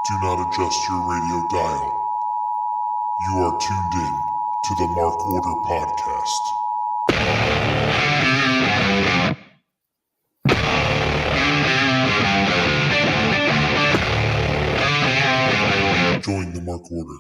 Do not adjust your radio dial. You are tuned in to the Mark Order Podcast. Join the Mark Order.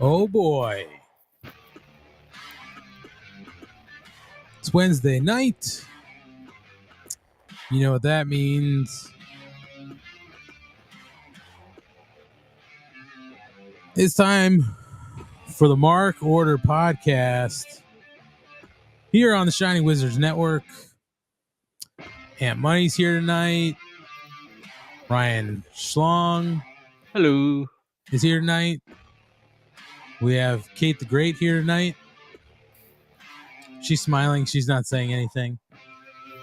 Oh boy. It's Wednesday night. You know what that means. It's time for the Mark Order Podcast here on the Shining Wizards Network. AntMoney's here tonight. Ryan Schlong. Hello. Is here tonight. We have Kate the Great here tonight. She's smiling. She's not saying anything.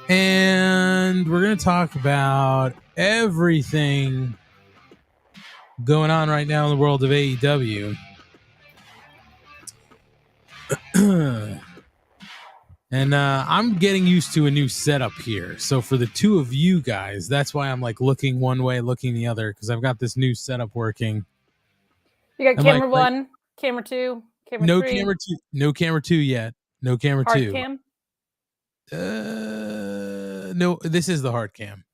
And we're going to talk about everything going on right now in the world of AEW. And I'm getting used to a new setup here. So for the two of you guys, that's why I'm like looking one way, looking the other, because I've got this new setup working. You got camera one, camera two, camera no three. No camera two yet. No camera Hard two. cam? No, this is the hard cam.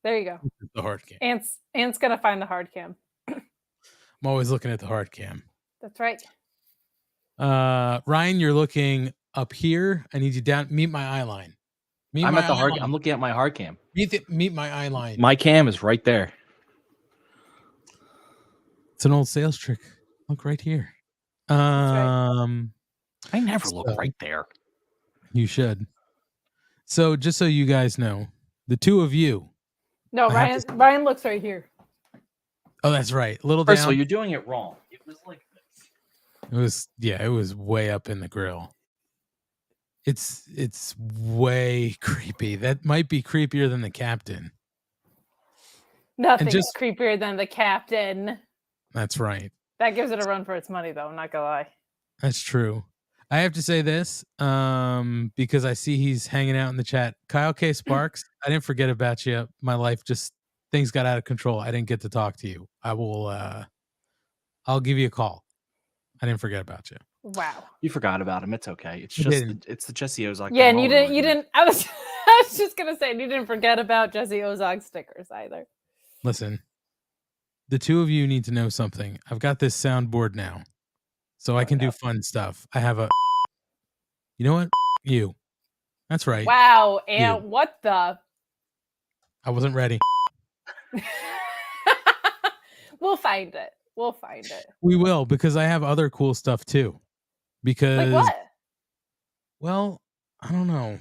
There you go. This is the hard cam. Ant's gonna find the hard cam. I'm always looking at the hard cam. That's right. Ryan, you're looking up here. I need you down. Meet my eye line. I'm at the hard. I'm looking at my hard cam. Meet my eye line. My cam is right there. It's an old sales trick. Look right here. Right. I never look right there. You should. So just so you guys know, the two of you. No, Ryan looks right here. Oh, that's right. A little First down. of all, you're doing it wrong. It was like this. It was way up in the grill. It's way creepy. That might be creepier than the captain. Nothing is creepier than the captain. That's right. That gives it a run for its money, though. I'm not gonna lie. That's true. I have to say this because I see he's hanging out in the chat. Kyle K. Sparks, I didn't forget about you. My life things got out of control. I didn't get to talk to you. I'll give you a call. I didn't forget about you. Wow. You forgot about him. It's okay. It's just it's the Jesse Ozog. Yeah, and you didn't. I was just gonna say, you didn't forget about Jesse Ozog stickers either. Listen, the two of you need to know something. I've got this soundboard now, so I can do fun stuff. I have you know what? You. That's right. Wow, and what the? I wasn't ready. We'll find it. We will, because I have other cool stuff too. Because, like what? Well, I don't know.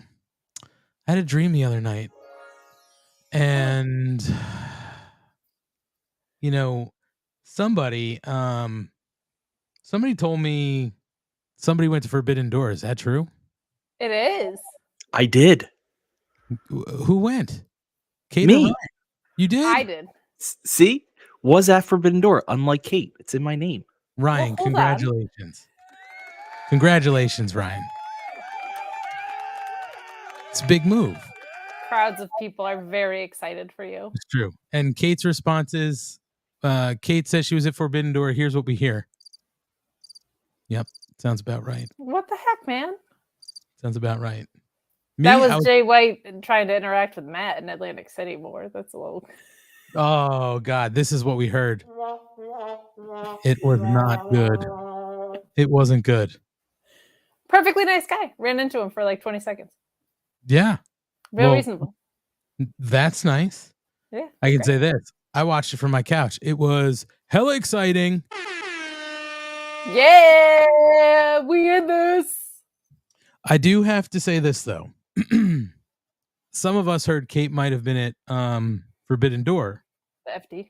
I had a dream the other night, and somebody told me somebody went to Forbidden Door. Is that true? It is. I did. Who went? Kate? Me. You did? I did. See? Was at Forbidden Door, unlike Kate. It's in my name. Ryan, congratulations. Congratulations, Ryan. It's a big move. Crowds of people are very excited for you. It's true. And Kate's response is, Kate says she was at Forbidden Door. Here's what we hear. Yep. Sounds about right. What the heck, man? Sounds about right. That was Jay White trying to interact with Matt in Atlantic City more. That's a little... Oh, God. This is what we heard. It was not good. It wasn't good. Perfectly nice guy. Ran into him for like 20 seconds. Yeah. Real reasonable. That's nice. Yeah. I can say this. I watched it from my couch. It was hella exciting. Yeah, we in this. I do have to say this, though. Some of us heard Kate might have been at Forbidden Door. The FD.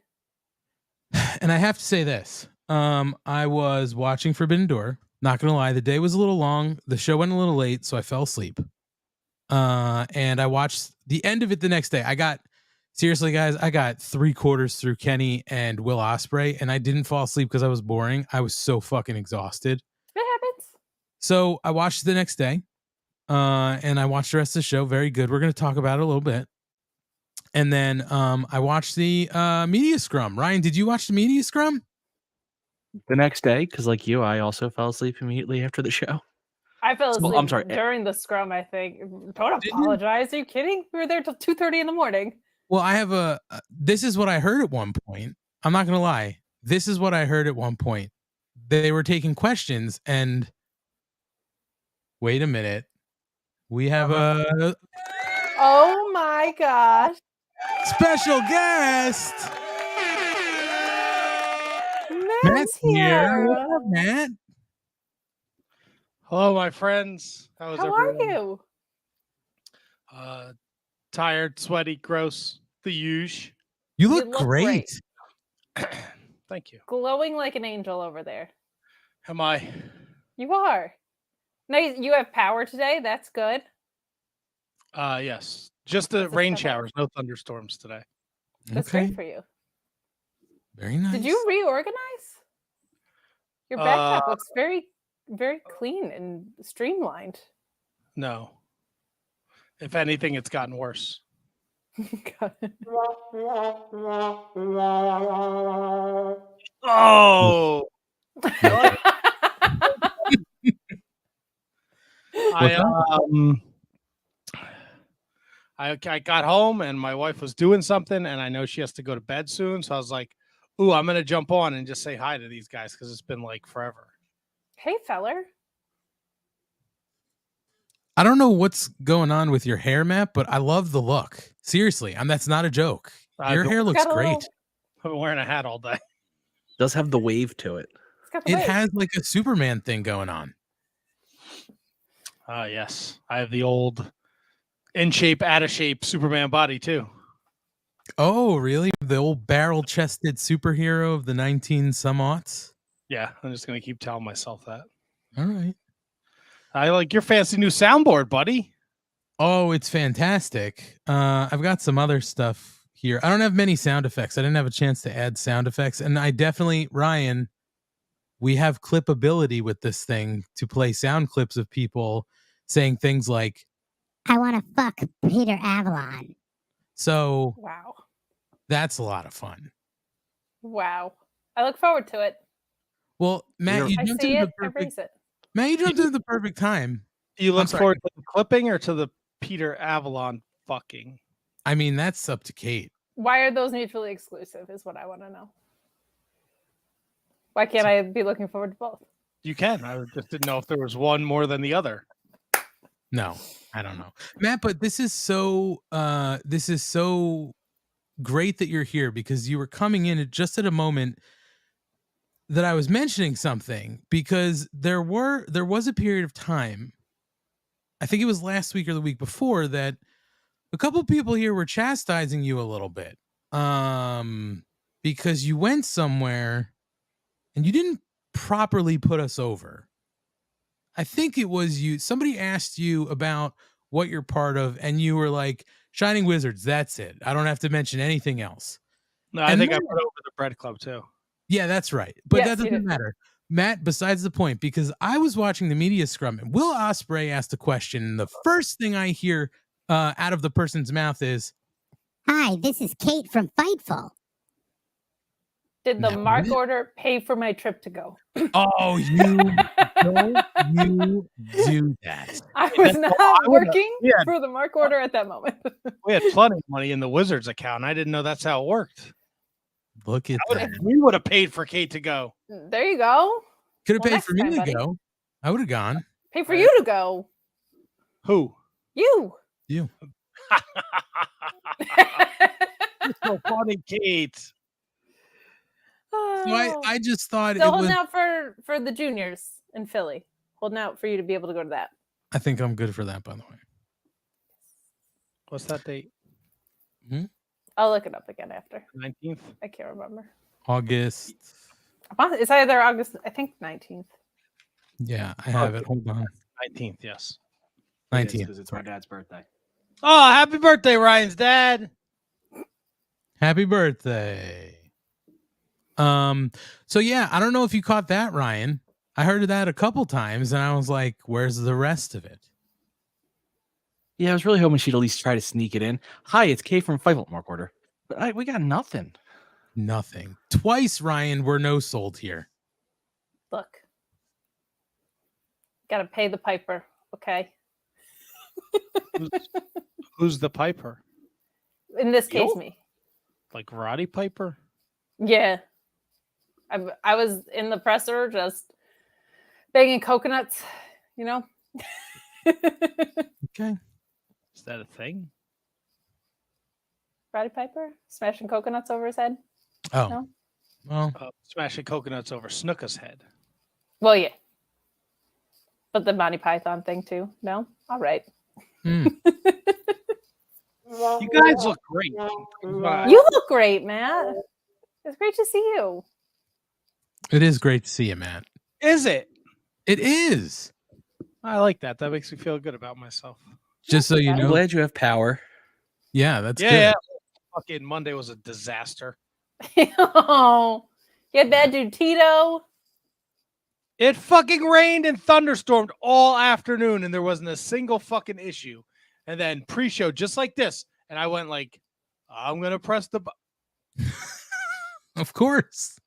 And I have to say this. I was watching Forbidden Door. Not going to lie, the day was a little long. The show went a little late, so I fell asleep. And I watched the end of it the next day. Seriously, guys, I got 3/4 through Kenny and Will Ospreay, and I didn't fall asleep because I was boring. I was so fucking exhausted. It happens. So I watched it the next day, and I watched the rest of the show. Very good. We're going to talk about it a little bit. And then I watched the media scrum. Ryan, did you watch the media scrum? The next day, because like you, I also fell asleep immediately after the show. I fell asleep I'm sorry. during the scrum, I think. Don't Did you? apologize. Are you kidding? We were there till 2:30 in the morning. Well, I have this is what I heard at one point. I'm not going to lie. This is what I heard at one point. They were taking questions and wait a minute. We have a Oh my gosh. special guest. Matt's here. What's up, Matt? Hello, my friends. How How are you? Tired, sweaty, gross. The usual. You look, look great. Thank you. Glowing like an angel over there. Am I? You are. Now you have power today. That's good. Yes. Just the That's rain okay. showers, no thunderstorms today. That's great for you. Very nice. Did you reorganize? Your backpack looks very, very clean and streamlined. No. If anything, it's gotten worse. Got it. Oh! I got home and my wife was doing something and I know she has to go to bed soon. So I was like, ooh, I'm going to jump on and just say hi to these guys because it's been like forever. Hey, feller. I don't know what's going on with your hair, Matt, but I love the look. Seriously, that's not a joke. Your hair looks Got a great. little- I've been wearing a hat all day. Does have the wave to it. It's got the It wave. has like a Superman thing going on. Yes. I have the old in shape, out of shape Superman body too. Oh, really? The old barrel-chested superhero of the 19-some-aughts? Yeah, I'm just going to keep telling myself that. All right. I like your fancy new soundboard, buddy. Oh, it's fantastic. I've got some other stuff here. I don't have many sound effects. I didn't have a chance to add sound effects. And I definitely, Ryan, we have clippability with this thing to play sound clips of people saying things like, I want to fuck Peter Avalon. so Wow. that's a lot of fun. Wow. I look forward to it. Well, Matt, you I jumped see into it. the I perfect, raise it. Matt, you jumped into the perfect time. You I'm look sorry. forward to the clipping or to the Peter Avalon fucking? I mean, that's up to Kate. Why are those mutually exclusive is what I want to know. Why can't I be looking forward to both? You can. I just didn't know if there was one more than the other. No, I don't know, Matt. But this is so great that you're here because you were coming in just at a moment that I was mentioning something because there was a period of time, I think it was last week or the week before, that a couple people here were chastising you a little bit because you went somewhere and you didn't properly put us over. I think it was you. Somebody asked you about what you're part of, and you were like, Shining Wizards, that's it. I don't have to mention anything else. No, I And think I then- put over the Bread Club too. Yeah, that's right. But Yes, that you doesn't did. matter. Matt, besides the point, because I was watching the media scrum, and Will Ospreay asked a question, and the first thing I hear out of the person's mouth is, Hi, this is Kate from Fightful. Did the No, mark what? order pay for my trip to go? oh, you don't you do that. I was not working yeah. for the mark order at that moment. We had plenty of money in the Wizards account. I didn't know that's how it worked. Look at that. We would have paid for Kate to go. There you go. Could have Well, paid next for me time, to buddy. go. I would have gone. Pay for you to go. Who? You. You. You're so funny, Kate. So I just thought Still it was. holding out for the juniors in Philly. Holding out for you to be able to go to that. I think I'm good for that, by the way. What's that date? I'll look it up again after. 19th. I can't remember. August. It's either August, I think 19th. Yeah, I have it. Hold on. 19th, yes. 19th. Because it's my dad's birthday. Oh, happy birthday, Ryan's dad. Happy birthday. So yeah, I don't know if you caught that, Ryan. I heard that a couple times and I was like, where's the rest of it? Yeah, I was really hoping she'd at least try to sneak it in. Hi, it's Kay from Fightful, Mark Order. But we got nothing. Nothing. Twice, Ryan, we're no sold here. Look. Gotta pay the piper, okay? Who's the piper? In this case, Yo. me. Like Roddy Piper? Yeah. I was in the presser just banging coconuts, you know? Okay. Is that a thing? Roddy Piper? Smashing coconuts over his head? Oh. No? Well, Smashing coconuts over Snooka's head. Well, yeah. But the Monty Python thing, too? No? All right. hmm. You guys look great. You look great, Matt. It's great to see you. It is great to see you, Matt. Is it? It is. I like that. That makes me feel good about myself. Just so you I'm know. glad you have power. Yeah, that's Yeah. good. Fucking Monday was a disaster. Oh, yeah, bad dude Tito. It fucking rained and thunderstormed all afternoon, and there wasn't a single fucking issue. And then pre-show just like this, and I went like, I'm gonna press the Of course.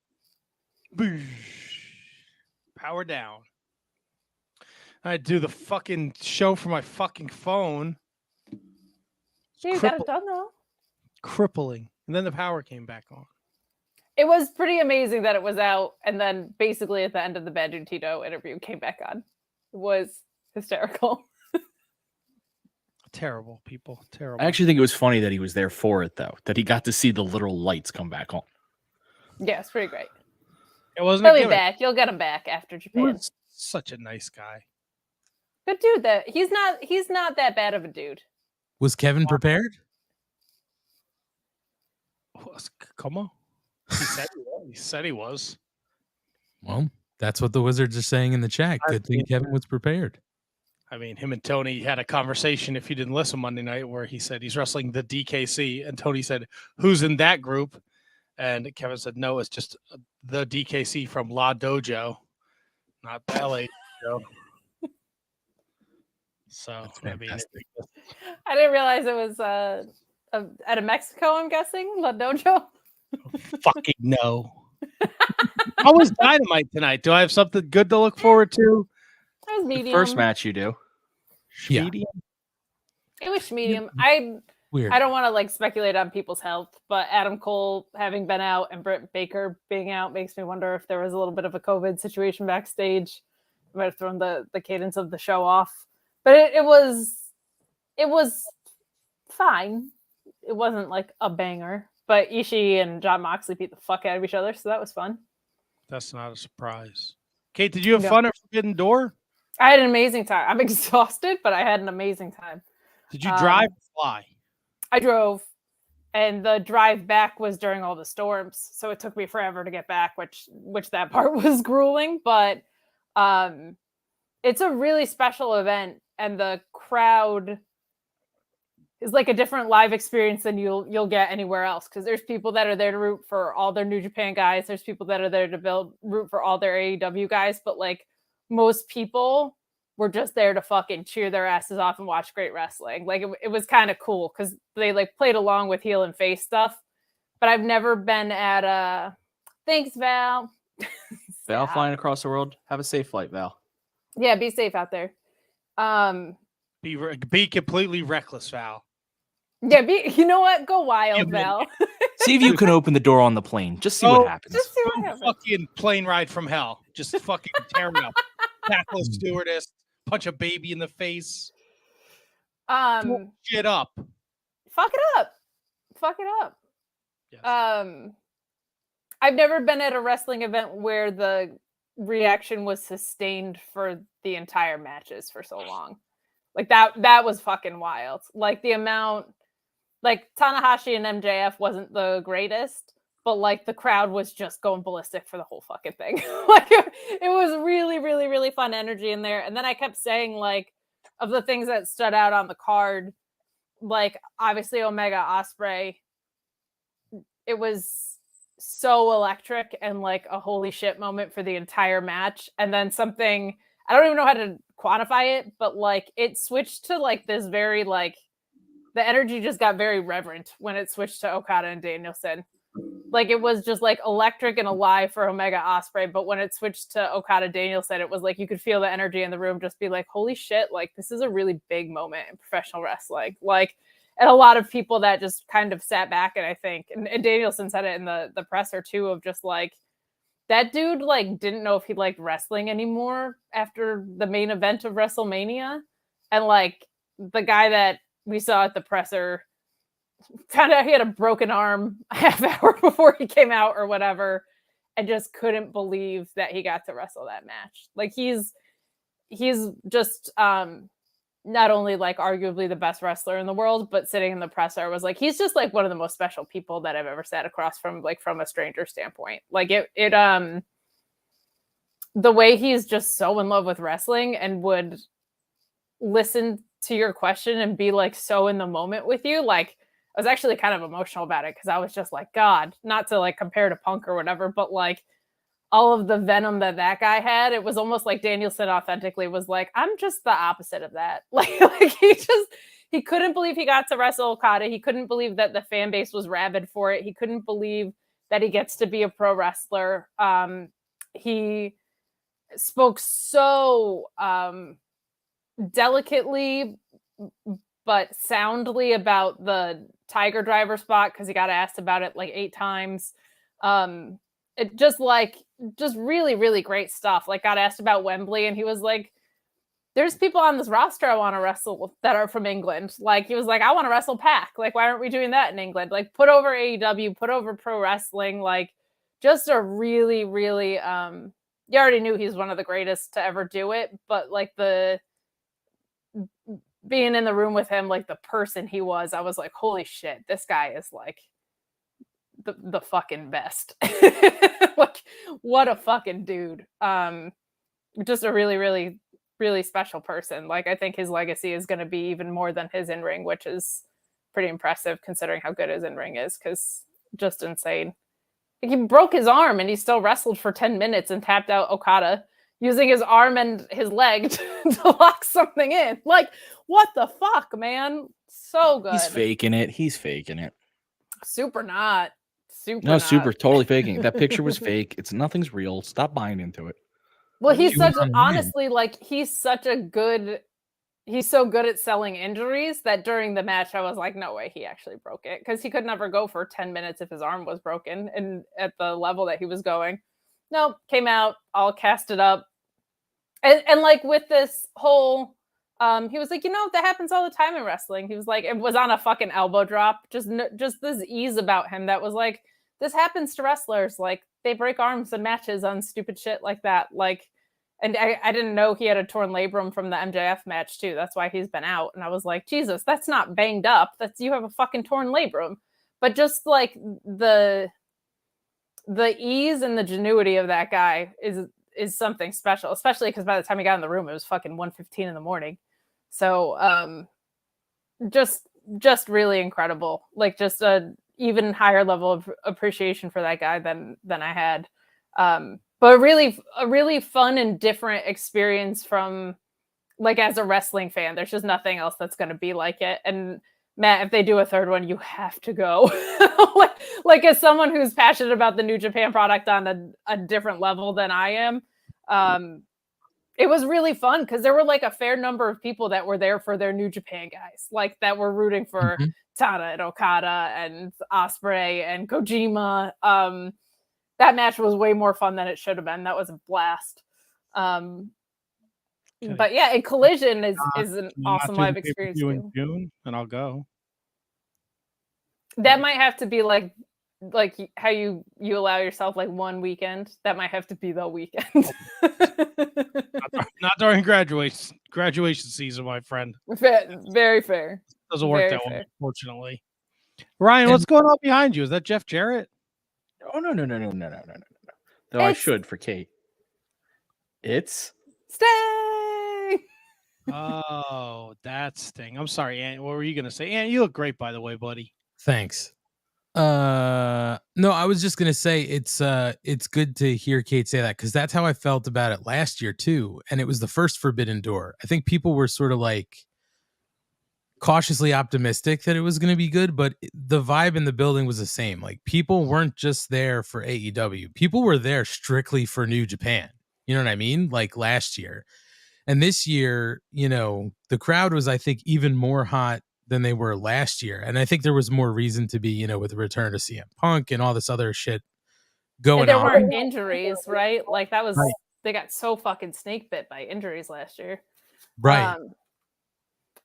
power down. I do the fucking show from my fucking phone. Yeah, you got it done though. Crippling. And then the power came back on. It was pretty amazing that it was out, and then basically at the end of the Bad Dude Tito interview came back on. It was hysterical. Terrible, people. Terrible. I actually think it was funny that he was there for it, though. That he got to see the literal lights come back on. Yeah, it's pretty great. It wasn't He'll a be gimmick. back. You'll get him back after He Japan. was such a nice guy. Good dude. That he's not that bad of a dude. Was Kevin prepared? Come on. He said he was. Well, that's what the Wizards are saying in the chat. I Good thing think- Kevin was prepared. I mean, him and Tony had a conversation, if you didn't listen Monday night, where he said he's wrestling the DKC. And Tony said, who's in that group? And Kevin said, no, it's just the DKC from La Dojo, not the LA Dojo. So, That's I mean, fantastic. I didn't realize it was out of Mexico. I'm guessing La Dojo. fucking no. How was Dynamite tonight? Do I have something good to look forward to? That was The medium. first match you do. Yeah. Medium? It was medium. I Weird. don't want to like speculate on people's health, but Adam Cole having been out and Britt Baker being out makes me wonder if there was a little bit of a COVID situation backstage. It might have thrown the cadence of the show off. But it was fine. It wasn't like a banger. But Ishii and Jon Moxley beat the fuck out of each other, so that was fun. That's not a surprise. Kate, did you have No. fun at Forbidden Door? I had an amazing time. I'm exhausted, but I had an amazing time. Did you drive or fly? I drove, and the drive back was during all the storms, so it took me forever to get back, which that part was grueling. But it's a really special event, and the crowd is like a different live experience than you'll get anywhere else, because there's people that are there to root for all their New Japan guys. There's people that are there to root for all their AEW guys, but like most people were just there to fucking cheer their asses off and watch great wrestling. Like it was kind of cool because they like played along with heel and face stuff. But I've never been at a thanks, Val. Val Stop. flying across the world. Have a safe flight, Val. Yeah, be safe out there. Be completely reckless, Val. Yeah, you know what? Go wild, Yeah, Val. See if you can open the door on the plane. Just see Oh, what happens. Just see what happens. Fucking plane ride from hell. Just fucking tear me up. Tackle a stewardess. Punch a baby in the face. Shit up. Fuck it up. Fuck it up. Yes. I've never been at a wrestling event where the reaction was sustained for the entire matches for so long. Like that was fucking wild. Like the amount like Tanahashi and MJF wasn't the greatest, but like the crowd was just going ballistic for the whole fucking thing. Like it was really, really, really fun energy in there. And then I kept saying, like, of the things that stood out on the card, like obviously Omega Ospreay, it was so electric and like a holy shit moment for the entire match. And then something, I don't even know how to quantify it, but like it switched to like this very like, the energy just got very reverent when it switched to Okada and Danielson. Like it was just like electric and alive for Omega Ospreay, but when it switched to Okada Danielson, it was like you could feel the energy in the room just be like, holy shit, like this is a really big moment in professional wrestling. Like, and a lot of people that just kind of sat back, and I think, and Danielson said it in the presser too, of just like, that dude like didn't know if he liked wrestling anymore after the main event of WrestleMania. And like the guy that we saw at the presser found out he had a broken arm a half hour before he came out or whatever, and just couldn't believe that he got to wrestle that match. Like he's just not only like arguably the best wrestler in the world, but sitting in the presser was like, he's just like one of the most special people that I've ever sat across from, like from a stranger standpoint. Like it the way he's just so in love with wrestling and would listen to your question and be like so in the moment with you. Like I was actually kind of emotional about it because I was just like, God, not to like compare to Punk or whatever, but like all of the venom that guy had, it was almost like Danielson authentically was like, I'm just the opposite of that. Like he couldn't believe he got to wrestle Okada. He couldn't believe that the fan base was rabid for it. He couldn't believe that he gets to be a pro wrestler. He spoke so delicately but soundly about the Tiger Driver spot because he got asked about it like 8 times. It just really, really great stuff. Like got asked about Wembley and he was like, there's people on this roster I want to wrestle that are from England. Like he was like, I want to wrestle Pac. Like, why aren't we doing that in England? Like put over AEW, put over pro wrestling. Like just a really, really, you already knew he's one of the greatest to ever do it, but like the being in the room with him, like the person he was, I was like, holy shit, this guy is like the fucking best. Like what a fucking dude. Just a really, really, really special person. Like I think his legacy is going to be even more than his in-ring, which is pretty impressive considering how good his in-ring is, because just insane. Like, he broke his arm and he still wrestled for 10 minutes and tapped out Okada using his arm and his leg to lock something in. Like, what the fuck, man? So good. He's faking it. He's faking it. Super not. Super No, not. super totally faking it. That picture was fake. Nothing's real. Stop buying into it. Well, he's He was such online. honestly, like he's so good at selling injuries that during the match I was like, no way he actually broke it, because he could never go for 10 minutes if his arm was broken and at the level that he was going. Nope, came out all casted up. And like with this whole he was like, that happens all the time in wrestling. He was like, it was on a fucking elbow drop. Just this ease about him that was like, this happens to wrestlers. Like they break arms in matches on stupid shit like that. Like, and I didn't know he had a torn labrum from the MJF match too. That's why he's been out. And I was like, Jesus, that's not banged up. You have a fucking torn labrum. But just like the ease and the genuity of that guy is something special, especially because by the time he got in the room, it was fucking 1:15 in the morning. So just really incredible. Like just a even higher level of appreciation for that guy than I had. But a really fun and different experience from like as a wrestling fan. There's just nothing else that's going to be like it. And Matt, if they do a third one, you have to go. like as someone who's passionate about the New Japan product on a different level than I am, it was really fun because there were like a fair number of people that were there for their New Japan guys, like that were rooting for Tana and Okada and Ospreay and Kojima. That match was way more fun than it should have been. That was a blast. But yeah, and Collision is an awesome live experience too. In June, and I'll go. That might have to be like how you allow yourself like one weekend. That might have to be the weekend. Not during graduation season, my friend. Very fair. Doesn't work Very that fair. way, unfortunately. Ryan, what's going on behind you? Is that Jeff Jarrett? Oh no. Though I It's- should for Kate. It's Stay. Oh, that's Sting. I'm sorry, Ant. What were you gonna say? Ant, you look great, by the way, buddy. Thanks. No, I was just gonna say it's good to hear Kate say that because that's how I felt about it last year too, and it was the first Forbidden Door. I think people were sort of like cautiously optimistic that it was going to be good, but the vibe in the building was the same. Like people weren't just there for AEW; people were there strictly for New Japan. You know what I mean? Like last year, and this year, you know, the crowd was, I think, even more hot than they were last year. And I think there was more reason to be, you know, with the return to CM Punk and all this other shit going And there on. weren't injuries, right? Like that was Right. they got so fucking snake bit by injuries last year. Right.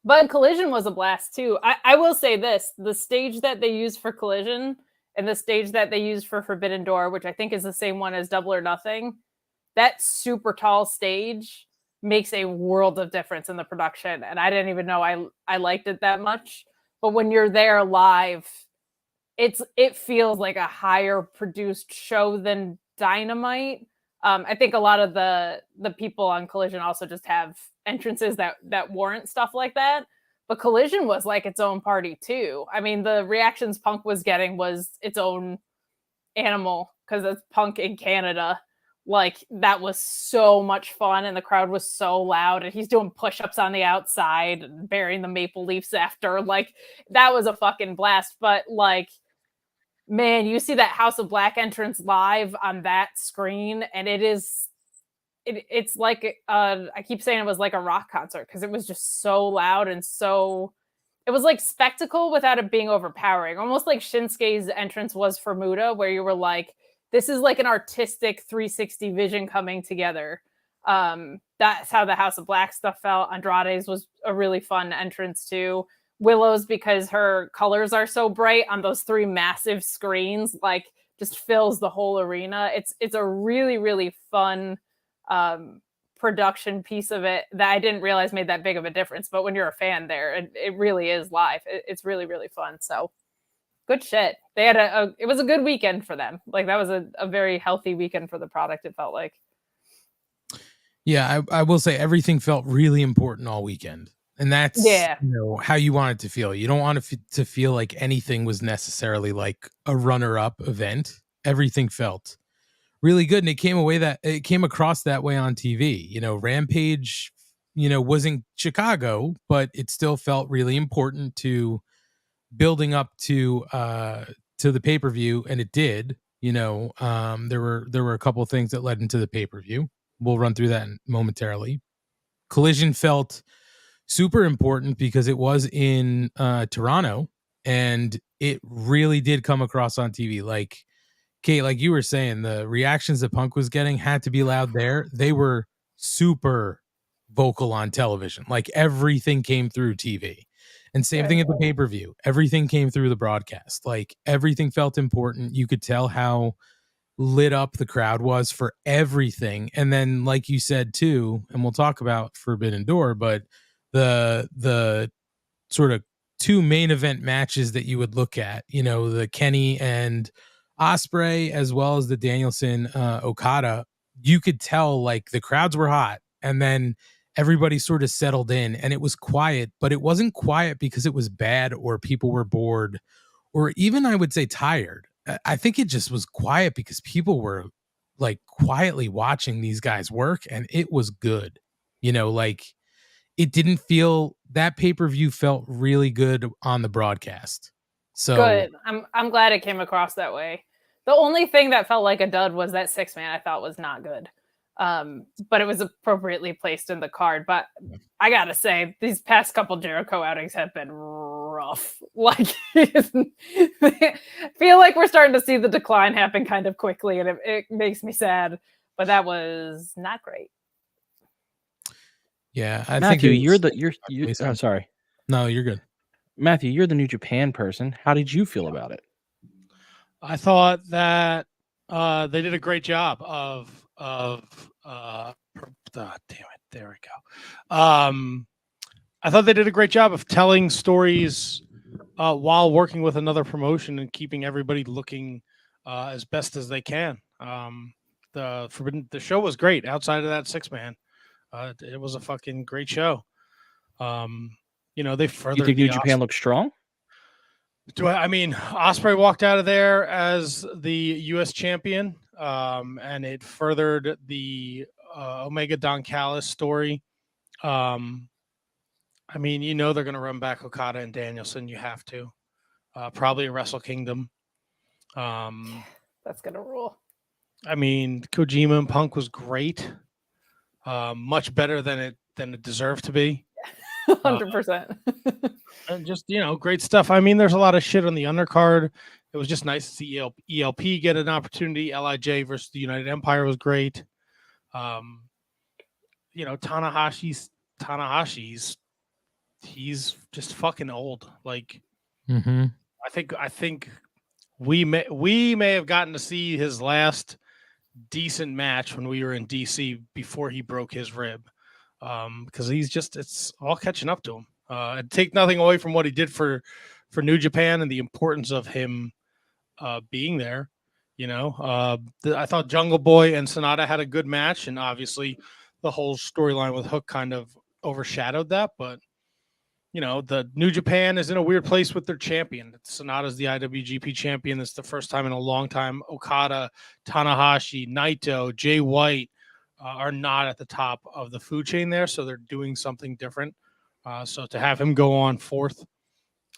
But Collision was a blast too. I will say this: the stage that they used for Collision and the stage that they used for Forbidden Door, which I think is the same one as Double or Nothing, that super tall stage makes a world of difference in the production. And I didn't even know I liked it that much. But when you're there live, it feels like a higher produced show than Dynamite. I think a lot of the people on Collision also just have entrances that warrant stuff like that. But Collision was like its own party too. I mean, the reactions Punk was getting was its own animal because it's Punk in Canada. Like that was so much fun, and the crowd was so loud, and he's doing push-ups on the outside and burying the maple leafs after. Like that was a fucking blast. But like, man, you see that House of Black entrance live on that screen, and it's like I keep saying it was like a rock concert because it was just so loud and so it was like spectacle without it being overpowering, almost like Shinsuke's entrance was for Muda, where you were like, this is like an artistic 360 vision coming together. That's how the House of Black stuff felt. Andrade's was a really fun entrance too. Willow's, because her colors are so bright on those 3 massive screens, like just fills the whole arena. It's a really, really fun production piece of it that I didn't realize made that big of a difference. But when you're a fan there, it really is live. It's really, really fun. So good shit. They had it was a good weekend for them. Like that was a very healthy weekend for the product, it felt like. Yeah, I will say everything felt really important all weekend. And that's you know, how you want it to feel. You don't want it to feel like anything was necessarily like a runner-up event. Everything felt really good, and it came across that way on TV. You know, Rampage, you know, was in Chicago, but it still felt really important to building up to the pay-per-view, and it did. You know, there were a couple of things that led into the pay-per-view. We'll run through that momentarily. Collision felt super important because it was in Toronto, and it really did come across on TV. Like Kate, like you were saying, the reactions that Punk was getting had to be loud there. They were super vocal on television. Like everything came through TV. And same thing at the pay-per-view. Everything came through the broadcast. Like everything felt important. You could tell how lit up the crowd was for everything. And then, like you said too, and we'll talk about Forbidden Door, but the sort of 2 main event matches that you would look at, you know, the Kenny and Ospreay, as well as the Danielson Okada, you could tell like the crowds were hot, and then everybody sort of settled in, and it was quiet, but it wasn't quiet because it was bad or people were bored or even, I would say, tired. I think it just was quiet because people were like quietly watching these guys work, and it was good. You know, like it didn't feel, that pay-per-view felt really good on the broadcast. So good. I'm glad it came across that way. The only thing that felt like a dud was that 6-man I thought was not good. But it was appropriately placed in the card. But I gotta say, these past couple Jericho outings have been rough. Like, feel like we're starting to see the decline happen kind of quickly, and it makes me sad. But that was not great. Yeah, I Matthew, think I'm sorry. No, you're good. Matthew, you're the New Japan person. How did you feel about it? I thought that they did a great job of damn it, there we go. I thought they did a great job of telling stories while working with another promotion and keeping everybody looking as best as they can. The show was great outside of that 6-man. It was a fucking great show. They furthered. You think New Japan looks strong? I mean, Ospreay walked out of there as the U.S. champion, and it furthered the Omega Don Callis story. I mean, they're going to run back Okada and Danielson. You have to. Probably a Wrestle Kingdom. That's going to rule. I mean, Kojima and Punk was great. Much better than it deserved to be. 100%. And just, great stuff. I mean, there's a lot of shit on the undercard. It was just nice to see ELP get an opportunity. LIJ versus the United Empire was great. Tanahashi's he's just fucking old. Like, I think we may have gotten to see his last decent match when we were in DC before he broke his rib. Because it's all catching up to him. And take nothing away from what he did for New Japan and the importance of him being there. I thought Jungle Boy and Sonata had a good match, and obviously the whole storyline with Hook kind of overshadowed that. But the New Japan is in a weird place with their champion. Sonata's the IWGP champion. It's the first time in a long time. Okada, Tanahashi, Naito, Jay White are not at the top of the food chain there, so they're doing something different. So to have him go on 4th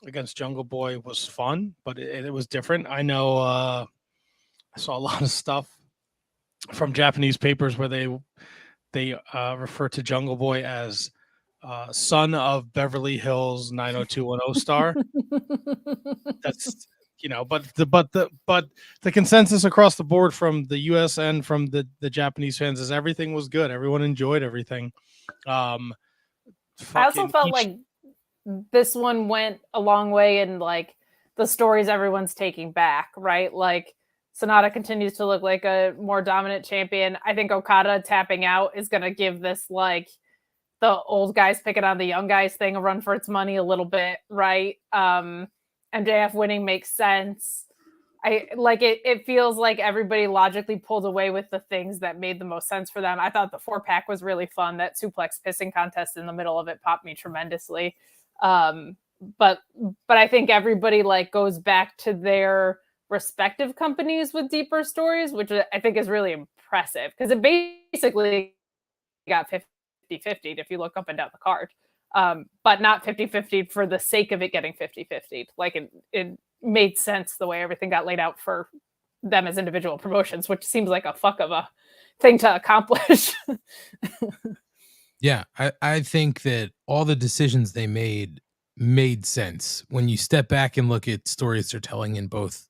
against Jungle Boy was fun, but it was different. I know I saw a lot of stuff from Japanese papers where they refer to Jungle Boy as son of Beverly Hills 90210 star. That's but the consensus across the board from the US and from the Japanese fans is everything was good. Everyone enjoyed everything. I also felt like this one went a long way in like the stories everyone's taking back, right? Like Sonata continues to look like a more dominant champion. I think Okada tapping out is going to give this like the old guys picking on the young guys thing a run for its money a little bit, right? MJF winning makes sense. It feels like everybody logically pulled away with the things that made the most sense for them. I thought the 4-pack was really fun. That suplex pissing contest in the middle of it popped me tremendously. But I think everybody like goes back to their respective companies with deeper stories, which I think is really impressive because it basically got 50-50 if you look up and down the card. But not 50-50 for the sake of it getting 50-50. Like it made sense the way everything got laid out for them as individual promotions, which seems like a fuck of a thing to accomplish. Yeah, I think that all the decisions they made sense. When you step back and look at stories they're telling in both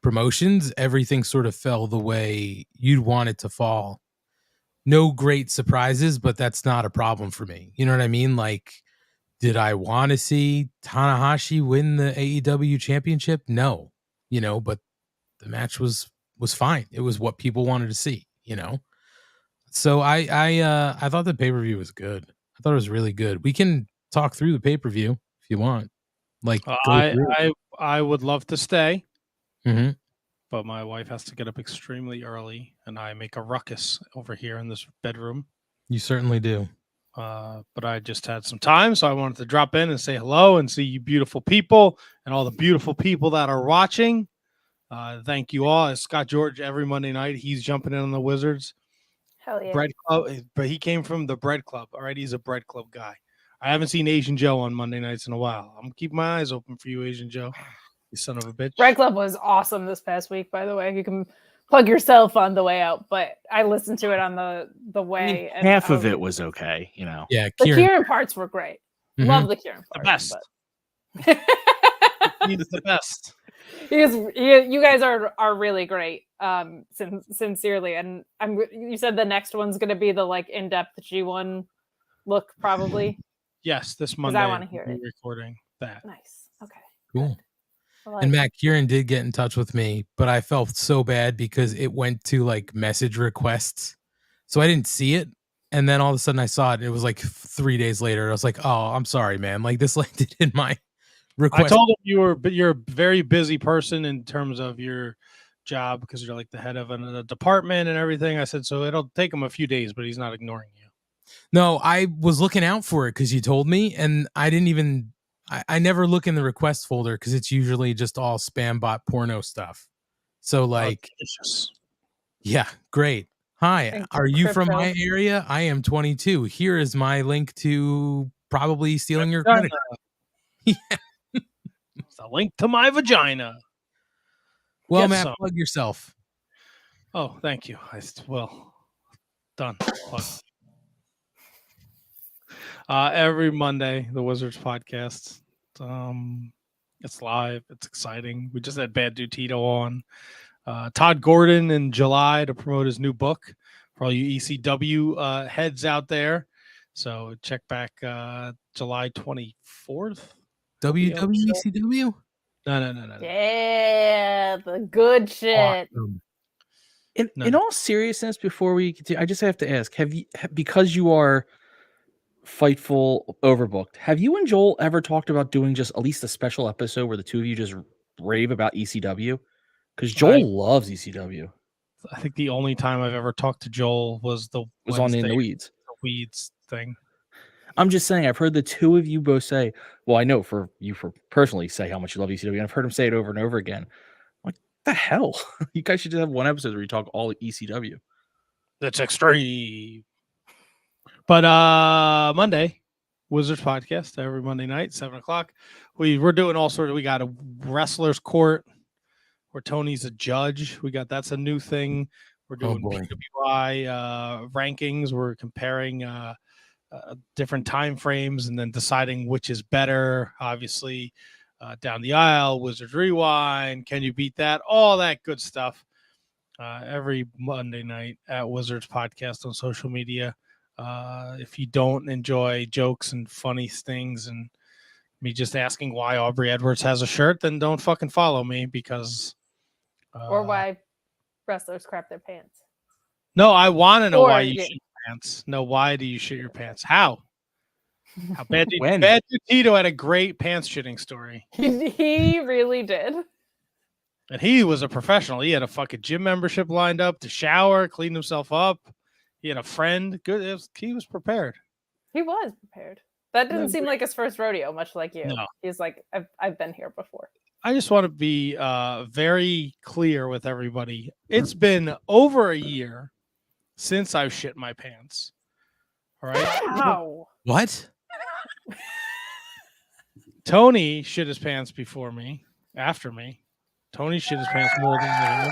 promotions, everything sort of fell the way you'd want it to fall. No great surprises, but that's not a problem for me. You know what I mean? Like, did I want to see Tanahashi win the AEW championship? No, but the match was fine. It was what people wanted to see, So I thought the pay-per-view was good. I thought it was really good. We can talk through the pay-per-view if you want. Like, I would love to stay. Mm-hmm. But my wife has to get up extremely early, and I make a ruckus over here in this bedroom. You certainly do. But I just had some time, so I wanted to drop in and say hello and see you beautiful people and all the beautiful people that are watching. Thank you all. It's Scott George every Monday night. He's jumping in on the Wizards. Hell yeah. Bread Club, but he came from the Bread Club. All right, he's a Bread Club guy. I haven't seen Asian Joe on Monday nights in a while. I'm going to keep my eyes open for you, Asian Joe. You son of a bitch. Bread Club was awesome this past week, by the way. You can plug yourself on the way out, but I listened to it on the way. I mean, half of it was okay, Yeah, the Kieran parts were great. Mm-hmm. Love the Kieran parts. The best. He's the best. You guys are really great. Sincerely, and you said the next one's going to be the like in-depth G1 look, probably. Yes, this Monday. I want to hear it. Recording that. Nice. Okay. Cool. Like and Matt, Kieran did get in touch with me, but I felt so bad because it went to like message requests. So I didn't see it. And then all of a sudden I saw it. And it was like 3 days later. I was like, oh, I'm sorry, man. Like this landed in my request. I told him you're a very busy person in terms of your job because you're like the head of a department and everything. I said, so it'll take him a few days, but he's not ignoring you. No, I was looking out for it because you told me, and I didn't even. I never look in the request folder because it's usually just all spam bot porno stuff. So like, Delicious. yeah, great. Hi, And are you from crypto. my area? I am 22. Here is my link to probably stealing your Vagina. credit. Yeah. It's a link to my vagina. Well, Get Matt, some. plug yourself. Oh, thank you. Done. Plug. Every Monday, the Wizards podcast. It's live. It's exciting. We just had Bad Dude Tito on. Todd Gordon in July to promote his new book for all you ECW heads out there. So check back July 24th. WWECW? No. Yeah, the good shit. Awesome. In all seriousness, before we continue, I just have to ask: because you are Fightful overbooked, have you and Joel ever talked about doing just at least a special episode where the two of you just rave about ECW? Because Joel loves ECW. I think the only time I've ever talked to Joel was On In Wednesday, the Weeds. the Weeds thing. I'm just saying, I've heard the two of you both say, well, I know for personally say how much you love ECW, and I've heard him say it over and over again. Like, the hell? You guys should just have one episode where you talk all ECW. That's extreme. But Monday, Wizards podcast every Monday night, 7:00. We're doing all sorts of. We got a wrestler's court where Tony's a judge. That's a new thing. We're doing PWI rankings. We're comparing different time frames and then deciding which is better. Obviously, down the aisle, Wizards Rewind. Can you beat that? All that good stuff. Every Monday night at Wizards podcast on social media. If you don't enjoy jokes and funny things and me just asking why Aubrey Edwards has a shirt, then don't fucking follow me because Or why wrestlers crap their pants. No, I want to know why you yeah. shit your pants. No, why do you shit your pants? How bad did When? Bad Dude Tito had a great pants shitting story. He really did. And he was a professional. He had a fucking gym membership lined up to shower, clean himself up. He had a friend. Good. He was prepared. He was prepared. That didn't seem like his first rodeo, much like you. No. He's like, I've been here before. I just want to be very clear with everybody. It's been over a year since I've shit my pants. All right. Wow. What? Tony shit his pants before me, after me. Tony shit his pants more than me.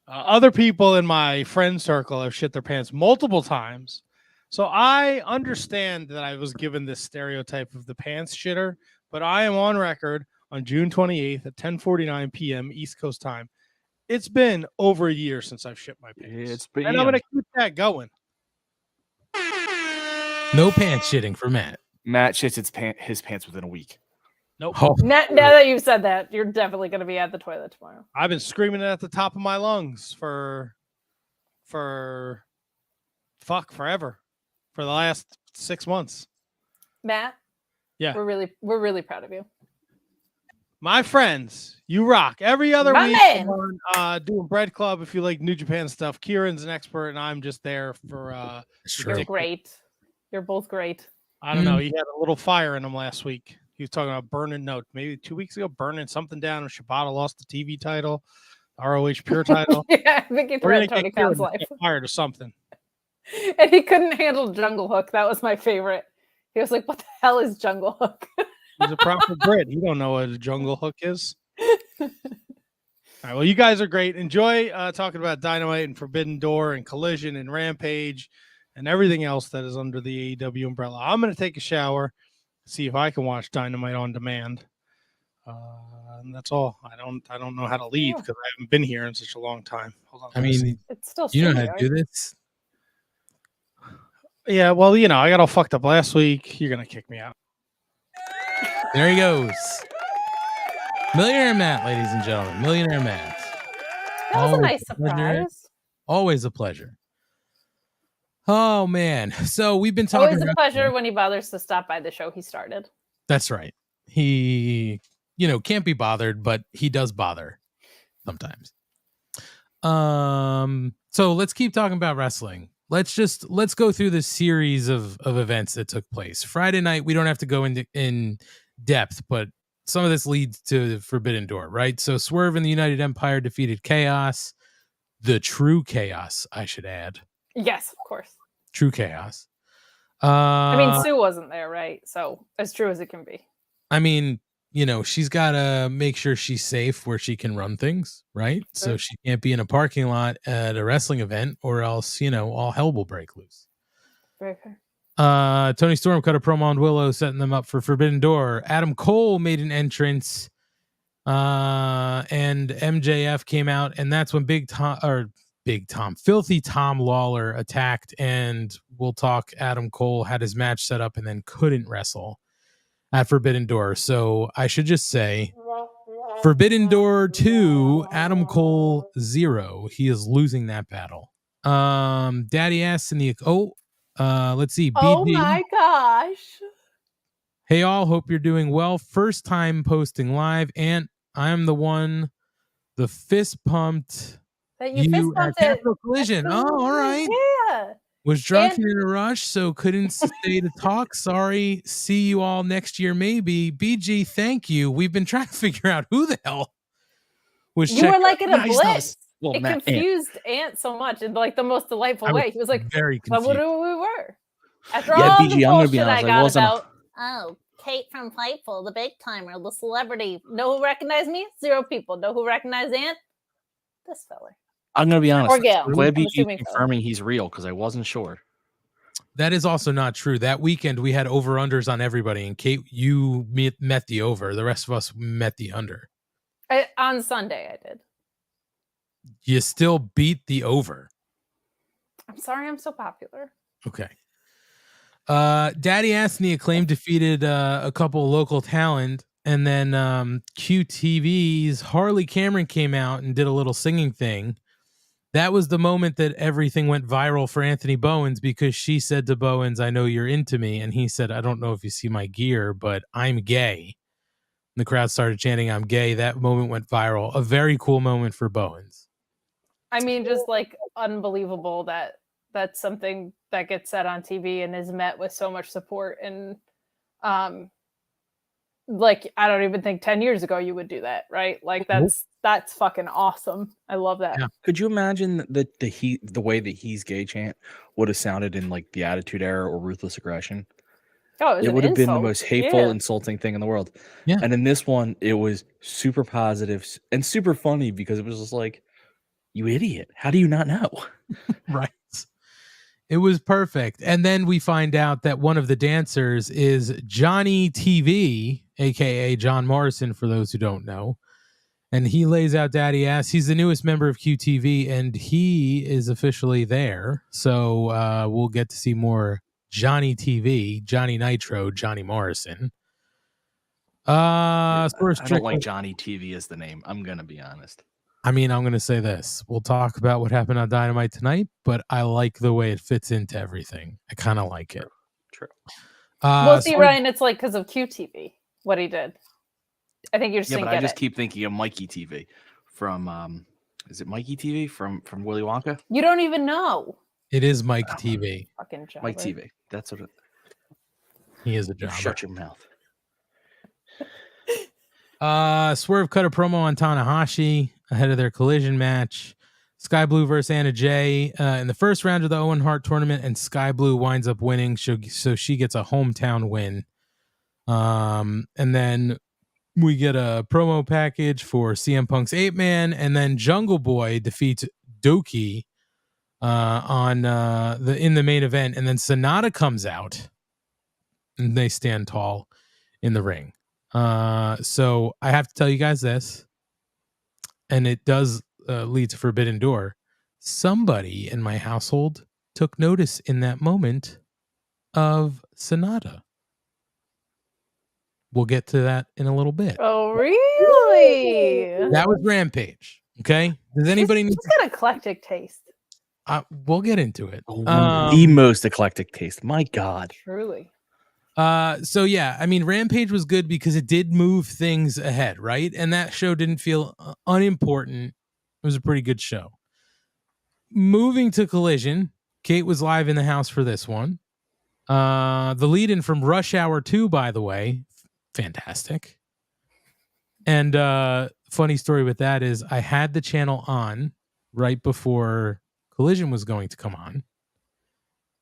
Other people in my friend circle have shit their pants multiple times. So I understand that I was given this stereotype of the pants shitter, but I am on record on June 28th at 10:49 p.m. East Coast time. It's been over a year since I've shit my pants. And I'm going to keep that going. No pants shitting for Matt. Matt shits his pants within a week. Nope. Oh, Now that you've said that, you're definitely going to be at the toilet tomorrow. I've been screaming it at the top of my lungs for forever. For the last 6 months. Matt, Yeah. we're really proud of you. My friends, you rock. Every other My week, man. I'm on, doing Bread Club. If you like New Japan stuff, Kieran's an expert, and I'm just there for. You're great. You're both great. I don't know. He had a little fire in him last week. He was talking about burning. No, maybe 2 weeks ago, burning something down. And Shibata lost the TV title, ROH Pure title. Yeah, I think he We're gonna threatened Tony get Kieran Khan's life. fired or something. And he couldn't handle Jungle Hook. That was my favorite. He was like, "What the hell is Jungle Hook?" He's a proper Brit. You don't know what a jungle hook is. All right. Well, you guys are great. Enjoy talking about Dynamite and Forbidden Door and Collision and Rampage and everything else that is under the AEW umbrella. I'm going to take a shower, see if I can watch Dynamite on demand. And that's all. I don't know how to leave because I haven't been here in such a long time. Hold on. I mean, It's still you know how to StreamYard. do this? Yeah, well, I got all fucked up last week. You're going to kick me out. There he goes. Millionaire Matt, ladies and gentlemen. Millionaire Matt. That was a Always nice a pleasure. surprise. Always a pleasure. Oh, man. So we've been talking Always a about... pleasure when he bothers to stop by the show he started. That's right. he, can't be bothered, but he does bother sometimes. So let's keep talking about wrestling. Let's go through the series of events that took place. Friday night, we don't have to go in depth, but some of this leads to Forbidden Door, right? So Swerve and the United Empire defeated Chaos, the True Chaos, I should add. Yes, of course. True Chaos. I mean, Sue wasn't there, right? So as true as it can be. I mean, she's got to make sure she's safe where she can run things, right? So she can't be in a parking lot at a wrestling event, or else, all hell will break loose. Very fair. Tony Storm cut a promo on Willow, setting them up for Forbidden Door. Adam Cole made an entrance, and MJF came out, and that's when Filthy Tom Lawler attacked, and we'll talk. Adam Cole had his match set up and then couldn't wrestle at Forbidden Door. So I should just say Forbidden Door 2, Adam Cole 0. He is losing that battle. Daddy ass in the let's see. Oh BD. my gosh. Hey all, hope you're doing well. First time posting live, and I'm the fist pumped That you fist bumped at it. Capital Collision. Oh, all right. Yeah. Was drunk and in a rush, so couldn't stay to talk. Sorry. See you all next year, maybe. BG, thank you. We've been trying to figure out who the hell was. You were like in a blitz. Well, it confused Ant so much in like the most delightful way. He was like, very confused. But what we were. After all BG, the I'm gonna be bullshit honest, I got about. Oh, Kate from Fightful, the big timer, the celebrity. Know who recognized me? 0 people. Know who recognized Ant? This fella. I'm going to be honest. Or Gail. I'm glad BG confirming he's real, because I wasn't sure. That is also not true. That weekend we had over-unders on everybody, and Kate, you met the over. The rest of us met the under. On Sunday, I did. You still beat the over. I'm sorry I'm so popular. Okay. Daddy Ass and the Acclaim defeated a couple of local talent, and then QTV's Harley Cameron came out and did a little singing thing. That was the moment that everything went viral for Anthony Bowens, because she said to Bowens, "I know you're into me," and he said, "I don't know if you see my gear, but I'm gay." And the crowd started chanting, "I'm gay." That moment went viral. A very cool moment for Bowens. I mean, just like unbelievable that that's something that gets said on TV and is met with so much support. And like, I don't even think 10 years ago you would do that, right? Like that's fucking awesome. I love that. Yeah. Could you imagine the way that he's gay chant would have sounded in like the Attitude Era or Ruthless Aggression? Oh, it would have been the most hateful, insulting thing in the world. Yeah. And in this one, it was super positive and super funny, because it was just like, you idiot. How do you not know? Right. It was perfect. And then we find out that one of the dancers is Johnny TV, aka John Morrison, for those who don't know. And he lays out Daddy Ass. He's the newest member of QTV, and he is officially there. So we'll get to see more Johnny TV, Johnny Nitro, Johnny Morrison. I don't like Johnny TV as the name. I'm going to be honest. I mean, I'm going to say this. We'll talk about what happened on Dynamite tonight, but I like the way it fits into everything. I kind of like it. True. Well, see, Ryan, it's like because of QTV, what he did. I think you're just but I just keep thinking of Mikey TV from, is it Mikey TV from Willy Wonka? You don't even know. It is Mike TV. Fucking job, Mike TV. That's what it He is a jobber. Shut your mouth. Swerve cut a promo on Tanahashi ahead of their collision match. Sky Blue versus Anna Jay in the first round of the Owen Hart tournament, and Sky Blue winds up winning, so she gets a hometown win. And then we get a promo package for CM Punk's 8-Man, and then Jungle Boy defeats Doki in the main event, and then Sonata comes out, and they stand tall in the ring. So I have to tell you guys this, and it does lead to Forbidden Door. Somebody in my household took notice in that moment of Sonata. We'll get to that in a little bit. Oh, really? That was Rampage. Okay. Does anybody He's got eclectic taste. We'll get into it. The most eclectic taste. My God. Truly. So yeah, I mean, Rampage was good because it did move things ahead, right? And that show didn't feel unimportant. It was a pretty good show. Moving to Collision, Kate was live in the house for this one. The lead-in from Rush Hour 2, by the way, fantastic. And funny story with that is I had the channel on right before Collision was going to come on.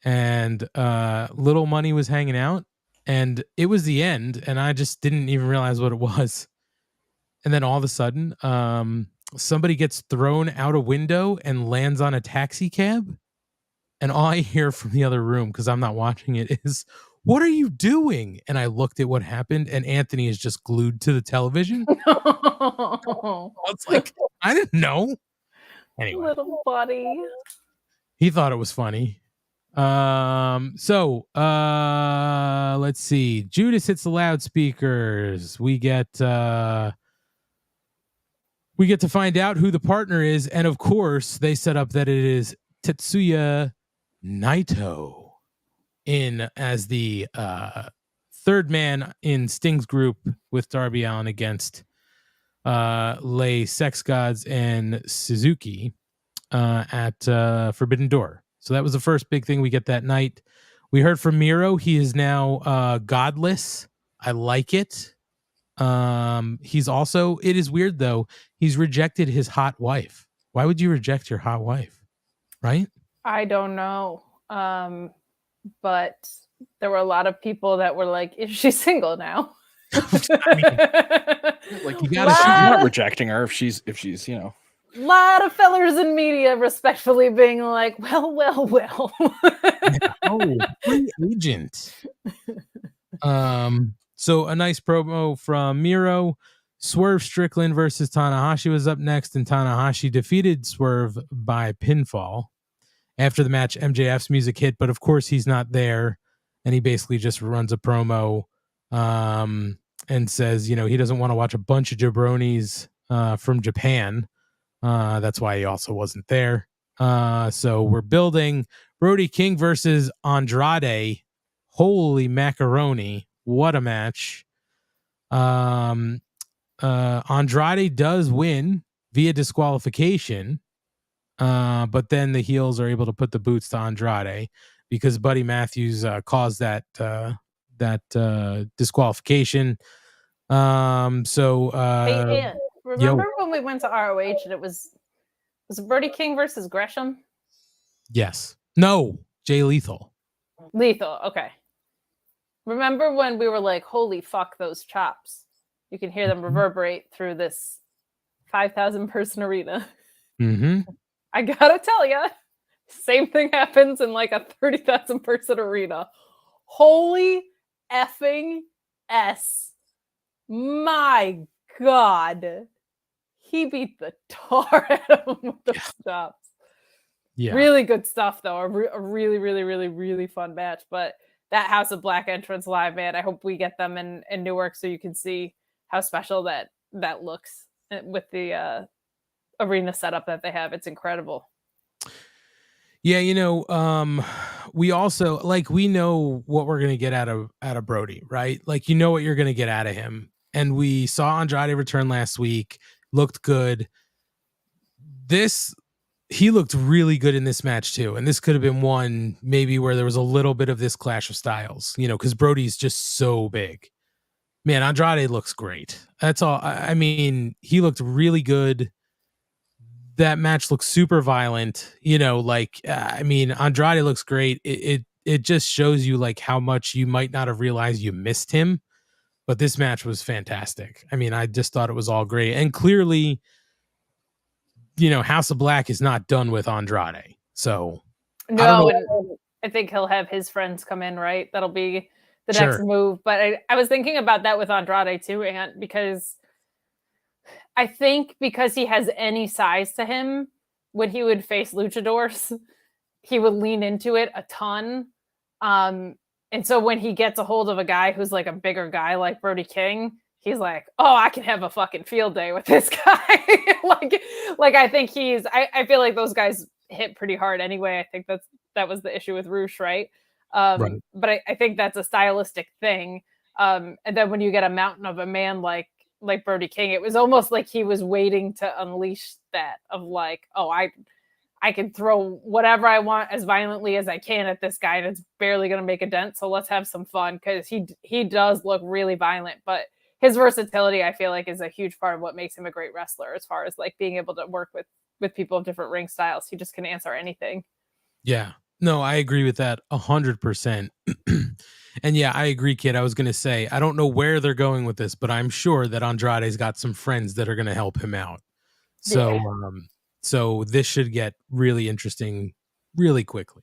And Little Money was hanging out. And it was the end, and I just didn't even realize what it was. And then all of a sudden, somebody gets thrown out a window and lands on a taxi cab. And all I hear from the other room, because I'm not watching it, is, "What are you doing?" And I looked at what happened, and Anthony is just glued to the television. It's like, I didn't know. Anyway, Little buddy. he thought it was funny. Let's see. Judas hits the loudspeakers. We get to find out who the partner is, and of course, they set up that it is Tetsuya Naito in as the third man in Sting's group with Darby Allin against Lei Sex Gods and Suzuki at Forbidden Door. So that was the first big thing we get that night. We heard from Miro. He is now godless. I like it. He's also, it is weird though, he's rejected his hot wife. Why would you reject your hot wife? Right? I don't know. But there were a lot of people that were like, is she single now? Like, you gotta, you're not rejecting her if she's, you know. A lot of fellers in media respectfully being like, well. Oh, free agent. So a nice promo from Miro. Swerve Strickland versus Tanahashi was up next, and Tanahashi defeated Swerve by pinfall. After the match, MJF's music hit, but of course he's not there, and he basically just runs a promo and says, you know, he doesn't want to watch a bunch of jabronis from Japan. That's why he also wasn't there. So we're building Brody King versus Andrade. Holy macaroni. What a match. Andrade does win via disqualification. But then the heels are able to put the boots to Andrade because Buddy Matthews caused that disqualification. Hey, Ant, remember when we went to ROH and it was Brody King versus Gresham? Yes. No, Jay Lethal. Lethal, okay. Remember when we were like, holy fuck, those chops. You can hear them reverberate through this 5,000 person arena. Mm-hmm. I gotta tell you, same thing happens in like a 30,000 person arena. Holy effing S. My God. He beat the tar out of him with those chops. Yeah. Really good stuff, though. A really, really, really, really fun match. But that House of Black entrance live, man, I hope we get them in Newark so you can see how special that looks with the arena setup that they have. It's incredible. Yeah, you know, we also, like, we know what we're going to get out of Brody, right? Like, you know what you're going to get out of him. And we saw Andrade return last week, looked good. He looked really good in this match too. And this could have been one maybe where there was a little bit of this clash of styles, you know, because Brody's just so big. Man, Andrade looks great. That's all. I mean, he looked really good. That match looks super violent, you know, like, I mean, Andrade looks great. It just shows you like how much you might not have realized you missed him, but this match was fantastic. I mean, I just thought it was all great. And clearly, you know, House of Black is not done with Andrade. So no, I think he'll have his friends come in, right? That'll be the next move. But I was thinking about that with Andrade too, Ant, because I think because he has any size to him, when he would face luchadors, he would lean into it a ton. And so when he gets a hold of a guy who's like a bigger guy like Brody King, he's like, oh, I can have a fucking field day with this guy. like I think I feel like those guys hit pretty hard anyway. I think that was the issue with Roosh, right? Right. But I think that's a stylistic thing. And then when you get a mountain of a man like Brody King, it was almost like he was waiting to unleash that of like, oh, I can throw whatever I want as violently as I can at this guy, and it's barely going to make a dent. So let's have some fun, because he does look really violent, but his versatility, I feel like, is a huge part of what makes him a great wrestler, as far as like being able to work with people of different ring styles. He just can answer anything. Yeah. No, I agree with that 100%. And yeah, I agree, kid. I was going to say, I don't know where they're going with this, but I'm sure that Andrade's got some friends that are going to help him out. So, Yeah. So this should get really interesting really quickly.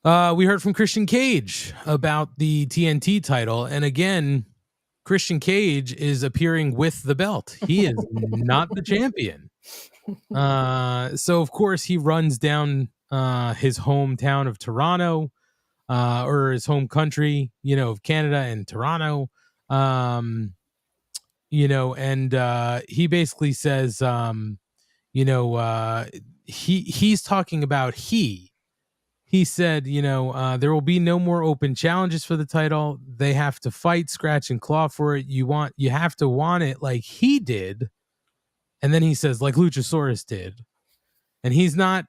We heard from Christian Cage about the TNT title. And again, Christian Cage is appearing with the belt. He is not the champion. So, of course, he runs down his hometown of Toronto, or his home country, of Canada and Toronto. And he basically says, he's talking about he said, there will be no more open challenges for the title. They have to fight, scratch, and claw for it. You have to want it like he did. And then he says, like Luchasaurus did. And he's not,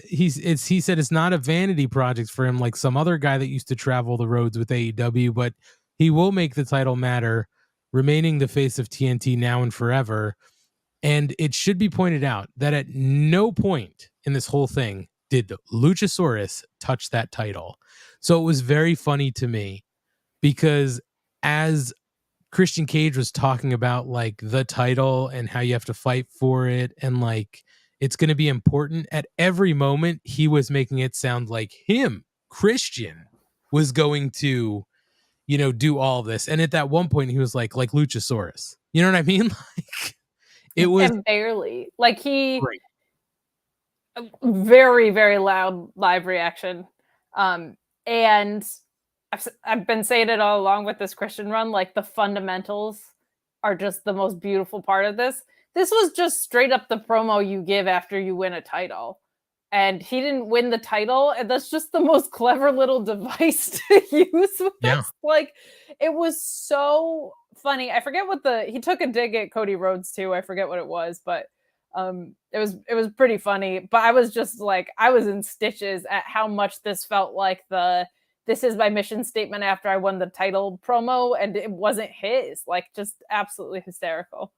he said it's not a vanity project for him like some other guy that used to travel the roads with AEW, but he will make the title matter, remaining the face of TNT now and forever. And it should be pointed out that at no point in this whole thing did Luchasaurus touch that title. So it was very funny to me, because as Christian Cage was talking about like the title and how you have to fight for it, and like it's going to be important, at every moment he was making it sound like him, Christian, was going to, do all this. And at that one point he was like Luchasaurus. You know what I mean? Like, it was, and barely, like, he great. Very, very loud live reaction. And I've been saying it all along with this Christian run, like the fundamentals are just the most beautiful part of this. This was just straight up the promo you give after you win a title. And he didn't win the title, and that's just the most clever little device to use with this. Like, it was so funny. I forget he took a dig at Cody Rhodes too. I forget what it was, but it was pretty funny. But I was just like, I was in stitches at how much this felt like this is my mission statement after I won the title promo, and it wasn't his. Like, just absolutely hysterical.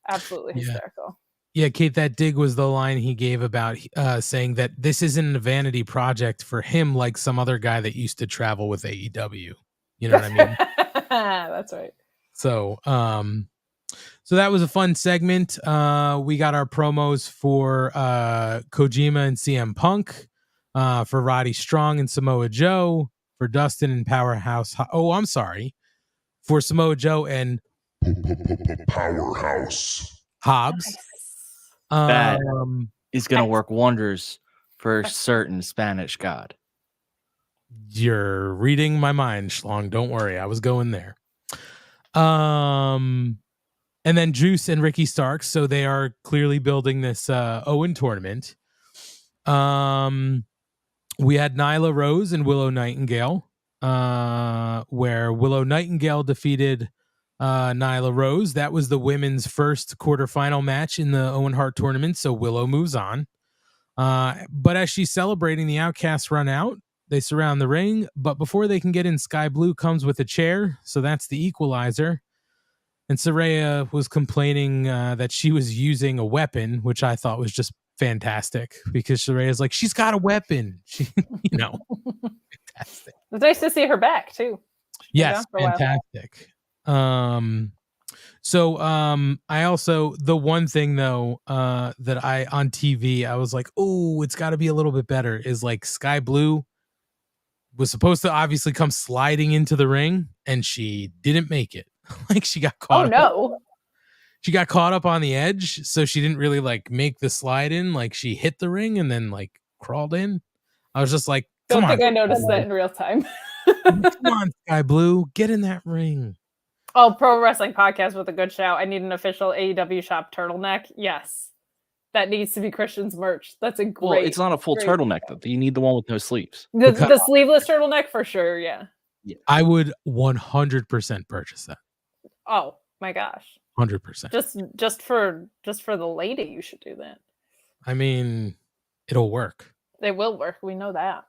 Absolutely hysterical. Yeah, Kate, that dig was the line he gave about saying that this isn't a vanity project for him like some other guy that used to travel with AEW. You know what I mean? That's right. So that was a fun segment. We got our promos for Kojima and CM Punk, for Roddy Strong and Samoa Joe, for Dustin and Powerhouse. I'm sorry. For Samoa Joe and Powerhouse Hobbs. That is going to work wonders for certain Spanish God. You're reading my mind, Schlong. Don't worry. I was going there. And then Juice and Ricky Starks. So they are clearly building this Owen tournament. We had Nyla Rose and Willow Nightingale, where Willow Nightingale defeated Nyla Rose. That was the women's first quarterfinal match in the Owen Hart tournament, so Willow moves on. But as she's celebrating, the Outcasts run out. They surround the ring, but before they can get in, Sky Blue comes with a chair, so that's the equalizer. And Saraya was complaining that she was using a weapon, which I thought was just fantastic, because Saraya's like, she's got a weapon. She, fantastic. It's nice to see her back too. Yes, fantastic. So I also, the one thing though that I on TV I was like, oh, it's got to be a little bit better, is like Sky Blue was supposed to obviously come sliding into the ring, and she didn't make it. Like, she got caught. Oh no. She got caught up on the edge, so she didn't really like make the slide in. Like, she hit the ring and then like crawled in. I was just like, don't think I noticed that in real time. Come on, Sky Blue, get in that ring. Oh, Pro Wrestling Podcast with a good shout. I need an official AEW shop turtleneck. Yes. that needs to be Christian's merch. That's a great. Well, it's not a full great- turtleneck though. You need the one with no sleeves. The sleeveless turtleneck for sure. Yeah. I would 100% purchase that. Oh my gosh. 100%. Just for the lady, you should do that. I mean, it'll work. It will work. We know that.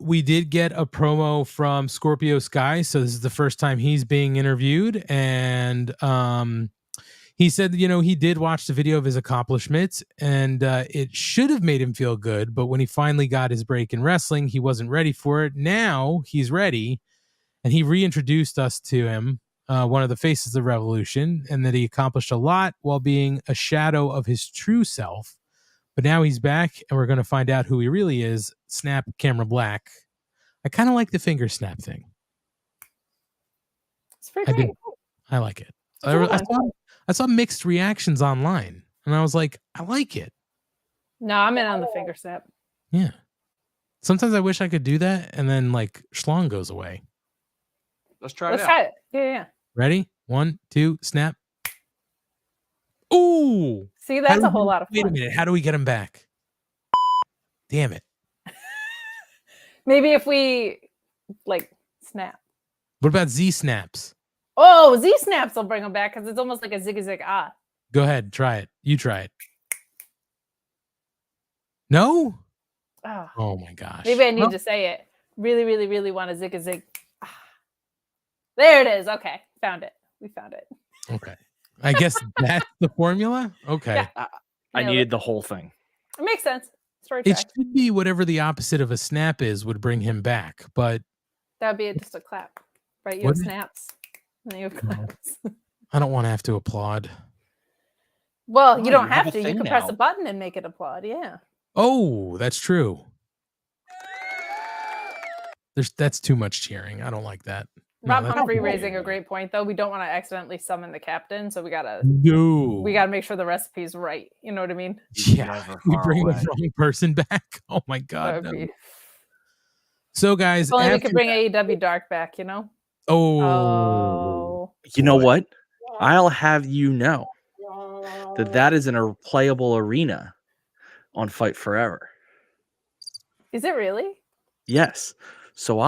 We did get a promo from Scorpio Sky, so this is the first time he's being interviewed, and he said, he did watch the video of his accomplishments, and it should have made him feel good, but when he finally got his break in wrestling, he wasn't ready for it. Now he's ready, and he reintroduced us to him, one of the faces of Revolution, and that he accomplished a lot while being a shadow of his true self. But now he's back, and we're going to find out who he really is. Snap, camera, black. I kind of like the finger snap thing. It's pretty great. I like it. I saw mixed reactions online, and I was like, I like it. No, I'm in on the finger snap. Yeah. Sometimes I wish I could do that, and then like Schlong goes away. Let's try Let's try it. Yeah. Ready? 1, 2, snap. Ooh. See, that's a whole lot of fun. Wait a minute. How do we get him back? Damn it. Maybe if we snap. What about Z snaps? Oh, Z snaps will bring him back because it's almost like a zig ah. Go ahead. Try it. You try it. No? Oh my gosh. Maybe I need to say it. Really, really, really want a zig. Ah. There it is. Okay. Found it. We found it. Okay. I guess that's the formula? Okay. Yeah. I needed the whole thing. It makes sense. Story It track. should be whatever the opposite of a snap is would bring him back, but That would be just a clap. Right? You What? have snaps. And then you have claps. I don't want to have to applaud. Well, Oh, you don't you have have a to. You thing can press now. a button and make it applaud. Yeah. Oh, that's true. That's too much cheering. I don't like that. No, Rob that's Humphrey not raising a good. great point, though. We don't want to accidentally summon the captain, so we gotta No. make sure the recipe's right. You know what I mean? Yeah. Never We far bring away. the wrong person back. Oh my That god. would No. be- So guys, If only we after could bring AEW Dark back, you know? oh, You know what? I'll have you know that is in a playable arena on Fight Forever. Is it really? Yes. So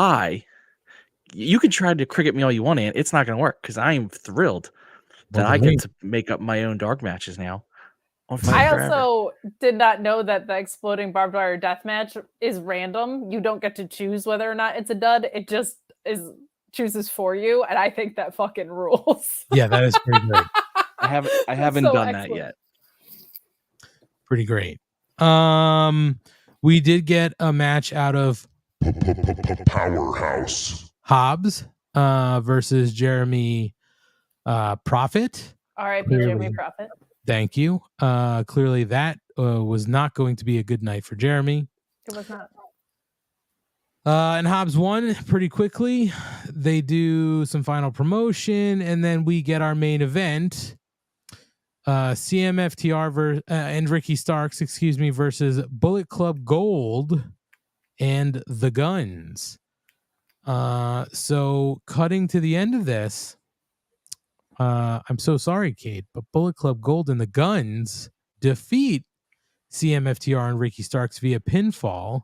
you can try to cricket me all you want, and it's not going to work because I am thrilled that Well, I then get to make up my own dark matches now on Fight I Forever. also did not know that the exploding barbed wire death match is random. You don't get to choose whether or not it's a dud. It just chooses for you, and I think that fucking rules. yeah, that is pretty great. I haven't So done that excellent. yet. Pretty great. We did get a match out of Powerhouse. Hobbs versus Jeremy Prophet. R.I.P. Clearly. Jeremy Prophet. Thank you. Clearly that was not going to be a good night for Jeremy. It was not. And Hobbs won pretty quickly. They do some final promotion, and then we get our main event. CMFTR and Ricky Starks, versus Bullet Club Gold and the Guns. So cutting to the end of this, I'm so sorry, Kate, but Bullet Club Gold and the Guns defeat CMFTR and Ricky Starks via pinfall.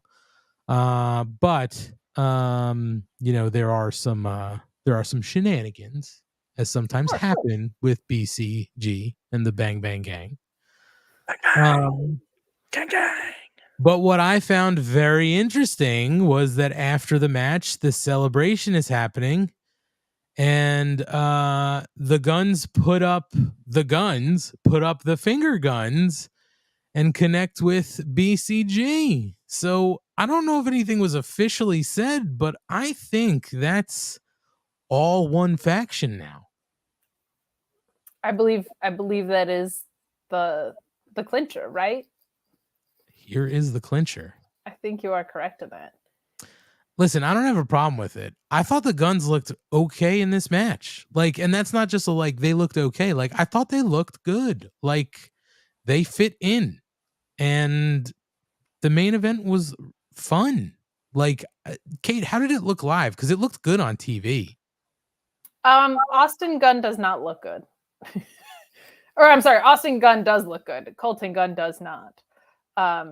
But there are some shenanigans, as sometimes happen with BCG and the Bang Bang Gang. Gang. But what I found very interesting was that after the match, the celebration is happening, and the Guns put up the finger guns and connect with BCG. So I don't know if anything was officially said, but I think that's all one faction now. I believe that is the clincher, right? Here is the clincher. I think you are correct in that. Listen, I don't have a problem with it. I thought the Guns looked okay in this match. And that's not just they looked okay. I thought they looked good. They fit in. And the main event was fun. Kate, how did it look live? Because it looked good on TV. Austin Gunn does not look good. Or I'm sorry, Austin Gunn does look good. Colton Gunn does not.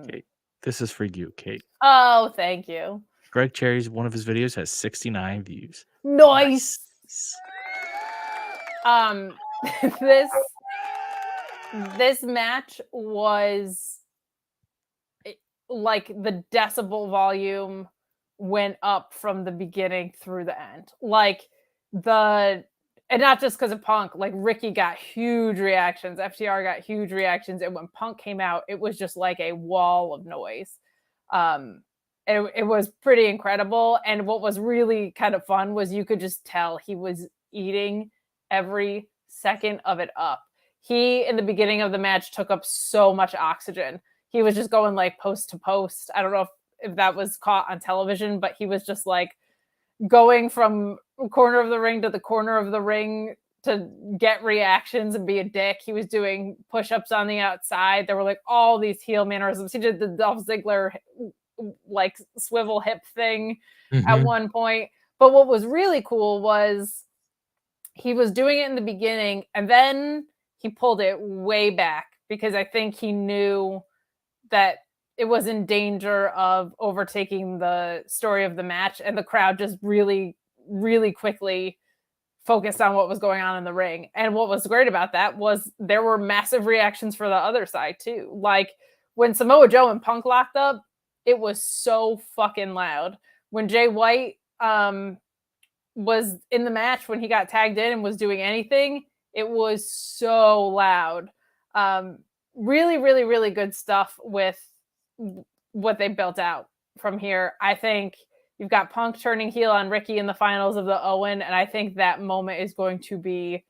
Kate, this is for you, Kate. Oh, thank you. Greg Cherry's one of his videos has 69 views. Nice. This match was like the decibel volume went up from the beginning through the end. Like and not just because of Punk, like Ricky got huge reactions, FTR got huge reactions, and when Punk came out, it was just like a wall of noise. It was pretty incredible. And what was really kind of fun was you could just tell he was eating every second of it up. He, in the beginning of the match, took up so much oxygen. He was just going like post to post. I don't know if that was caught on television, but he was just like going from corner of the ring to the corner of the ring to get reactions and be a dick. He was doing push-ups on the outside. There were like all these heel mannerisms. He did the Dolph Ziggler like swivel hip thing at one point. But what was really cool was he was doing it in the beginning and then he pulled it way back because I think he knew that it was in danger of overtaking the story of the match, and the crowd just really, really quickly focused on what was going on in the ring. And what was great about that was there were massive reactions for the other side too. Like when Samoa Joe and Punk locked up, it was so fucking loud. When Jay White was in the match, when he got tagged in and was doing anything, it was so loud. Really, really, really good stuff with what they built out from here. I think you've got Punk turning heel on Ricky in the finals of the Owen, and I think that moment is going to be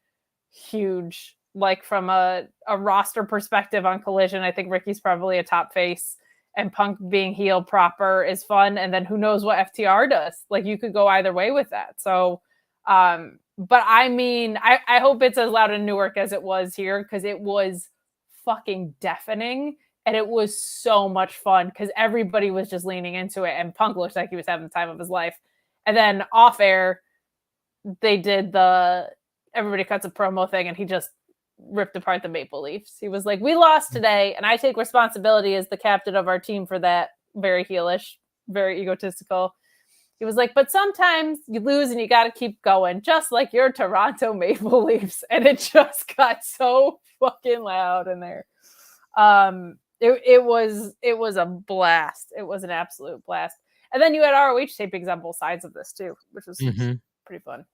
huge. Like from a roster perspective on Collision, I think Ricky's probably a top face, and Punk being heel proper is fun. And then who knows what FTR does? Like you could go either way with that. So, but I mean, I hope it's as loud in Newark as it was here because it was fucking deafening. And it was so much fun because everybody was just leaning into it. And Punk looked like he was having the time of his life. And then off air, they did everybody cuts a promo thing and he just ripped apart the Maple Leafs. He was like, we lost today. And I take responsibility as the captain of our team for that. Very heelish, very egotistical. He was like, but sometimes you lose and you got to keep going, just like your Toronto Maple Leafs. And it just got so fucking loud in there. It was a blast. It was an absolute blast. And then you had ROH tapings on both sides of this too, which was pretty fun.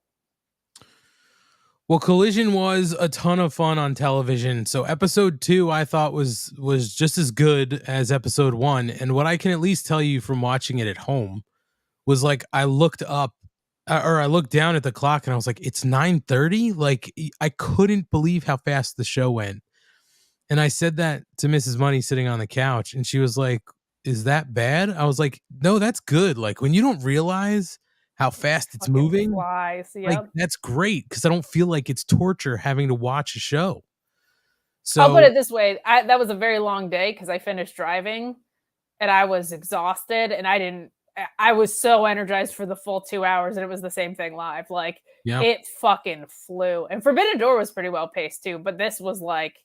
Well, Collision was a ton of fun on television. So episode 2 I thought was just as good as episode 1. And what I can at least tell you from watching it at home was like I looked up or I looked down at the clock and I was like, it's 9:30. Like I couldn't believe how fast the show went. And I said that to Mrs. Money sitting on the couch, and she was like, is that bad? I was like, no, that's good. Like when you don't realize how fast it's moving, flies, yep. Like that's great because I don't feel like it's torture having to watch a show. So I'll put it this way. That was a very long day because I finished driving and I was exhausted and I was so energized for the full 2 hours and it was the same thing live. Like it fucking flew. And Forbidden Door was pretty well paced too, but this was like,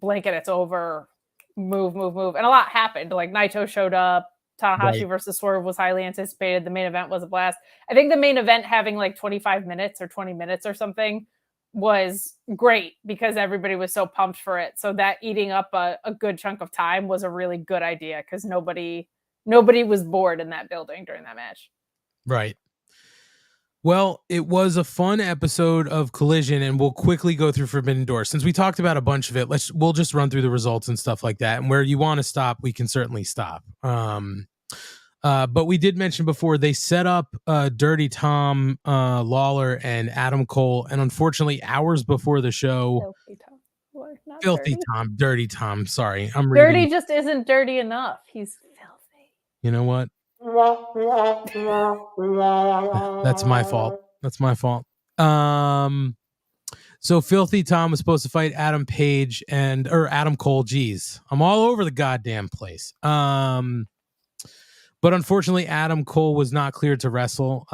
blink and it's over, move. And a lot happened. Like Naito showed up, Tanahashi versus Swerve was highly anticipated. The main event was a blast. I think the main event having like 25 minutes or 20 minutes or something was great because everybody was so pumped for it. So that eating up a good chunk of time was a really good idea because nobody was bored in that building during that match. Right. Well, it was a fun episode of Collision, and we'll quickly go through Forbidden Door. Since we talked about a bunch of it, we'll just run through the results and stuff like that. And where you want to stop, we can certainly stop. But we did mention before they set up Dirty Tom Lawler and Adam Cole, and unfortunately, hours before the show, Filthy Tom, Dirty Tom. Sorry, I'm reading. Dirty just isn't dirty enough. He's filthy. You know what? That's my fault. So Filthy Tom was supposed to fight Adam Page or Adam Cole. Geez, I'm all over the goddamn place. But unfortunately, Adam Cole was not cleared to wrestle.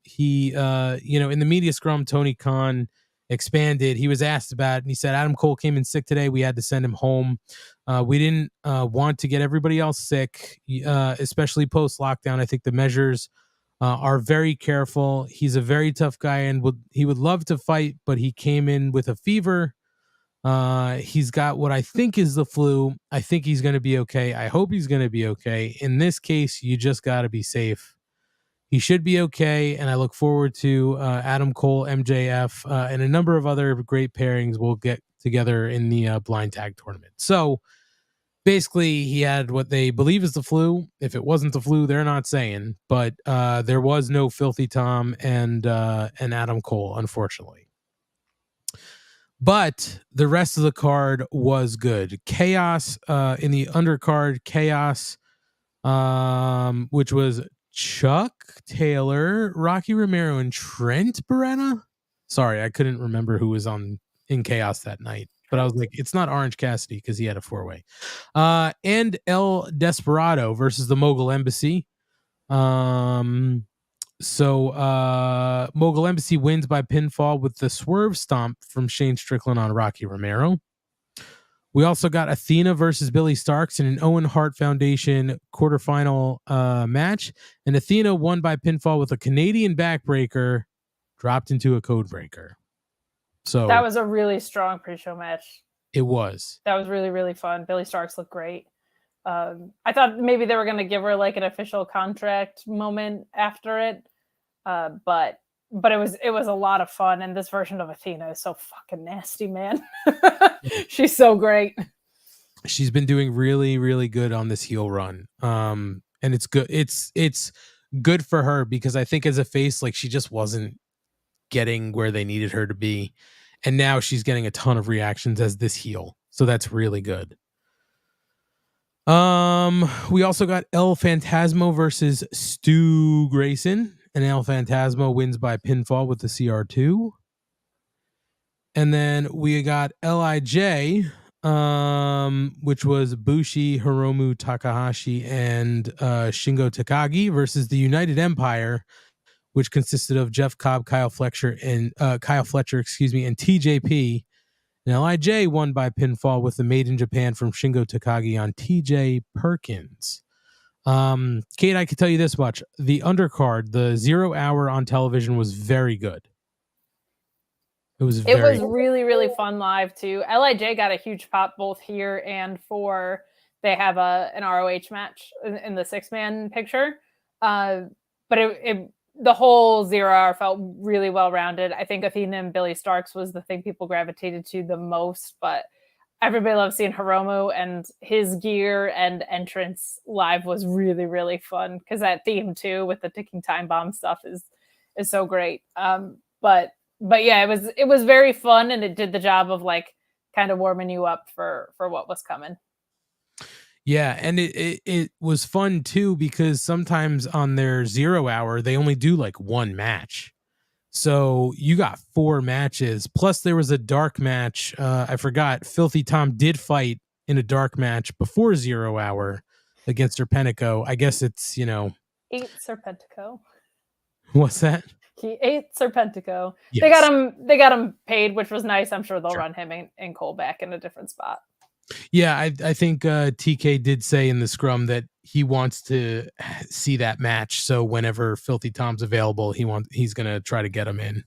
He, in the media scrum, Tony Khan expanded. He was asked about it, and he said Adam Cole came in sick today. We had to send him home. We didn't want to get everybody else sick, especially post-lockdown. I think the measures are very careful. He's a very tough guy, and he would love to fight, but he came in with a fever. He's got what I think is the flu. I think he's going to be okay. I hope he's going to be okay. In this case, you just got to be safe. He should be okay, and I look forward to Adam Cole, MJF, and a number of other great pairings we'll get together in the blind tag tournament. So basically, he had what they believe is the flu. If it wasn't the flu, they're not saying, but there was no Filthy Tom and Adam Cole, unfortunately. But the rest of the card was good. Chaos in the undercard, Chaos, which was Chuck Taylor, Rocky Romero, and Trent Beretta. Sorry, I couldn't remember who was in Chaos that night, but I was like, it's not Orange Cassidy because he had a 4-way. And El Desperado versus the Mogul Embassy. So Mogul Embassy wins by pinfall with the swerve stomp from Shane Strickland on Rocky Romero. We also got Athena versus Billy Starks in an Owen Hart Foundation quarterfinal match. And Athena won by pinfall with a Canadian backbreaker, dropped into a code breaker. So that was a really strong pre-show match. It was. That was really, really fun. Billy Starks looked great. I thought maybe they were going to give her like an official contract moment after it. But it was a lot of fun. And this version of Athena is so fucking nasty, man. She's so great. She's been doing really, really good on this heel run. And it's good. It's good for her because I think as a face, like she just wasn't getting where they needed her to be. And now she's getting a ton of reactions as this heel. So that's really good. We also got El Phantasmo versus Stu Grayson, and El Phantasmo wins by pinfall with the CR2. And then we got LIJ, which was Bushi, Hiromu Takahashi, and Shingo Takagi versus the United Empire, which consisted of Jeff Cobb, Kyle Fletcher, and TJP. And LIJ won by pinfall with the Made in Japan from Shingo Takagi on TJ Perkins. Kate, I can tell you this much. The undercard, the 0 hour on television was very good. It was really, really fun live too. LIJ got a huge pop both here and they have an ROH match in the 6-man picture. But the whole 0 hour felt really well rounded. I think Athena and Billy Starks was the thing people gravitated to the most, but everybody loves seeing Hiromu, and his gear and entrance live was really, really fun because that theme too with the ticking time bomb stuff is so great. But yeah, it was very fun, and it did the job of like kind of warming you up for what was coming. Yeah, and it was fun too because sometimes on their 0 hour they only do like one match. So you got 4 matches. Plus there was a dark match. I forgot. Filthy Tom did fight in a dark match before 0 hour against Serpentico. I guess it's, Ate Serpentico. What's that? He ate Serpentico. Yes. They got him paid, which was nice. I'm sure they'll run him and Cole back in a different spot. Yeah, I think TK did say in the scrum that he wants to see that match. So whenever Filthy Tom's available, he's going to try to get him in.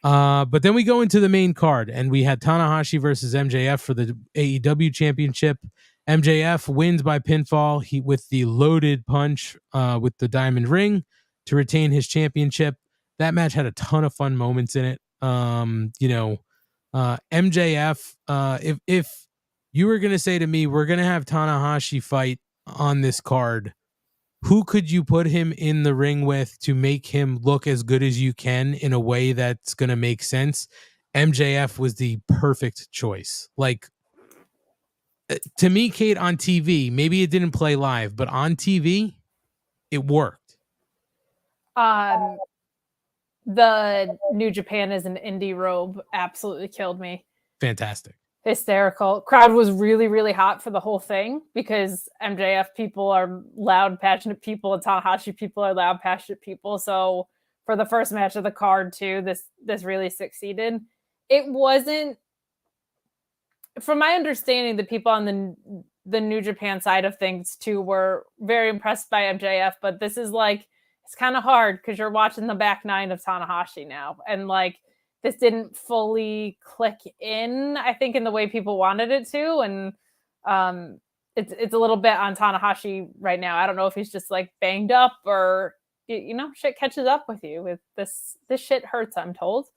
But then we go into the main card, and we had Tanahashi versus MJF for the AEW Championship. MJF wins by pinfall with the loaded punch with the diamond ring to retain his championship. That match had a ton of fun moments in it. MJF, if you were going to say to me, we're going to have Tanahashi fight on this card, who could you put him in the ring with to make him look as good as you can in a way that's going to make sense? MJF was the perfect choice. Like, to me, Kate, on TV, maybe it didn't play live, but on TV, it worked. The New Japan is an indie robe absolutely killed me. Fantastic. Hysterical. Crowd was really, really hot for the whole thing because MJF people are loud, passionate people, and Tanahashi people are loud, passionate people. So for the first match of the card too, this really succeeded. it wasn't, from my understanding, the people on the New Japan side of things too were very impressed by MJF, but this is like, it's kind of hard because you're watching the back nine of Tanahashi now, and like this didn't fully click in, I think, in the way people wanted it to, and it's a little bit on Tanahashi right now. I don't know if he's just like banged up, or shit catches up with you. With this shit hurts, I'm told.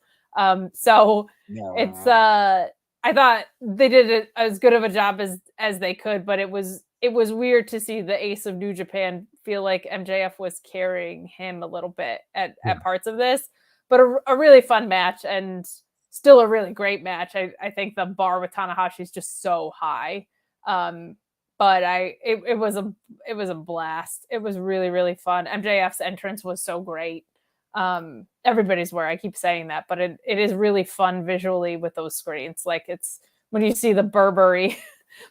So it's I thought they did as good of a job as they could, but it was weird to see the ace of New Japan feel like MJF was carrying him a little bit at parts of this. But a really fun match, and still a really great match. I think the bar with Tanahashi is just so high. But it was a blast. It was really, really fun. MJF's entrance was so great. Everybody's where I keep saying that, but it is really fun visually with those screens. Like, it's when you see the Burberry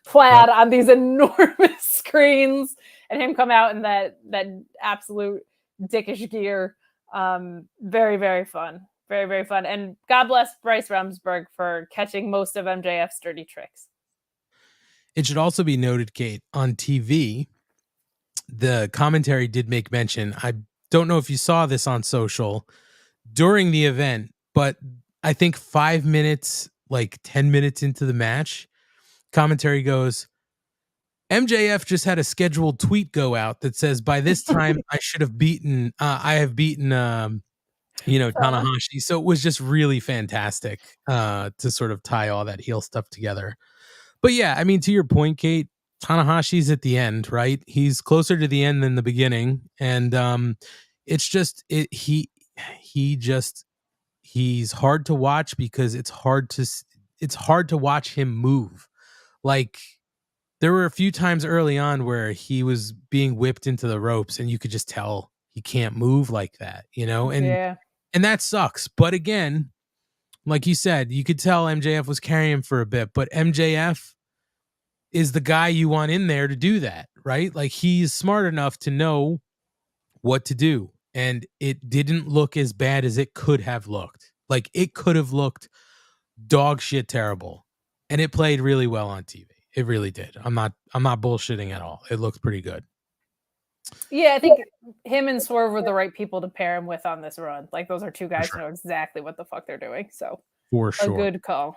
plaid on these enormous screens and him come out in that absolute dickish gear. Very, very fun. Very, very fun. And God bless Bryce Remsburg for catching most of MJF's dirty tricks. It should also be noted, Kate, on TV, the commentary did make mention. I don't know if you saw this on social during the event, but I think 5 minutes, like 10 minutes into the match, commentary goes, MJF just had a scheduled tweet go out that says, by this time I have beaten Tanahashi. So it was just really fantastic to sort of tie all that heel stuff together. But yeah, I mean, to your point, Kate, Tanahashi's at the end, right? He's closer to the end than the beginning. And it's just, he's hard to watch because it's hard to watch him move. Like, there were a few times early on where he was being whipped into the ropes and you could just tell he can't move like that, and that sucks. But again, like you said, you could tell MJF was carrying him for a bit, but MJF is the guy you want in there to do that, right? Like, he's smart enough to know what to do, and it didn't look as bad as it could have looked. Like, it could have looked dog shit terrible, and it played really well on TV. It really did. I'm not bullshitting at all. It looked pretty good. Yeah, I think him and Swerve were the right people to pair him with on this run. Like, those are two guys who know exactly what the fuck they're doing. So, for sure, a good call.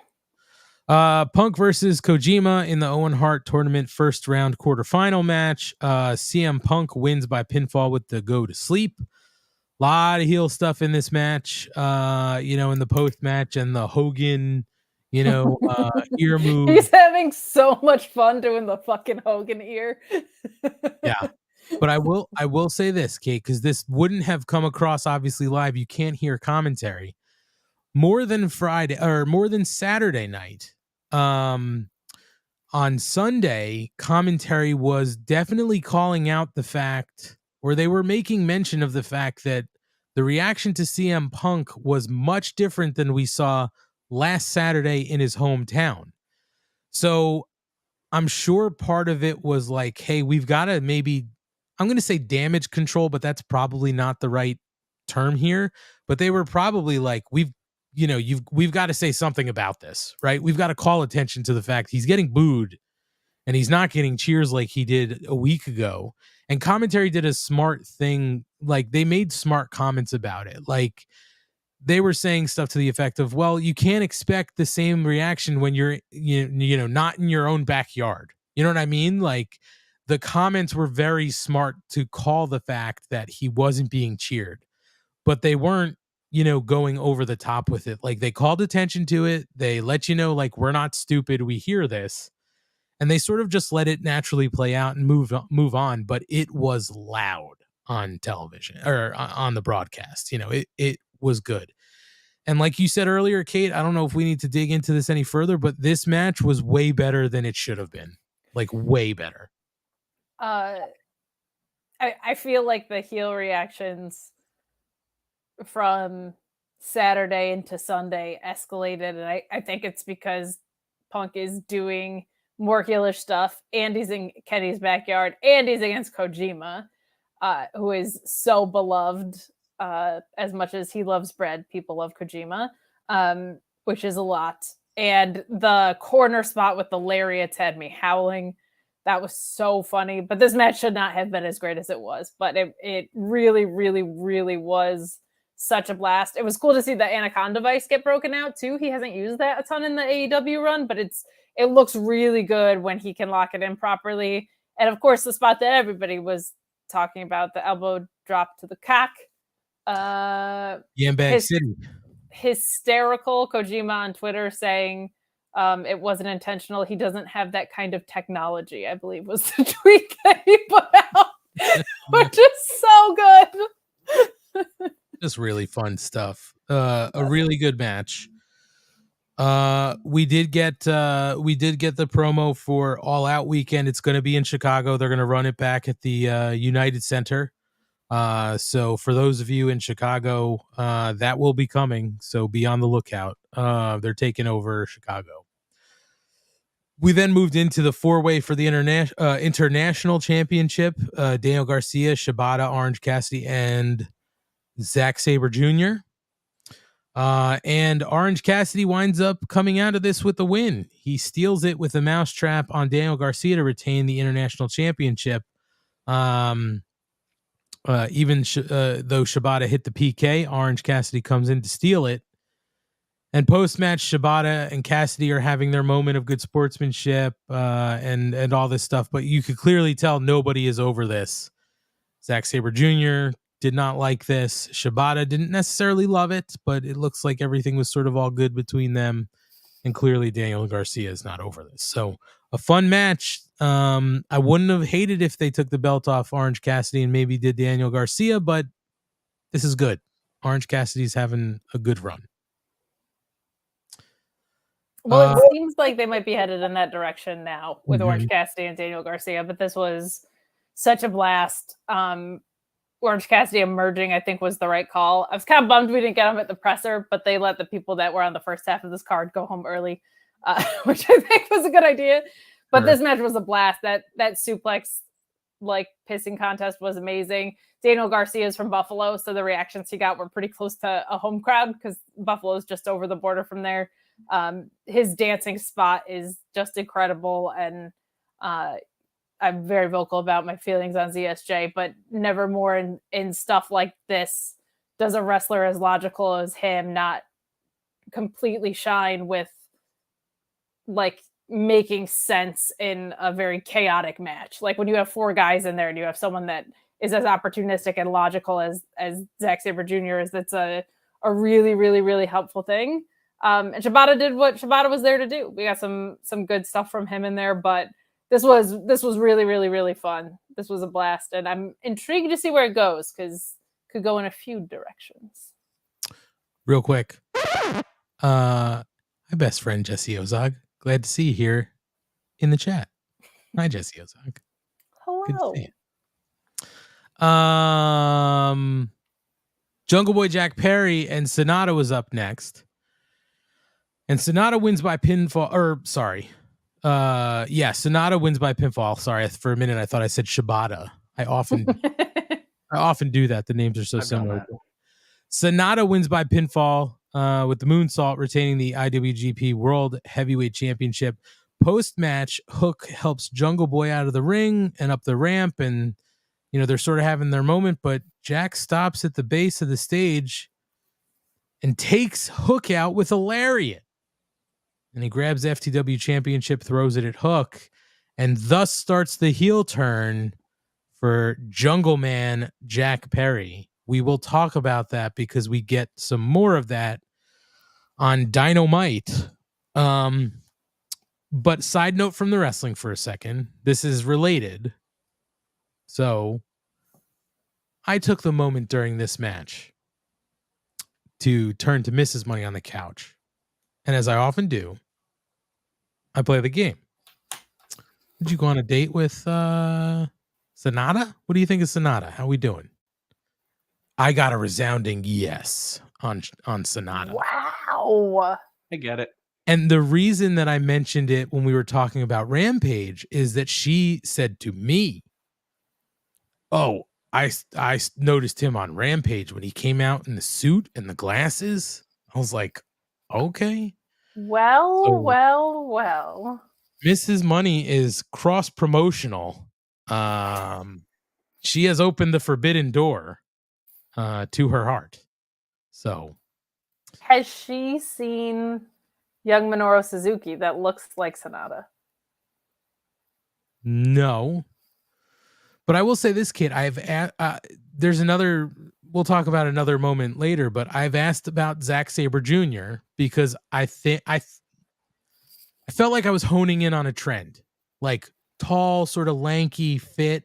Punk versus Kojima in the Owen Hart tournament first round quarterfinal match. CM Punk wins by pinfall with the go to sleep. A lot of heel stuff in this match. In the post match and the Hogan, ear move. He's having so much fun doing the fucking Hogan ear. Yeah. But I will say this, Kate, because this wouldn't have come across obviously live. You can't hear commentary. More than Saturday night. On Sunday, commentary was definitely calling out the fact, or they were making mention of the fact, that the reaction to CM Punk was much different than we saw last Saturday in his hometown. So I'm sure part of it was like, hey, we've got to maybe, I'm going to say damage control, but that's probably not the right term here. But they were probably like, we've got to say something about this, right? We've got to call attention to the fact he's getting booed and he's not getting cheers like he did a week ago. And commentary did a smart thing. Like, they made smart comments about it. Like, they were saying stuff to the effect of, well, you can't expect the same reaction when you're, not in your own backyard. You know what I mean? Like, the comments were very smart to call the fact that he wasn't being cheered, but they weren't, going over the top with it. Like, they called attention to it. They let you know, like, we're not stupid. We hear this. And they sort of just let it naturally play out and move on. But it was loud on television or on the broadcast. It was good. And like you said earlier, Kate, I don't know if we need to dig into this any further, but this match was way better than it should have been. Like, way better. I feel like the heel reactions from Saturday into Sunday escalated, and I think it's because Punk is doing more heelish stuff, and he's in Kenny's backyard, and he's against Kojima, who is so beloved. As much as he loves bread, people love Kojima. which is a lot. And the corner spot with the lariats had me howling. That was so funny. But this match should not have been as great as it was. But it really, really, really was such a blast. It was cool to see the Anaconda Vice get broken out too. He hasn't used that a ton in the AEW run, but it looks really good when he can lock it in properly. And of course, the spot that everybody was talking about, the elbow drop to the cock. Yambag City. Hysterical. Kojima on Twitter saying it wasn't intentional. He doesn't have that kind of technology, I believe was the tweet that he put out, which is so good. Just really fun stuff. A really good match. We did get the promo for All Out Weekend. It's going to be in Chicago. They're going to run it back at the United Center. So for those of you in Chicago, that will be coming. So be on the lookout. They're taking over Chicago. We then moved into the 4-way for the international championship. Daniel Garcia, Shibata, Orange Cassidy, and Zack Sabre Jr. And Orange Cassidy winds up coming out of this with the win. He steals it with a mousetrap on Daniel Garcia to retain the international championship. Even though Shibata hit the PK, Orange Cassidy comes in to steal it. And post-match, Shibata and Cassidy are having their moment of good sportsmanship and all this stuff. But you could clearly tell nobody is over this. Zack Sabre Jr. did not like this. Shibata didn't necessarily love it, but it looks like everything was sort of all good between them. And clearly Daniel Garcia is not over this. So a fun match. I wouldn't have hated if they took the belt off Orange Cassidy and maybe did Daniel Garcia, but this is good. Orange Cassidy's having a good run. Well, it seems like they might be headed in that direction now with Orange Cassidy and Daniel Garcia, but this was such a blast. Orange Cassidy emerging, I think, was the right call. I was kind of bummed we didn't get him at the presser, but they let the people that were on the first half of this card go home early, which I think was a good idea. But this match was a blast. That suplex, like, pissing contest was amazing. Daniel Garcia is from Buffalo, so the reactions he got were pretty close to a home crowd because Buffalo is just over the border from there. His dancing spot is just incredible, and I'm very vocal about my feelings on ZSJ, but never more in stuff like this does a wrestler as logical as him not completely shine with, like, making sense in a very chaotic match. Like when you have 4 guys in there and you have someone that is as opportunistic and logical as Zack Sabre Jr. is, that's a really, really, really helpful thing. And Shibata did what Shibata was there to do. We got some good stuff from him in there, but this was really, really, really fun. This was a blast, and I'm intrigued to see where it goes because it could go in a few directions. Real quick, my best friend Jesse Ozog, glad to see you here in the chat. Hi, Jesse Ozog. Hello. Good to see you. Jungle Boy Jack Perry and Sonata was up next. And Sonata wins by pinfall, Sonata wins by pinfall. Sorry, for a minute I thought I said Shibata. I often do that. The names are so similar. Sonata wins by pinfall with the moonsault, retaining the IWGP World Heavyweight Championship. Post-match, Hook helps Jungle Boy out of the ring and up the ramp, and they're sort of having their moment, but Jack stops at the base of the stage and takes Hook out with a lariat. And he grabs the FTW championship, throws it at Hook, and thus starts the heel turn for Jungle Man Jack Perry. We will talk about that because we get some more of that on Dynamite. But side note from the wrestling for a second, this is related. So I took the moment during this match to turn to Mrs. Money on the couch. And as I often do, I play the game. Did you go on a date with Sonata? What do you think of Sonata? How we doing? I got a resounding yes on Sonata. Wow. I get it. And the reason that I mentioned it when we were talking about Rampage is that she said to me, "Oh, I noticed him on Rampage when he came out in the suit and the glasses." I was like, okay. Well, well. Mrs. Money is cross promotional. She has opened the forbidden door to her heart. So, has she seen young Minoru Suzuki that looks like Sonata? No. But I will say this, kid. There's another. We'll talk about another moment later. But I've asked about Zack Sabre Jr. because I felt like I was honing in on a trend, like tall, sort of lanky, fit.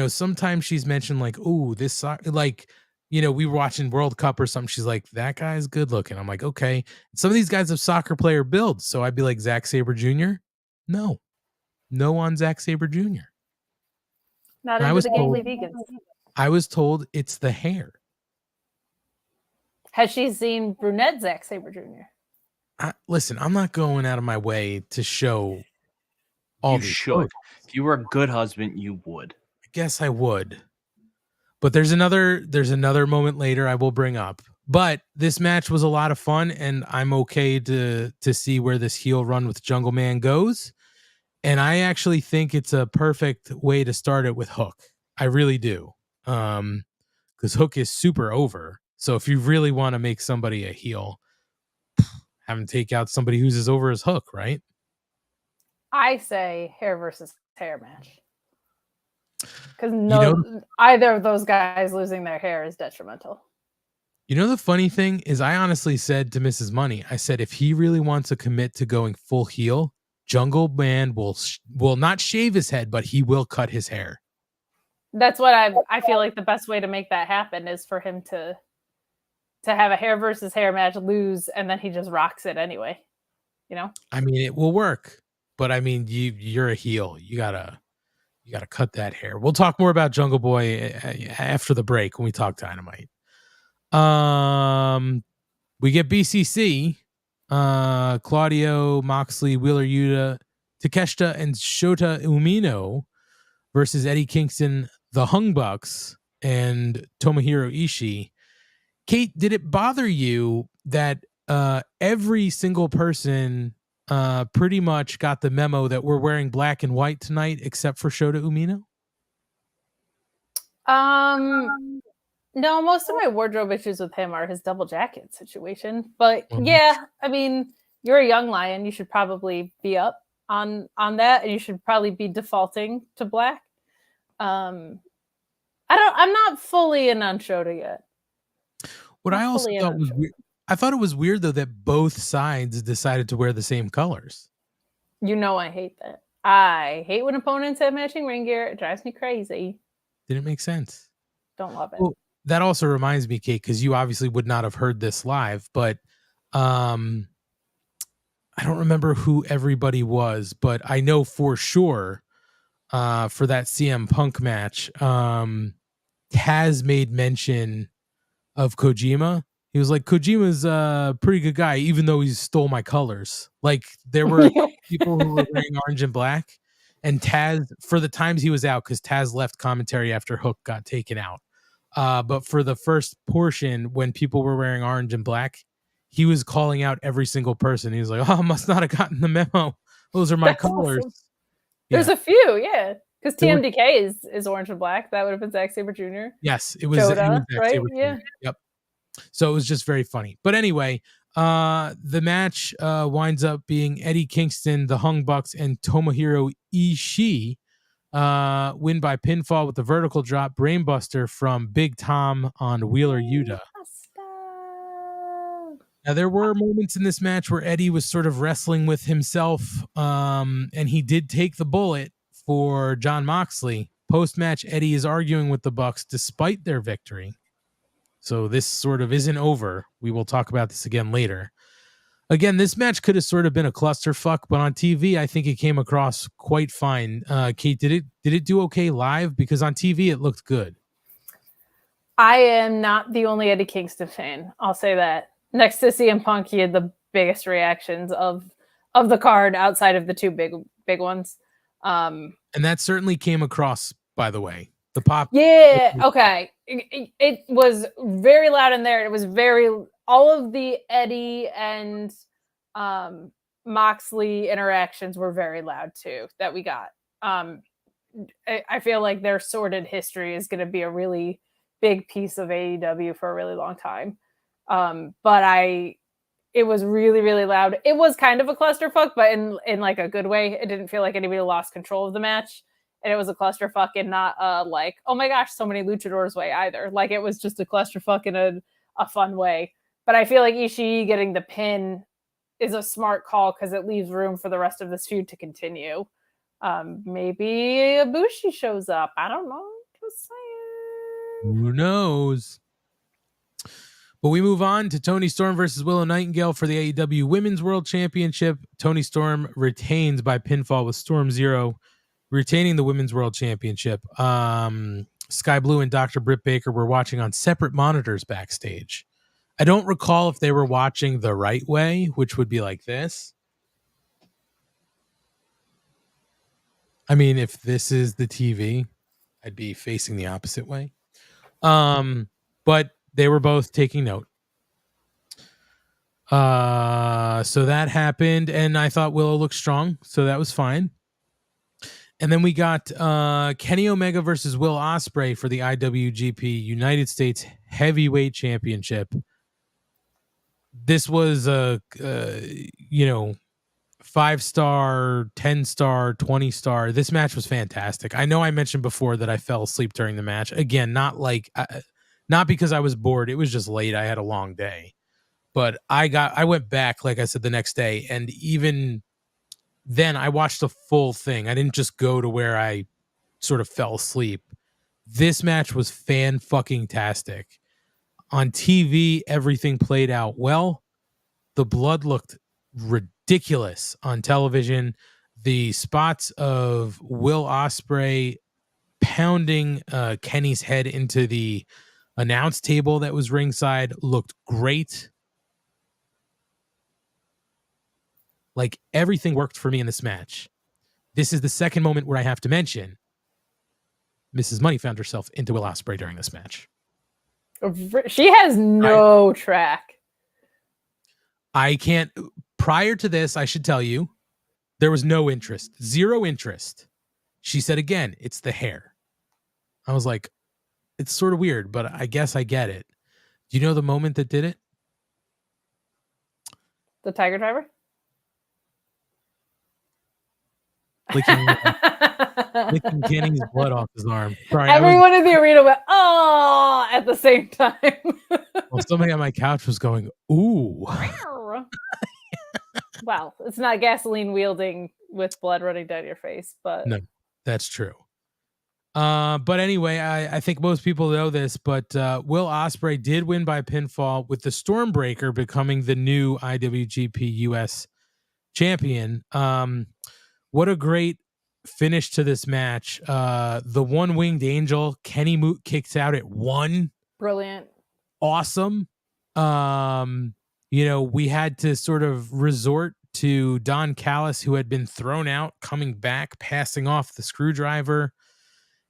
Sometimes she's mentioned like, "Ooh, this like." We were watching World Cup or something. She's like, that guy's good looking. I'm like, okay. Some of these guys have soccer player builds. So I'd be like, Zack Sabre Jr. No on Zack Sabre Jr. Not into the gangly vegans. I was told it's the hair. Has she seen brunette Zack Sabre Jr.? Listen, I'm not going out of my way to show all you these should. photos. If you were a good husband, you would. I guess I would. But there's another moment later I will bring up. But this match was a lot of fun, and I'm okay to see where this heel run with Jungle Man goes. And I actually think it's a perfect way to start it with Hook. I really do. Because Hook is super over. So if you really want to make somebody a heel, have him take out somebody who's as over as Hook, right? I say hair versus hair match. Because either of those guys losing their hair is detrimental. The funny thing is I honestly said to Mrs. Money, I said, if he really wants to commit to going full heel, Jungle Man will not shave his head, but he will cut his hair. That's what I feel like the best way to make that happen is for him to have a hair versus hair match, lose, and then he just rocks it anyway. I mean, it will work, but I mean, you're a heel. You gotta cut that hair. We'll talk more about Jungle Boy after the break when we talk Dynamite. We get BCC, Claudio, Moxley, Wheeler Yuta, Takeshita, and Shota Umino versus Eddie Kingston, the Hung Bucks, and Tomohiro Ishii. Kate, did it bother you that every single person pretty much got the memo that we're wearing black and white tonight, except for Shota Umino? No, most of my wardrobe issues with him are his double jacket situation. But yeah, I mean, you're a young lion. You should probably be up on that, and you should probably be defaulting to black. I'm not fully in on Shota yet. What I also thought was weird. I thought it was weird though that both sides decided to wear the same colors. I hate that. I hate when opponents have matching ring gear. It drives me crazy. Didn't make sense. Don't love it. Well, that also reminds me, Kate, because you obviously would not have heard this live, but I don't remember who everybody was, but I know for sure for that CM Punk match, Taz made mention of Kojima. He was like, Kojima's a pretty good guy, even though he stole my colors. Like, there were people who were wearing orange and black, and Taz, for the times he was out, because Taz left commentary after Hook got taken out. But for the first portion, when people were wearing orange and black, he was calling out every single person. He was like, oh, must not have gotten the memo. Those are my colors. Awesome. There's a few, yeah. Because TMDK is orange and black. That would have been Zack Sabre Jr. Yes, it was. Shota, Zack right? Sabre Jr. Yeah. Yep. So it was just very funny. But anyway, the match winds up being Eddie Kingston, the Hung Bucks, and Tomohiro Ishii win by pinfall with the vertical drop brainbuster from Big Tom on Wheeler Yuta. Now, there were moments in this match where Eddie was sort of wrestling with himself, and he did take the bullet for Jon Moxley. Post-match, Eddie is arguing with the Bucks despite their victory. So this sort of isn't over. We will talk about this again later. Again, this match could have sort of been a clusterfuck, but on TV, I think it came across quite fine. Kate, did it do okay live? Because on TV, it looked good. I am not the only Eddie Kingston fan. I'll say that. Next to CM Punk, he had the biggest reactions of the card outside of the two big ones. And that certainly came across, by the way. The pop. Yeah. Okay. It was very loud in there. It was all of the Eddie and Moxley interactions were very loud too that we got. I feel like their sordid history is going to be a really big piece of AEW for a really long time. It was really, really loud. It was kind of a clusterfuck, but in like a good way. It didn't feel like anybody lost control of the match. And it was a clusterfuck and not like, oh my gosh, so many luchadors way either. Like it was just a clusterfuck in a fun way. But I feel like Ishii getting the pin is a smart call because it leaves room for the rest of this feud to continue. Maybe Ibushi shows up. I don't know. Just saying. Who knows? But we move on to Toni Storm versus Willow Nightingale for the AEW Women's World Championship. Toni Storm retains by pinfall with Storm Zero, retaining the Women's World Championship. Sky Blue and Dr. Britt Baker were watching on separate monitors backstage. I don't recall if they were watching the right way, which would be like this. I mean, if this is the TV, I'd be facing the opposite way. But they were both taking note. So that happened, and I thought Willow looked strong, so that was fine. And then we got Kenny Omega versus Will Ospreay for the IWGP United States Heavyweight Championship. This was a 5-star, 10-star, 20-star. This match was fantastic. I know I mentioned before that I fell asleep during the match. Again, not because I was bored. It was just late. I had a long day. But I went back, like I said, the next day, and even then I watched the full thing. I didn't just go to where I sort of fell asleep. This match was fan-fucking-tastic. On TV, everything played out well. The blood looked ridiculous on television. The spots of Will Ospreay pounding Kenny's head into the announce table that was ringside looked great. Like, everything worked for me in this match. This is the second moment where I have to mention Mrs. Money found herself into Will Ospreay during this match. She has no track. I can't. Prior to this, I should tell you, there was no interest, zero interest. She said again, it's the hair. I was like, it's sort of weird, but I guess I get it. Do you know the moment that did it? The Tiger Driver? Licking Kenny's blood off his arm. Sorry, everyone in the arena went, oh, at the same time. Well, somebody on my couch was going, ooh. Well, it's not gasoline wielding with blood running down your face, but no, that's true. But anyway, I think most people know this, but Will Ospreay did win by pinfall, with the Stormbreaker becoming the new IWGP US champion. What a great finish to this match. The one-winged angel, Kenny Moot, kicks out at 1. Brilliant. Awesome. We had to sort of resort to Don Callis, who had been thrown out, coming back, passing off the screwdriver,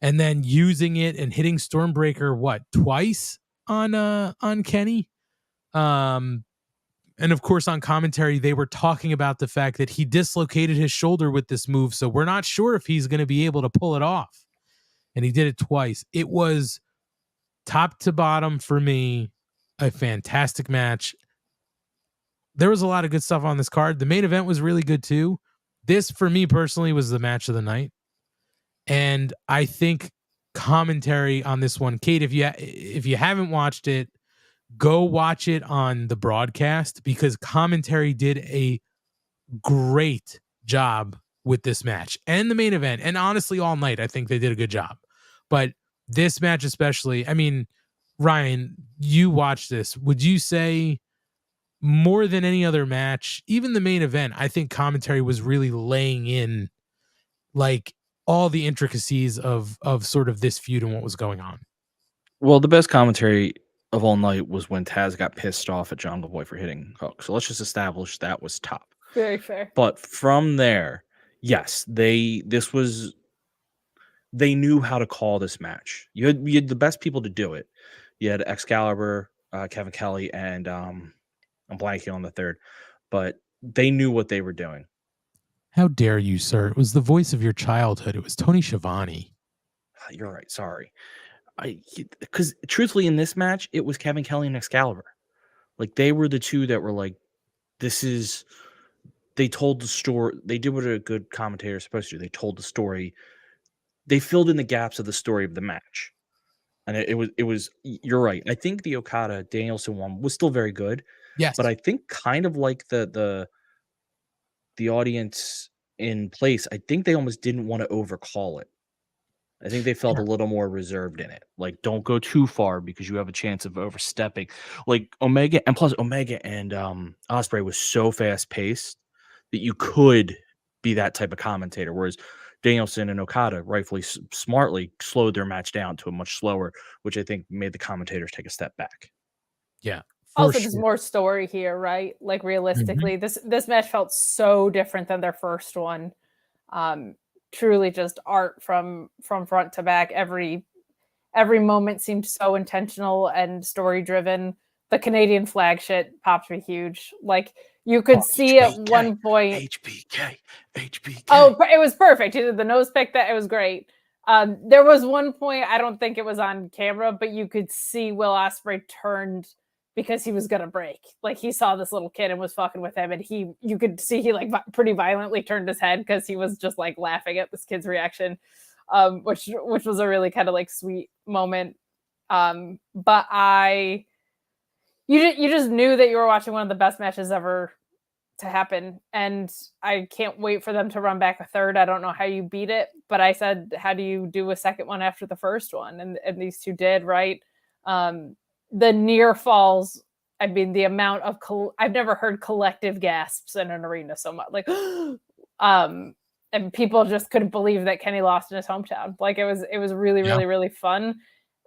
and then using it and hitting Stormbreaker, twice on Kenny? And of course, on commentary, they were talking about the fact that he dislocated his shoulder with this move, so we're not sure if he's going to be able to pull it off. And he did it twice. It was top to bottom for me, a fantastic match. There was a lot of good stuff on this card. The main event was really good too. This, for me personally, was the match of the night. And I think commentary on this one, Kate, if you haven't watched it, go watch it on the broadcast, because commentary did a great job with this match and the main event. And honestly, all night, I think they did a good job. But this match especially, I mean, Ryan, you watched this. Would you say more than any other match, even the main event, I think commentary was really laying in like all the intricacies of sort of this feud and what was going on? Well, the best commentary of all night was when Taz got pissed off at Jungle Boy for hitting Hook. So let's just establish that was top. Very fair. But from there, yes, they knew how to call this match. You had the best people to do it. You had Excalibur, Kevin Kelly, and I'm blanking on the third. But they knew what they were doing. How dare you, sir? It was the voice of your childhood. It was Tony Schiavone. You're right. Sorry. Because truthfully, in this match, it was Kevin Kelly and Excalibur. Like, they were the two that were like, they told the story. They did what a good commentator is supposed to do. They told the story. They filled in the gaps of the story of the match. And it was, you're right. I think the Okada Danielson one was still very good. Yes. But I think kind of like the audience in place, I think they almost didn't want to overcall it. I think they felt a little more reserved in it. Like, don't go too far because you have a chance of overstepping. Like Omega, and plus Omega and Ospreay was so fast paced that you could be that type of commentator. Whereas Danielson and Okada, rightfully smartly, slowed their match down to a much slower, which I think made the commentators take a step back. Yeah. Also, there's more story here, right? Like, realistically, this match felt so different than their first one. Truly just art from front to back. Every moment seemed so intentional and story driven. The Canadian flag shit popped me huge. Like, you could see at one point HBK. Oh, it was perfect. He did the nose pick. That it was great. There was one point, I don't think it was on camera, but you could see Will Ospreay turned because he was gonna break. Like, he saw this little kid and was fucking with him, and you could see he like pretty violently turned his head because he was just like laughing at this kid's reaction, which was a really kind of like sweet moment. But you just knew that you were watching one of the best matches ever to happen, and I can't wait for them to run back a third. I don't know how you beat it, but I said, how do you do a second one after the first one? And these two did, right? The near falls, I mean, the amount of I've never heard collective gasps in an arena so much. Like, and people just couldn't believe that Kenny lost in his hometown. Like, it was really, really, really fun.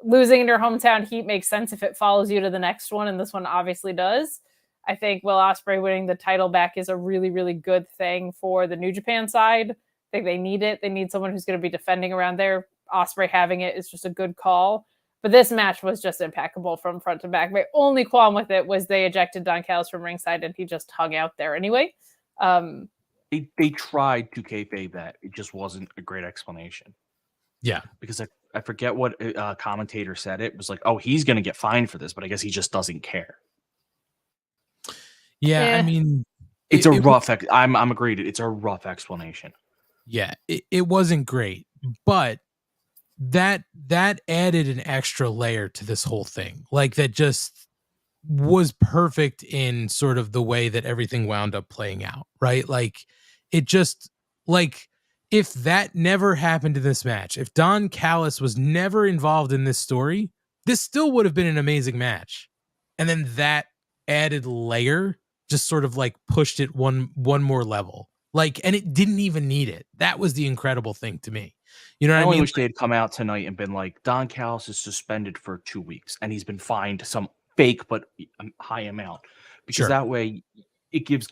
Losing in your hometown heat makes sense if it follows you to the next one, and this one obviously does. I think Will Ospreay winning the title back is a really, really good thing for the New Japan side. I think they need it. They need someone who's going to be defending around there. Ospreay having it is just a good call. But this match was just impeccable from front to back. My only qualm with it was they ejected Don Callis from ringside, and he just hung out there anyway. They tried to kayfabe that. It just wasn't a great explanation. Yeah. Because I forget what commentator said. It was like, oh, he's going to get fined for this, but I guess he just doesn't care. Yeah, I mean, it's a rough. I'm agreed. It's a rough explanation. Yeah, it wasn't great, but that added an extra layer to this whole thing. Like, that just was perfect in sort of the way that everything wound up playing out, right? Like, it just, like, if that never happened to this match, if Don Callis was never involved in this story, this still would have been an amazing match. And then that added layer just sort of like pushed it one more level. Like, and it didn't even need it. That was the incredible thing to me. You know what I mean? I wish they had come out tonight and been like, Don Callis is suspended for 2 weeks and he's been fined some fake but high amount, because that way it gives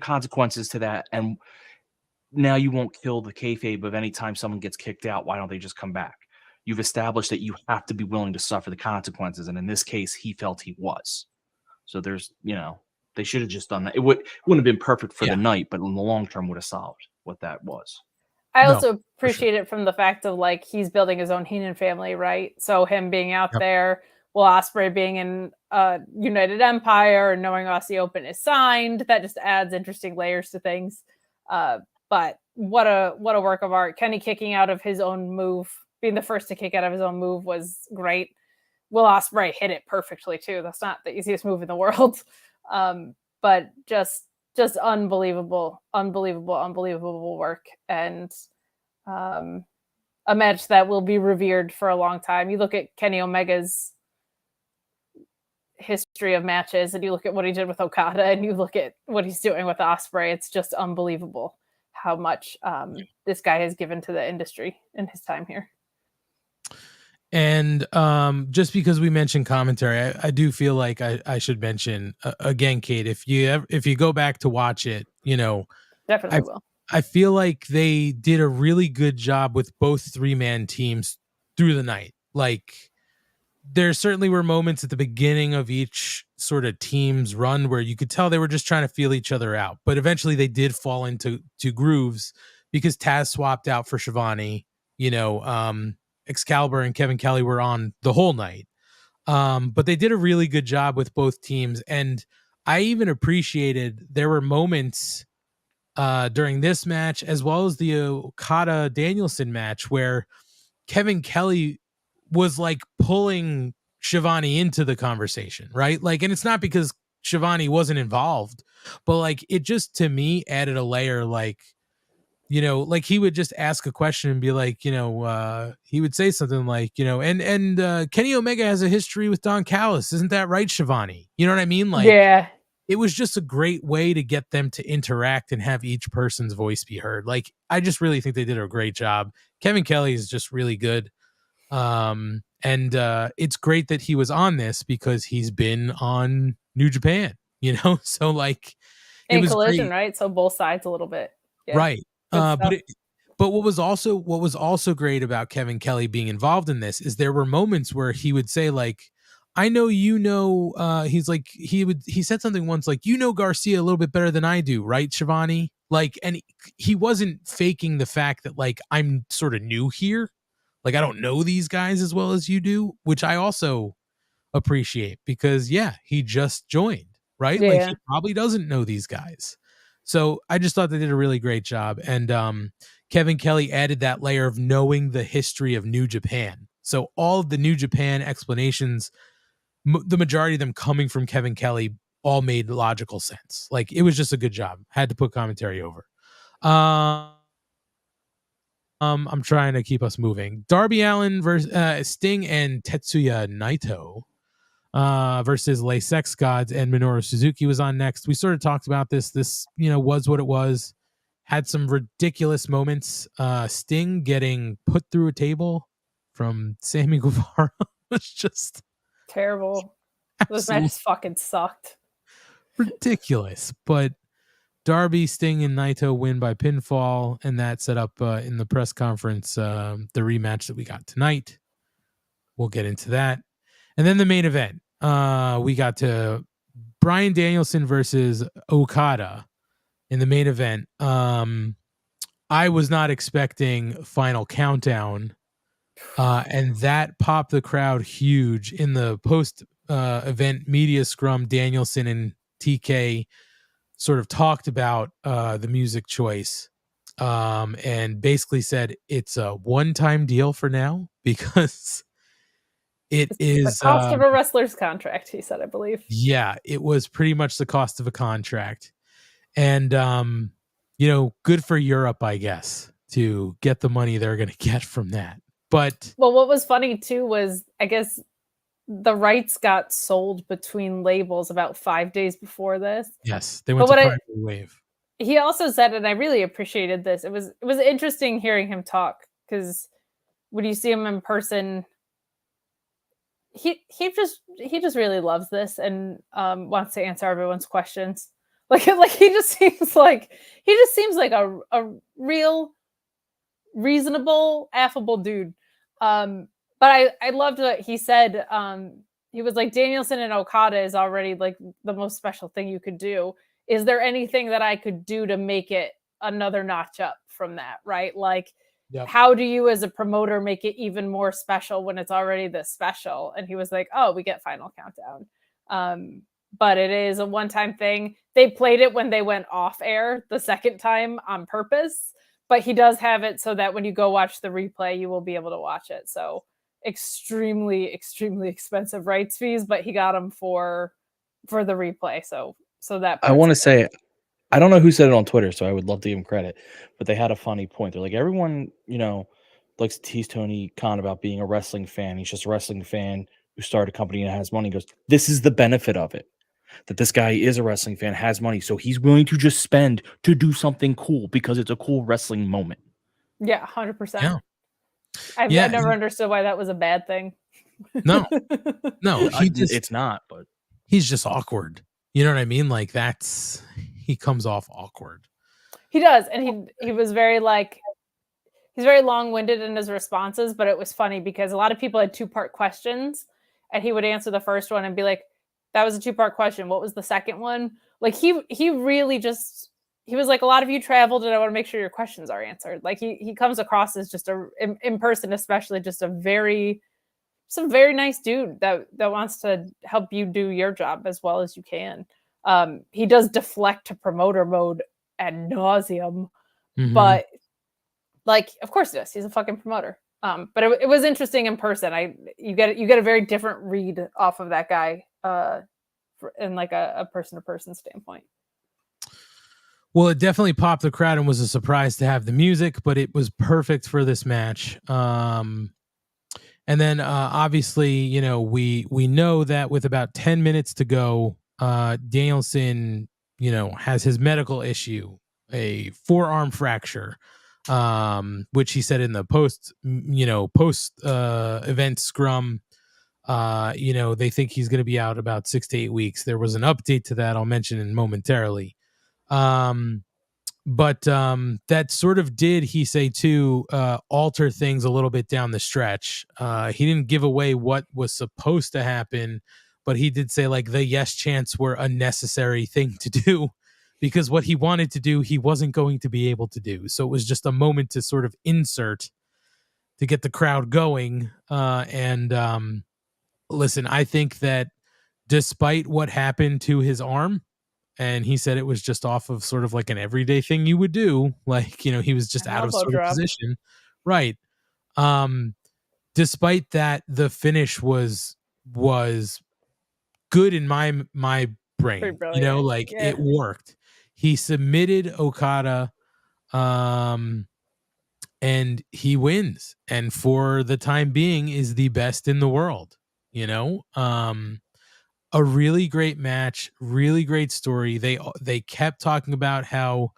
consequences to that, and now you won't kill the kayfabe of any time someone gets kicked out. Why don't they just come back? You've established that you have to be willing to suffer the consequences, and in this case, he felt he was. So there's, they should have just done that. It wouldn't have been perfect for the night, but in the long term would have solved what that was. I also appreciate it from the fact of, like, he's building his own Heenan family, right? So him being out there, Will Ospreay being in United Empire and knowing Aussie Open is signed, that just adds interesting layers to things. But what a work of art. Kenny kicking out of his own move, being the first to kick out of his own move, was great. Will Ospreay hit it perfectly too. That's not the easiest move in the world. But just unbelievable work, and a match that will be revered for a long time. You look at Kenny Omega's history of matches, and you look at what he did with Okada, and you look at what he's doing with Ospreay. It's just unbelievable how much this guy has given to the industry in his time here. And just because we mentioned commentary, I do feel like I should mention again, Kate, if you go back to watch it, definitely will. I feel like they did a really good job with both 3-man teams through the night. Like, there certainly were moments at the beginning of each sort of teams run where you could tell they were just trying to feel each other out. But eventually they did fall into grooves because Taz swapped out for Shivani. Excalibur and Kevin Kelly were on the whole night. But they did a really good job with both teams. And I even appreciated there were moments during this match as well as the Okada Danielson match where Kevin Kelly was like pulling Shivani into the conversation, right? Like, and it's not because Shivani wasn't involved, but like it just to me added a layer, like, like he would just ask a question and be like, he would say something like, and Kenny Omega has a history with Don Callis. Isn't that right, Shivani? You know what I mean? Like, yeah, it was just a great way to get them to interact and have each person's voice be heard. Like, I just really think they did a great job. Kevin Kelly is just really good. And it's great that he was on this because he's been on New Japan, so like it in was Collision, great. right? So both sides a little bit. Yeah. Right. Good stuff. But what was also great about Kevin Kelly being involved in this is there were moments where he would say like, I know, he's like, he said something once like, Garcia a little bit better than I do, right, Shivani? Like, and he wasn't faking the fact that like, I'm sort of new here. Like, I don't know these guys as well as you do, which I also appreciate because he just joined, right? Yeah. Like he probably doesn't know these guys. So I just thought they did a really great job. And Kevin Kelly added that layer of knowing the history of New Japan. So all of the New Japan explanations, the majority of them coming from Kevin Kelly, all made logical sense. Like it was just a good job. Had to put commentary over. I'm trying to keep us moving. Darby Allin versus Sting and Tetsuya Naito versus Les Sex Gods and Minoru Suzuki was on next. We sort of talked about this. This, was what it was. Had some ridiculous moments. Sting getting put through a table from Sammy Guevara was just terrible. Those matches fucking sucked. Ridiculous. But Darby, Sting, and Naito win by pinfall, and that set up in the press conference the rematch that we got tonight. We'll get into that. And then the main event. We got to Bryan Danielson versus Okada in the main event. I was not expecting Final Countdown, and that popped the crowd huge. In the post-event media scrum, Danielson and TK sort of talked about the music choice and basically said it's a one-time deal for now because it's the cost of a wrestler's contract, he said, I believe. Yeah, it was pretty much the cost of a contract. And, good for Europe, I guess, to get the money they're going to get from that. But well, what was funny too was, I guess, the rights got sold between labels about 5 days before this. Yes, they went to Primary Wave. He also said, and I really appreciated this. It was interesting hearing him talk because when you see him in person, he just really loves this and wants to answer everyone's questions. Like he just seems like a real reasonable, affable dude. But I loved what he said. He was like, Danielson and Okada is already like the most special thing you could do. Is there anything that I could do to make it another notch up from that? Right? Like, how do you as a promoter make it even more special when it's already this special? And he was like, oh, we get Final Countdown. But it is a one-time thing. They played it when they went off air the second time on purpose, but he does have it so that when you go watch the replay, you will be able to watch it. So extremely, extremely expensive rights fees, but he got them for the replay. So that I want to say, I don't know who said it on Twitter, so I would love to give him credit, but they had a funny point. They're like, everyone, likes to tease Tony Khan about being a wrestling fan. He's just a wrestling fan who started a company and has money. He goes, this is the benefit of it, that this guy is a wrestling fan, has money, so he's willing to just spend to do something cool because it's a cool wrestling moment. Yeah, 100%. Yeah. I've never understood why that was a bad thing. No, it's not, but he's just awkward. You know what I mean? Like he comes off awkward. He does. And he was very he's very long-winded in his responses, but it was funny because a lot of people had 2-part questions and he would answer the first one and be like, that was a 2-part question. What was the second one? Like he really just, he was like, a lot of you traveled and I want to make sure your questions are answered. Like he comes across as just in person, especially just a very nice dude that wants to help you do your job as well as you can. He does deflect to promoter mode ad nauseum, but like, of course he does. He's a fucking promoter. But it was interesting in person. You get a very different read off of that guy in like a person-to-person standpoint. Well, it definitely popped the crowd and was a surprise to have the music, but it was perfect for this match. And then obviously, you know, we know that with about 10 minutes to go, Danielson, you know, has his medical issue, a forearm fracture, which he said in the post event scrum, you know, they think he's going to be out about 6 to 8 weeks. There was an update to that I'll mention momentarily. But that sort of did, he say too, alter things a little bit down the stretch. He didn't give away what was supposed to happen, but he did say like the yes chants were a necessary thing to do because what he wanted to do, he wasn't going to be able to do. So it was just a moment to sort of insert to get the crowd going. Listen, I think that despite what happened to his arm, and he said it was just off of sort of like an everyday thing you would do. Like, you know, he was just out of sort of position. Right. Despite that, the finish was good in my brain, you know, like it worked. He submitted Okada, and he wins. And for the time being is the best in the world, you know? A really great match, really great story. They kept talking about how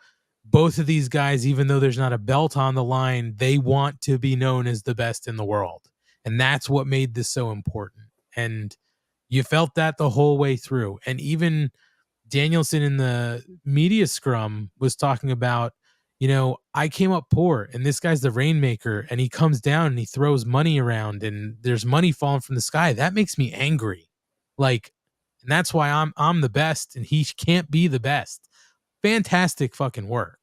both of these guys, even though there's not a belt on the line, they want to be known as the best in the world. And that's what made this so important. And you felt that the whole way through. And even Danielson in the media scrum was talking about, you know, I came up poor and this guy's the rainmaker and he comes down and he throws money around and there's money falling from the sky. That makes me angry. Like, and that's why I'm the best and he can't be the best. Fantastic fucking work.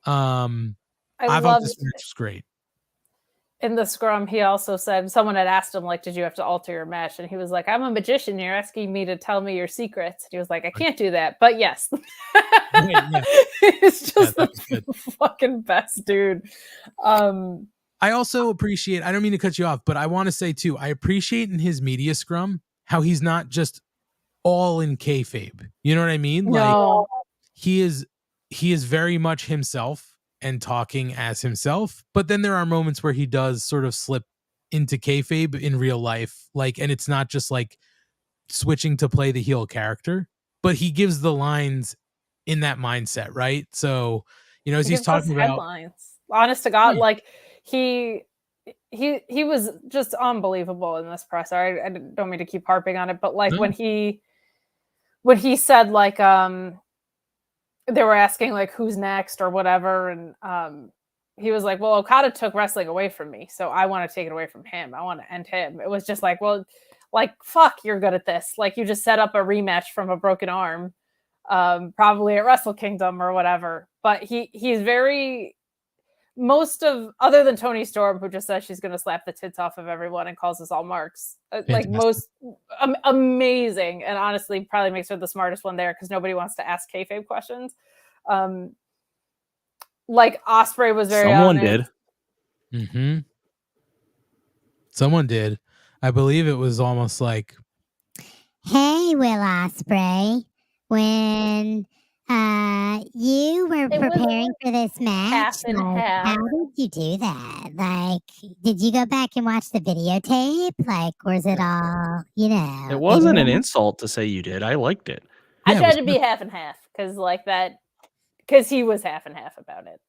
I thought this match was great. In the scrum, he also said, someone had asked him, like, did you have to alter your match? And he was like, I'm a magician. You're asking me to tell me your secrets. And he was like, I can't do that. But yes. It's just the fucking best, dude. I also appreciate, I don't mean to cut you off, but I want to say too, I appreciate in his media scrum how he's not just all in kayfabe. You know what I mean? No. Like he is very much himself and talking as himself, but then there are moments where he does sort of slip into kayfabe in real life, like, and it's not just like switching to play the heel character, but he gives the lines in that mindset, right? So, you know, as he's talking about headlines, honest to God, like he was just unbelievable in this presser. I don't mean to keep harping on it, but like when he said like they were asking like who's next or whatever, and he was like, well, Okada took wrestling away from me, so I want to take it away from him. I want to end him. It was just like, well, like, fuck, you're good at this. Like, you just set up a rematch from a broken arm, probably at Wrestle Kingdom or whatever. But he's very, most of, other than Toni Storm, who just says she's going to slap the tits off of everyone and calls us all marks, like most amazing, and honestly probably makes her the smartest one there because nobody wants to ask kayfabe questions. Like Ospreay was very someone honest. did. Mm-hmm. Someone did. I believe it was almost like, hey, Will Ospreay, when you were preparing for this match, half and half. how did you do that? Like, did you go back and watch the videotape? Like, was it all, you know? It wasn't an insult to say you did. I liked it. I tried to be half and half because like that, because he was half and half about it.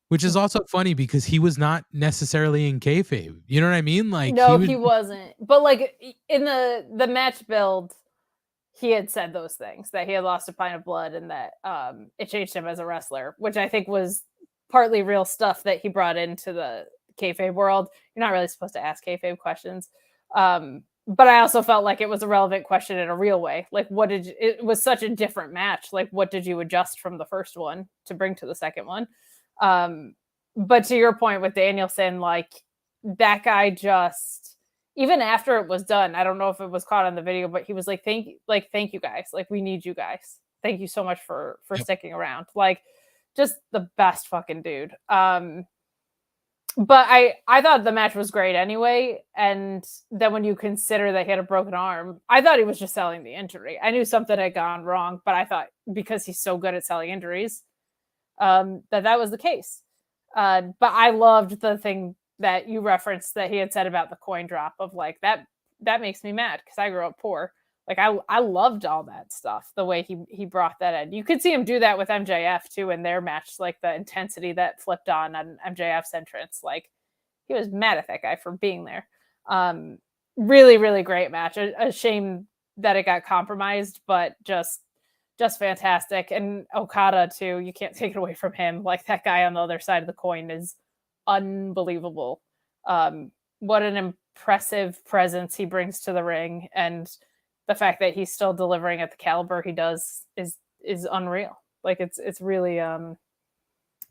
Which is also funny because he was not necessarily in kayfabe. You know what I mean? Like, no, he wasn't. But like in the match build, he had said those things, that he had lost a pint of blood and that it changed him as a wrestler, which I think was partly real stuff that he brought into the kayfabe world. You're not really supposed to ask kayfabe questions. but I also felt like it was a relevant question in a real way. Like, it was such a different match. Like, what did you adjust from the first one to bring to the second one? But to your point with Danielson, like that guy just, even after it was done, I don't know if it was caught on the video, but he was like, thank you guys. Like, we need you guys. Thank you so much for sticking around. Like, just the best fucking dude. But I thought the match was great anyway. And then when you consider that he had a broken arm, I thought he was just selling the injury. I knew something had gone wrong, but I thought because he's so good at selling injuries, that was the case. But I loved the thing that you referenced that he had said about the coin drop of like, that makes me mad because I grew up poor. Like I loved all that stuff, the way he brought that in. You could see him do that with MJF too in their match, like the intensity that flipped on MJF's entrance. Like he was mad at that guy for being there. Really, really great match. A shame that it got compromised, but just fantastic. And Okada too, you can't take it away from him. Like that guy on the other side of the coin is unbelievable. What an impressive presence he brings to the ring, and the fact that he's still delivering at the caliber he does is unreal. Like it's really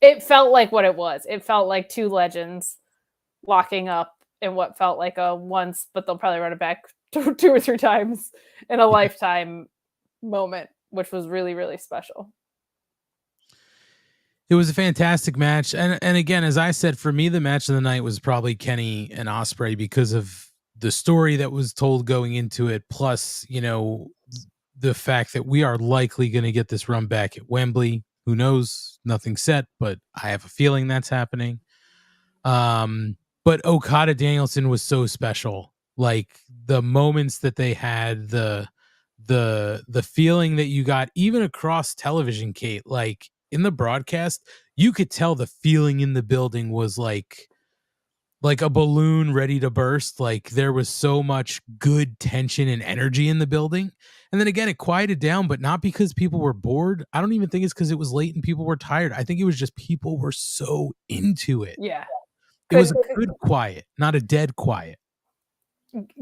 it felt like what it was. It felt like two legends locking up in what felt like a once, but they'll probably run it back 2 or 3 times in a lifetime moment, which was really, really special. It was a fantastic match. And again, as I said, for me, the match of the night was probably Kenny and Ospreay because of the story that was told going into it. Plus, you know, the fact that we are likely going to get this run back at Wembley. Who knows? Nothing's set, but I have a feeling that's happening. But Okada Danielson was so special. Like the moments that they had, the feeling that you got even across television, Kate, like in the broadcast, you could tell the feeling in the building was like a balloon ready to burst. Like there was so much good tension and energy in the building. And then again, it quieted down, but not because people were bored. I don't even think it's because it was late and people were tired. I think it was just people were so into it. Yeah. It was a good quiet, not a dead quiet.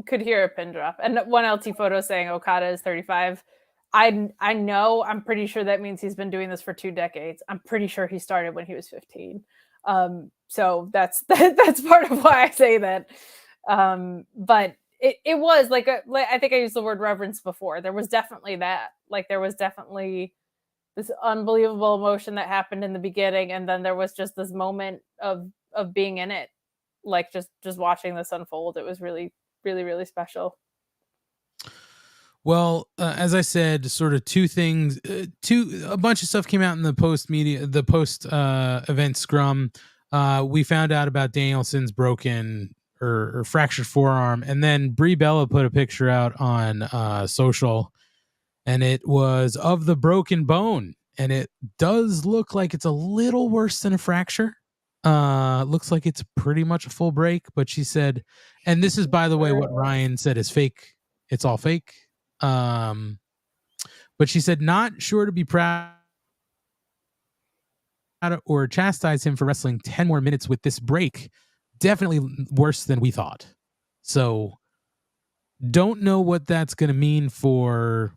Could hear a pin drop. And one LT photo saying Okada is 35. I know, I'm pretty sure that means he's been doing this for 2 decades. I'm pretty sure he started when he was 15. So that's part of why I say that. But it was like I think I used the word reverence before. There was definitely that. Like there was definitely this unbelievable emotion that happened in the beginning, and then there was just this moment of being in it, like just watching this unfold. It was really, really, really special. Well, as I said, sort of 2 things. A bunch of stuff came out in the post event scrum. We found out about Danielson's broken or fractured forearm, and then Brie Bella put a picture out on social, and it was of the broken bone, and it does look like it's a little worse than a fracture. Looks like it's pretty much a full break, but she said, and this is, by the way, what Ryan said is fake. It's all fake. But she said, not sure to be proud or chastise him for wrestling 10 more minutes with this break. Definitely worse than we thought. So don't know what that's going to mean for,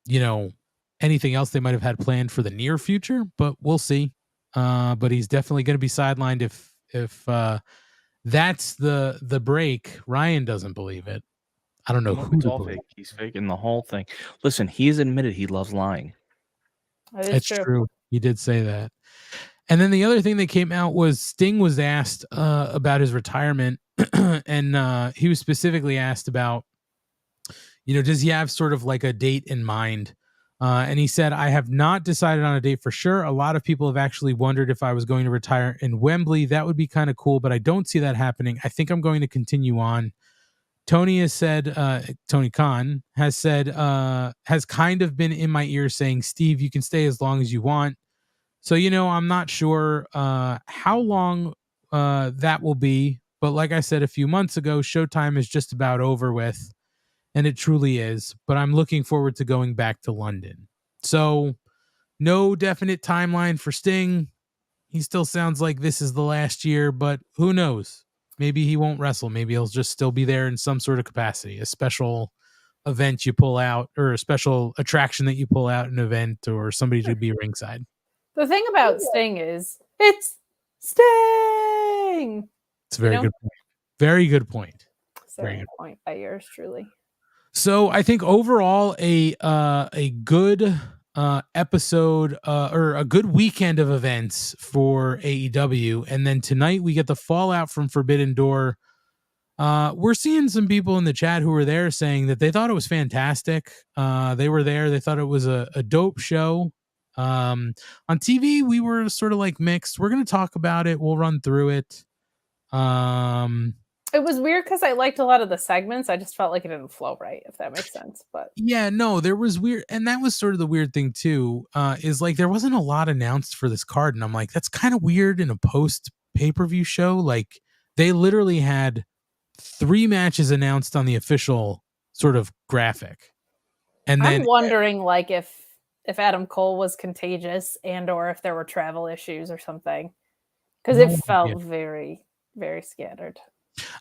you know, anything else they might have had planned for the near future, but we'll see. But he's definitely going to be sidelined if that's the break. Ryan doesn't believe it. I don't know who it's all fake. He's faking the whole thing. Listen, he has admitted he loves lying. That's true. He did say that. And then the other thing that came out was Sting was asked about his retirement, and he was specifically asked about, you know, does he have sort of like a date in mind? And he said, I have not decided on a date for sure. A lot of people have actually wondered if I was going to retire in Wembley. That would be kind of cool, but I don't see that happening. I think I'm going to continue on. Tony has said, Tony Khan has said, has kind of been in my ear saying, Steve, you can stay as long as you want. So, you know, I'm not sure how long that will be. But like I said a few months ago, Showtime is just about over with. And it truly is. But I'm looking forward to going back to London. So no definite timeline for Sting. He still sounds like this is the last year, but who knows? Maybe he won't wrestle. Maybe he'll just still be there in some sort of capacity, a special event you pull out, or a special attraction that you pull out, an event, or somebody to be ringside. The thing about Sting is it's Sting. It's a very good point. Very good point. Very good point by yours truly. So I think overall a good episode or a good weekend of events for AEW, and then tonight we get the fallout from Forbidden Door. We're seeing some people in the chat who were there saying that they thought it was fantastic. They were there. They thought it was a dope show. On TV, we were sort of like mixed. We're going to talk about it. We'll run through it. It was weird because I liked a lot of the segments. I just felt like it didn't flow right, if that makes sense. But yeah, no, there was weird. And that was sort of the weird thing too, is like there wasn't a lot announced for this card. And I'm like, that's kind of weird in a post pay-per-view show. Like they literally had 3 matches announced on the official sort of graphic. And then I'm wondering like if Adam Cole was contagious and or if there were travel issues or something. Because it felt very, very scattered.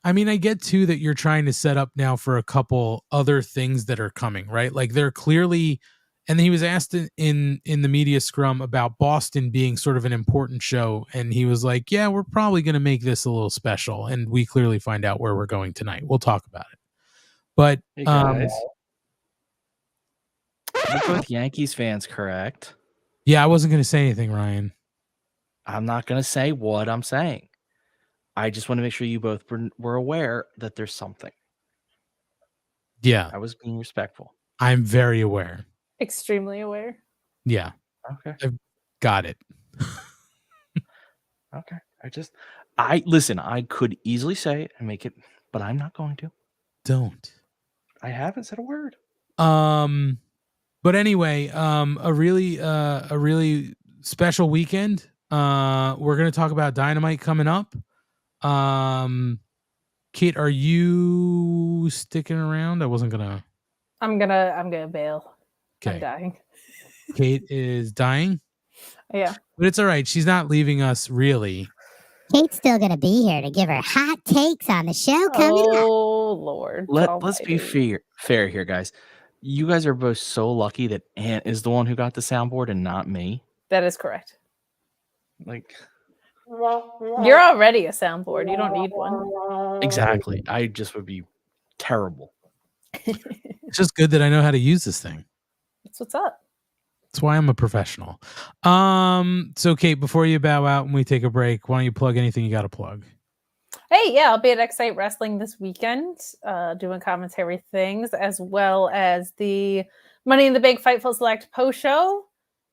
I mean, I get too that you're trying to set up now for a couple other things that are coming, right? Like they're clearly, and he was asked in the media scrum about Boston being sort of an important show. And he was like, yeah, we're probably going to make this a little special. And we clearly find out where we're going tonight. We'll talk about it. But hey guys, you're both Yankees fans, correct? Yeah, I wasn't going to say anything, Ryan. I'm not going to say what I'm saying. I just want to make sure you both were aware that there's something. Yeah. I was being respectful. I'm very aware. Extremely aware. Yeah. Okay. I've got it. Okay. I could easily say it and make it, but I'm not going to. Don't. I haven't said a word. But anyway, a really special weekend. We're going to talk about Dynamite coming up. Kate, are you sticking around? I'm gonna bail. Okay. I'm dying. Kate is dying? Yeah. But it's all right. She's not leaving us really. Kate's still gonna be here to give her hot takes on the show coming up. Oh Lord. Let's be fair here, guys. You guys are both so lucky that Ant is the one who got the soundboard and not me. That is correct. Like, you're already a soundboard. You don't need one. Exactly. I just would be terrible. It's just good that I know how to use this thing. That's what's up. That's why I'm a professional. So Kate, before you bow out and we take a break, why don't you plug anything you got to plug? Hey, yeah, I'll be at Excite Wrestling this weekend, doing commentary things, as well as the Money in the Bank Fightful Select post show,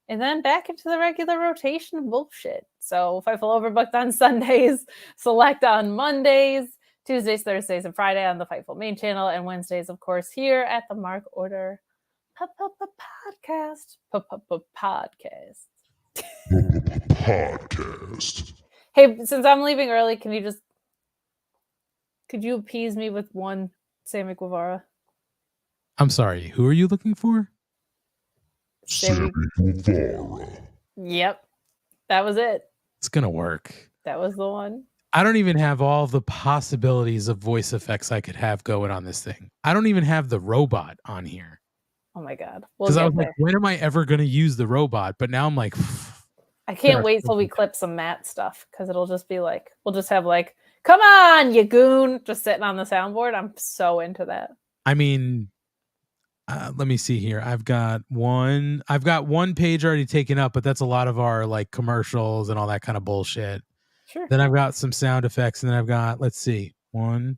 and then back into the regular rotation of bullshit. So Fightful Overbooked on Sundays, Select on Mondays, Tuesdays, Thursdays, and Friday on the Fightful main channel, and Wednesdays, of course, here at the Mark Order podcast. Podcast. Podcast. Hey, since I'm leaving early, could you appease me with one Sammy Guevara? I'm sorry. Who are you looking for? Sammy Guevara. Yep. That was it. It's going to work. That was the one. I don't even have all the possibilities of voice effects I could have going on this thing. I don't even have the robot on here. Oh my God. Because I was like, when am I ever going to use the robot? But now I'm like, I can't wait till we clip some Matt stuff, because it'll just be like, we'll just have like, come on, you goon, just sitting on the soundboard. I'm so into that. I mean, let me see here. I've got one page already taken up, but that's a lot of our like commercials and all that kind of bullshit. Sure. Then I've got some sound effects, and then I've got, let's see, one.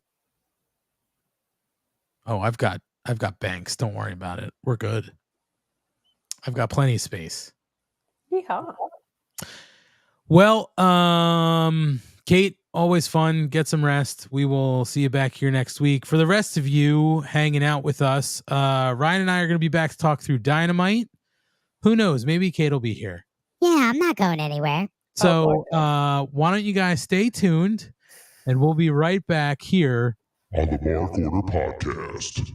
Oh, I've got banks. Don't worry about it. We're good. I've got plenty of space. Yeehaw. Well, Kate, always fun. Get some rest. We will see you back here next week. For the rest of you hanging out with us, Ryan and I are going to be back to talk through Dynamite. Who knows? Maybe Kate will be here. Yeah, I'm not going anywhere. So why don't you guys stay tuned, and we'll be right back here on the Mark Order Podcast.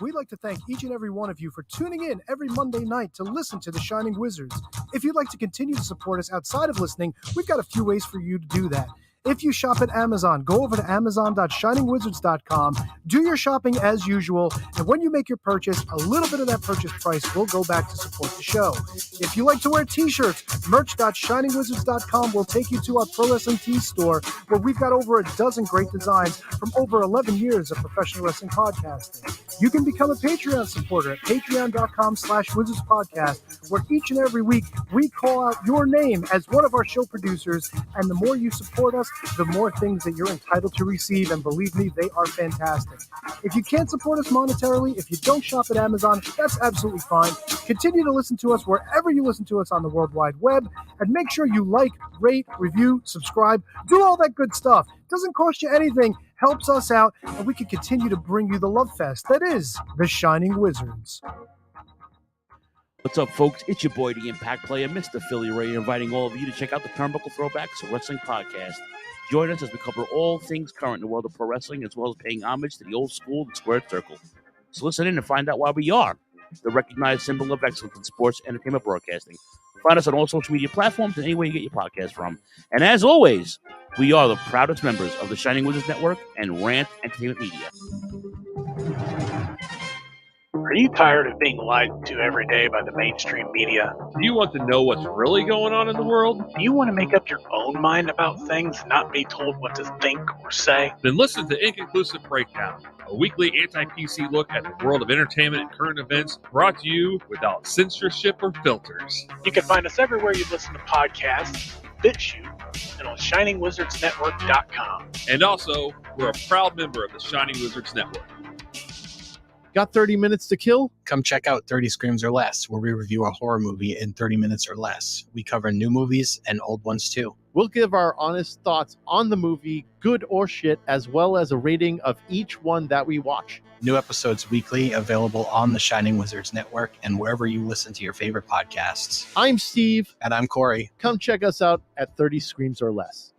We'd like to thank each and every one of you for tuning in every Monday night to listen to The Shining Wizards. If you'd like to continue to support us outside of listening, we've got a few ways for you to do that. If you shop at Amazon, go over to amazon.shiningwizards.com, do your shopping as usual, and when you make your purchase, a little bit of that purchase price will go back to support the show. If you like to wear t-shirts, merch.shiningwizards.com will take you to our Pro Wrestling Tees store, where we've got over a dozen great designs from over 11 years of professional wrestling podcasting. You can become a Patreon supporter at patreon.com/wizardspodcast, where each and every week we call out your name as one of our show producers, and the more you support us, the more things that you're entitled to receive, and believe me, they are fantastic. If you can't support us monetarily, if you don't shop at Amazon, that's absolutely fine. Continue to listen to us wherever you listen to us on the World Wide Web, and make sure you like, rate, review, subscribe, do all that good stuff. Doesn't cost you anything, helps us out, and we can continue to bring you the love fest that is the Shining Wizards. What's up, folks? It's your boy, the Impact Player, Mr. Philly Ray, inviting all of you to check out the Turnbuckle Throwbacks Wrestling Podcast. Join us as we cover all things current in the world of pro wrestling, as well as paying homage to the old school and squared circle. So listen in and find out why we are the recognized symbol of excellence in sports entertainment broadcasting. Find us on all social media platforms and anywhere you get your podcast from. And as always, we are the proudest members of the Shining Wizards Network and Rant Entertainment Media. Are you tired of being lied to every day by the mainstream media? Do you want to know what's really going on in the world? Do you want to make up your own mind about things and not be told what to think or say? Then listen to Inconclusive Breakdown, a weekly anti-PC look at the world of entertainment and current events, brought to you without censorship or filters. You can find us everywhere you listen to podcasts, BitChute, and on ShiningWizardsNetwork.com. And also, we're a proud member of the Shining Wizards Network. Got 30 minutes to kill? Come check out 30 Screams or Less, where we review a horror movie in 30 minutes or less. We cover new movies and old ones too. We'll give our honest thoughts on the movie, good or shit, as well as a rating of each one that we watch. New episodes weekly, available on the Shining Wizards Network and wherever you listen to your favorite podcasts. I'm Steve. And I'm Corey. Come check us out at 30 Screams or Less.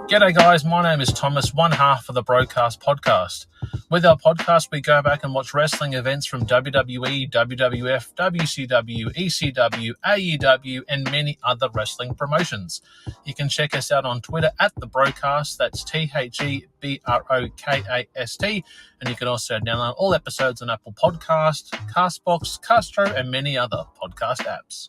G'day guys, my name is Thomas, one half of the Broadcast Podcast. With our podcast, we go back and watch wrestling events from WWE, WWF, WCW, ECW, AEW, and many other wrestling promotions. You can check us out on Twitter at The Broadcast, that's TheBrokast, and you can also download all episodes on Apple Podcasts, Castbox, Castro, and many other podcast apps.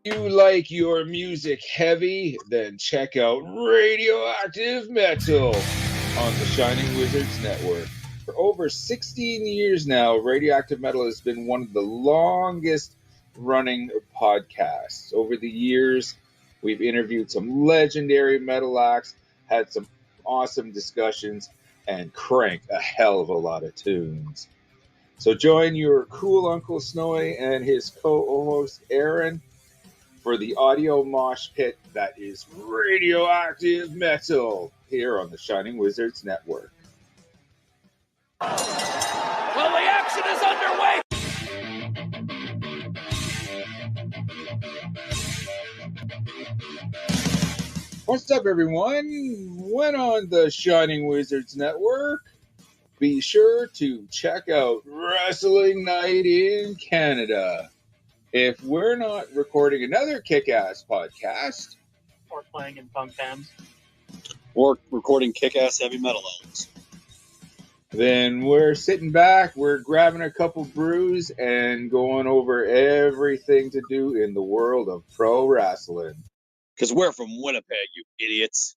You like your music heavy? Then check out Radioactive Metal on the Shining Wizards Network. For over 16 years now, Radioactive Metal has been one of the longest running podcasts. Over the years, we've interviewed some legendary metal acts, had some awesome discussions, and cranked a hell of a lot of tunes. So join your cool Uncle Snowy and his co-host Aaron for the audio mosh pit that is Radioactive Metal here on the Shining Wizards Network. Well, the action is underway. What's up, everyone? When on the Shining Wizards Network, be sure to check out Wrestling Night in Canada. If we're not recording another kick-ass podcast, Or playing in punk bands, or recording kick-ass heavy metal albums, then we're sitting back, we're grabbing a couple brews, and going over everything to do in the world of pro wrestling. Because we're from Winnipeg, you idiots.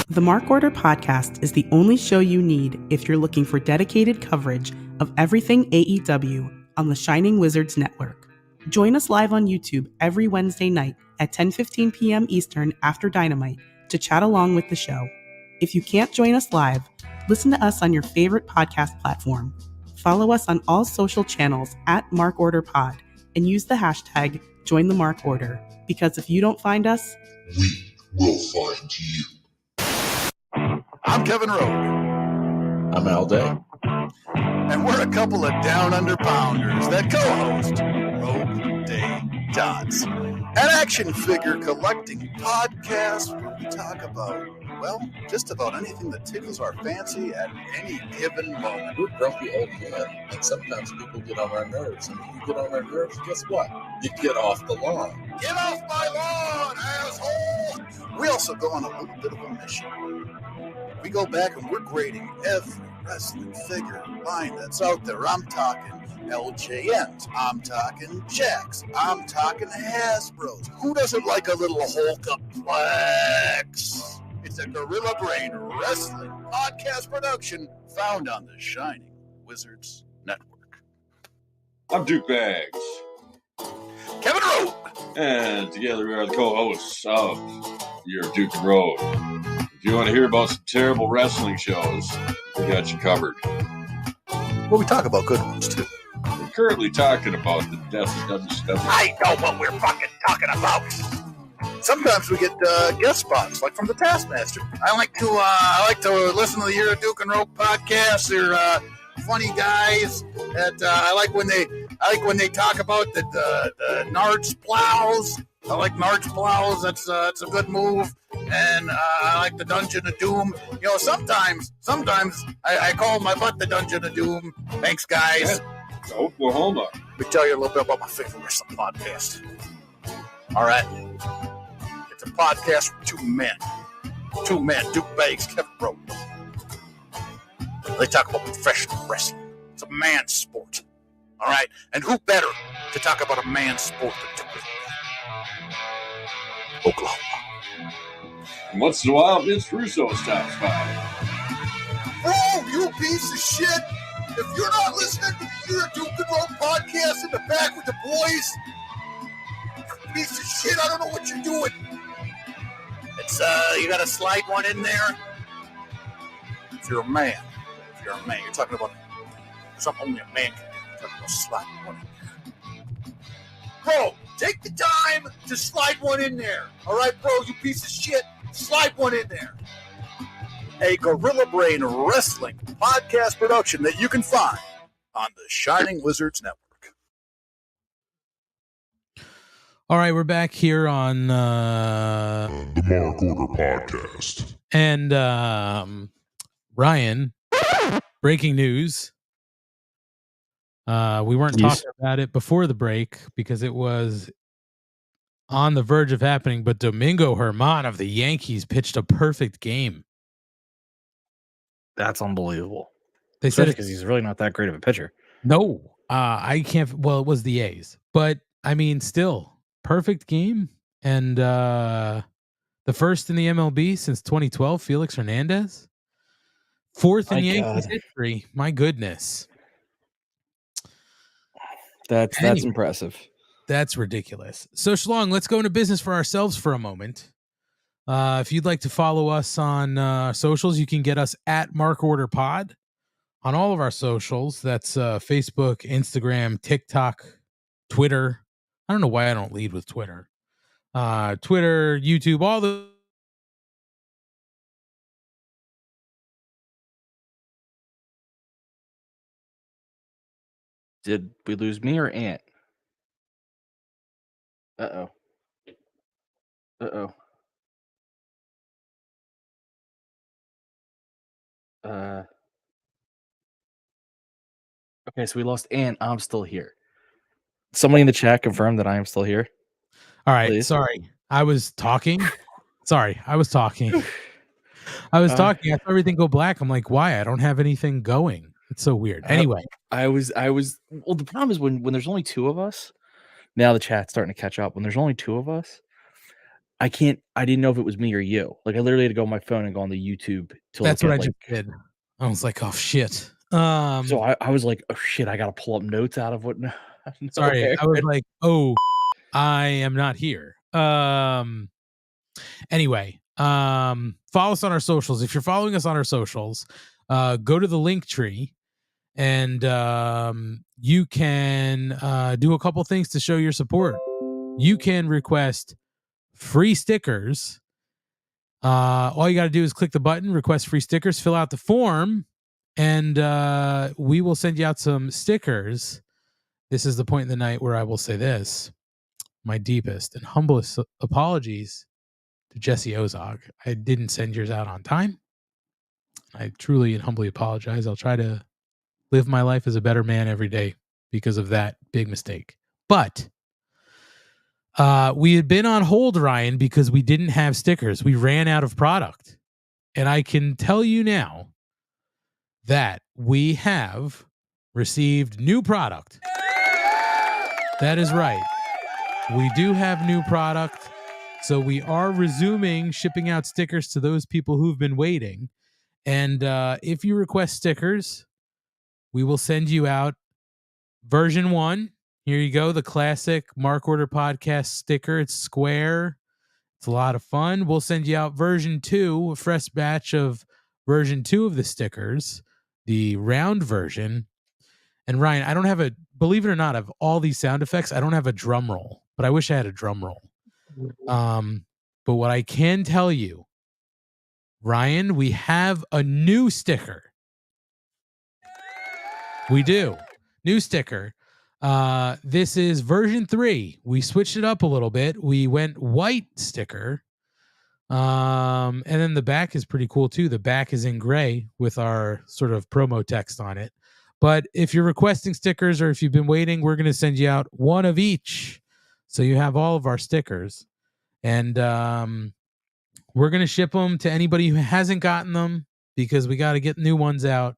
The Mark Order Podcast is the only show you need if you're looking for dedicated coverage of everything AEW on the Shining Wizards Network. Join us live on YouTube every Wednesday night at 10:15 p.m. Eastern after Dynamite to chat along with the show. If you can't join us live, listen to us on your favorite podcast platform. Follow us on all social channels at Mark Order Pod and use the hashtag #JoinTheMarkOrder, because if you don't find us, we will find you. I'm Kevin Rowe. I'm Al Day. And we're a couple of down under pounders that co-host Rogue Day Dots, an action figure collecting podcast where we talk about well, just about anything that tickles our fancy at any given moment. We're grumpy old men, and sometimes people get on our nerves. And when you get on our nerves, guess what? You get off the lawn. Get off my lawn, asshole! We also go on a little bit of a mission. We go back and we're grading every wrestling figure line that's out there. I'm talking LJNs. I'm talking Jacks. I'm talking Hasbros. Who doesn't like a little Hulkaplex? It's a Gorilla Brain Wrestling podcast production found on the Shining Wizards Network. I'm Duke Bags. Kevin Rowe. And together we are the co-hosts of Your Duke and Road. If you want to hear about some terrible wrestling shows, we got you covered. Well, we talk about good ones, too. We're currently talking about the death of WCW. I know what we're fucking talking about. Sometimes we get guest spots, like from the Taskmaster. I like to listen to the Year of Duke and Rope podcast. They're funny guys. That I like when they talk about the Nards plows. I like Nards plows. That's a good move. And I like the Dungeon of Doom. You know, sometimes I call my butt the Dungeon of Doom. Thanks, guys. Yeah, Oklahoma. Let me tell you a little bit about my favorite wrestling podcast. All right. It's a podcast for two men, Duke Bags, Kevin Rowe. They talk about professional wrestling. It's a man's sport. All right? And who better to talk about a man's sport than Duke Bags? Oklahoma. And once in a while, Vince Russo stops by. Oh, you piece of shit! If you're not listening to the Year of Duke and Rope podcast in the back with the boys, piece of shit, I don't know what you're doing. It's, you gotta slide one in there. If you're a man, you're talking about something only a man can do. You're talking about sliding one in there. Bro, take the time to slide one in there. All right, bro, you piece of shit, slide one in there. A Gorilla Brain Wrestling podcast production that you can find on the Shining Wizards Network. All right, we're back here on the Mark Order Podcast. And Ryan, breaking news. We weren't talking about it before the break because it was on the verge of happening, but Domingo Germán of the Yankees pitched a perfect game. That's unbelievable. They said because he's really not that great of a pitcher. No, I can't. Well, it was the A's, but I mean, still perfect game. And the first in the MLB since 2012, Felix Hernandez. Fourth in Yankees history. My goodness. That's impressive. That's ridiculous. So, Schlong, let's go into business for ourselves for a moment. If you'd like to follow us on socials, you can get us at Mark Order Pod on all of our socials. That's Facebook, Instagram, TikTok, Twitter. I don't know why I don't lead with Twitter. Twitter, YouTube, all the. Did we lose me or Ant? Uh-oh. Okay, so we lost Ant. I'm still here. Somebody in the chat confirmed that I am still here. All right. Please. Sorry. I was talking. I was talking. I saw everything go black. I'm like, why? I don't have anything going. It's so weird. Anyway. I was well, the problem is when there's only two of us, now the chat's starting to catch up. When there's only two of us, I didn't know if it was me or you. Like I literally had to go on my phone and go on the YouTube to That's what I just did. I was like, oh shit. So I was like, oh shit, I gotta pull up notes out of what sorry. I was like, oh, I am not here. Anyway, follow us on our socials. If you're following us on our socials, go to the link tree and you can do a couple things to show your support. You can request free stickers. All you got to do is click the button, request free stickers, fill out the form, and we will send you out some stickers. This is the point in the night where I will say this. My deepest and humblest apologies to Jesse Ozog. I didn't send yours out on time. I truly and humbly apologize. I'll try to live my life as a better man every day because of that big mistake. But we had been on hold, Ryan, because we didn't have stickers. We ran out of product. And I can tell you now that we have received new product. That is right. We do have new product. So we are resuming shipping out stickers to those people who've been waiting. And if you request stickers, we will send you out version 1. Here you go, the classic Mark Order Podcast sticker. It's square. It's a lot of fun. We'll send you out version 2, a fresh batch of version 2 of the stickers, the round version. And Ryan, I don't have believe it or not, of all these sound effects, I don't have a drum roll, but I wish I had a drum roll. But what I can tell you, Ryan, we have a new sticker. We do. New sticker. This is version 3. We switched it up a little bit. We went white sticker. And then the back is pretty cool too. The back is in gray with our sort of promo text on it. But if you're requesting stickers or if you've been waiting, we're going to send you out one of each. So you have all of our stickers. And we're going to ship them to anybody who hasn't gotten them because we got to get new ones out.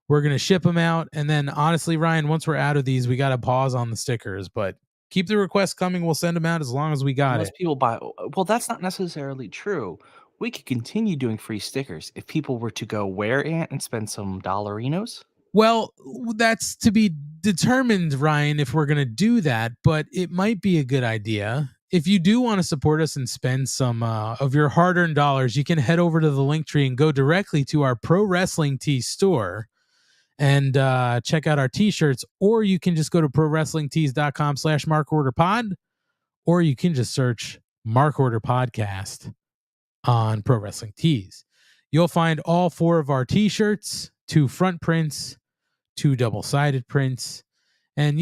We're going to ship them out. And then honestly, Ryan, once we're out of these, we got to pause on the stickers. But keep the requests coming. We'll send them out as long as we got Unless it. people buy. Well, that's not necessarily true. We could continue doing free stickers if people were to go where Ant and spend some dollarinos. Well, that's to be determined, Ryan, if we're going to do that. But it might be a good idea. If you do want to support us and spend some of your hard-earned dollars, you can head over to the link tree and go directly to our Pro Wrestling Tee store and check out our t-shirts, or you can just go to prowrestlingtees.com/markorderpod, or you can just search Mark Order Podcast on Pro Wrestling Tees. You'll find all 4 of our t-shirts, 2 front prints, 2 double-sided prints, and,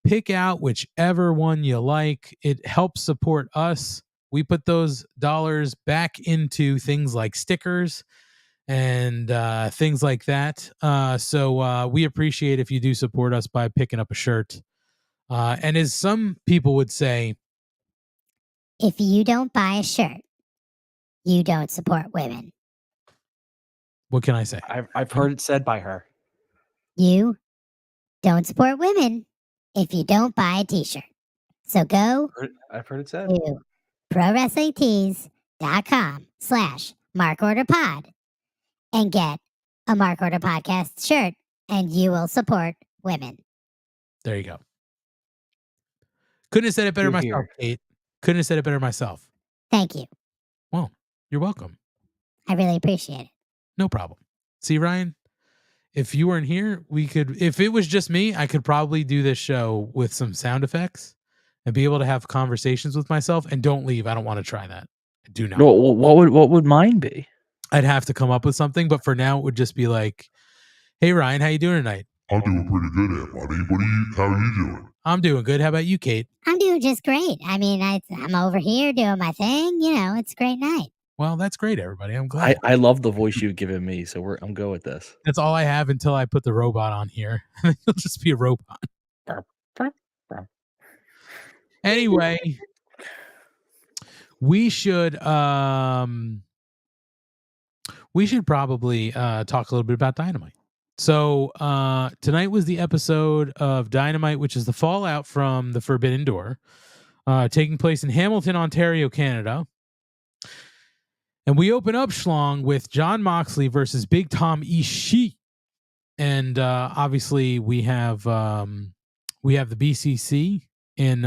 pick out whichever one you like. It helps support us. We put those dollars back into things like stickers and things like that. So we appreciate if you do support us by picking up a shirt. And as some people would say, if you don't buy a shirt, you don't support women. What can I say? I've heard it said by her. You don't support women if you don't buy a t-shirt. So go I've heard it said. to prowrestlingtees.com/markorderpod and get a Mark Order Podcast shirt, and you will support women. There you go. Couldn't have said it better myself, Kate. Couldn't have said it better myself. Thank you. Well, you're welcome. I really appreciate it. No problem. See, Ryan, if you weren't here, if it was just me, I could probably do this show with some sound effects and be able to have conversations with myself. And don't leave. I don't want to try that. I do not. No, what would mine be? I'd have to come up with something, but for now it would just be like, "Hey Ryan, how you doing tonight?" I'm doing pretty good, AntMoney. How are you doing? I'm doing good. How about you, Kate? I'm doing just great. I mean, I'm over here doing my thing. It's a great night. Well, that's great, everybody. I'm glad. I love the voice you've given me, so I'm good with this. That's all I have until I put the robot on here. It'll just be a robot. Anyway, we should probably talk a little bit about Dynamite. So tonight was the episode of Dynamite, which is the fallout from the Forbidden Door, taking place in Hamilton, Ontario, Canada. And we open up, Schlong, with Jon Moxley versus Big Tom Ishii. And obviously we have the BCC in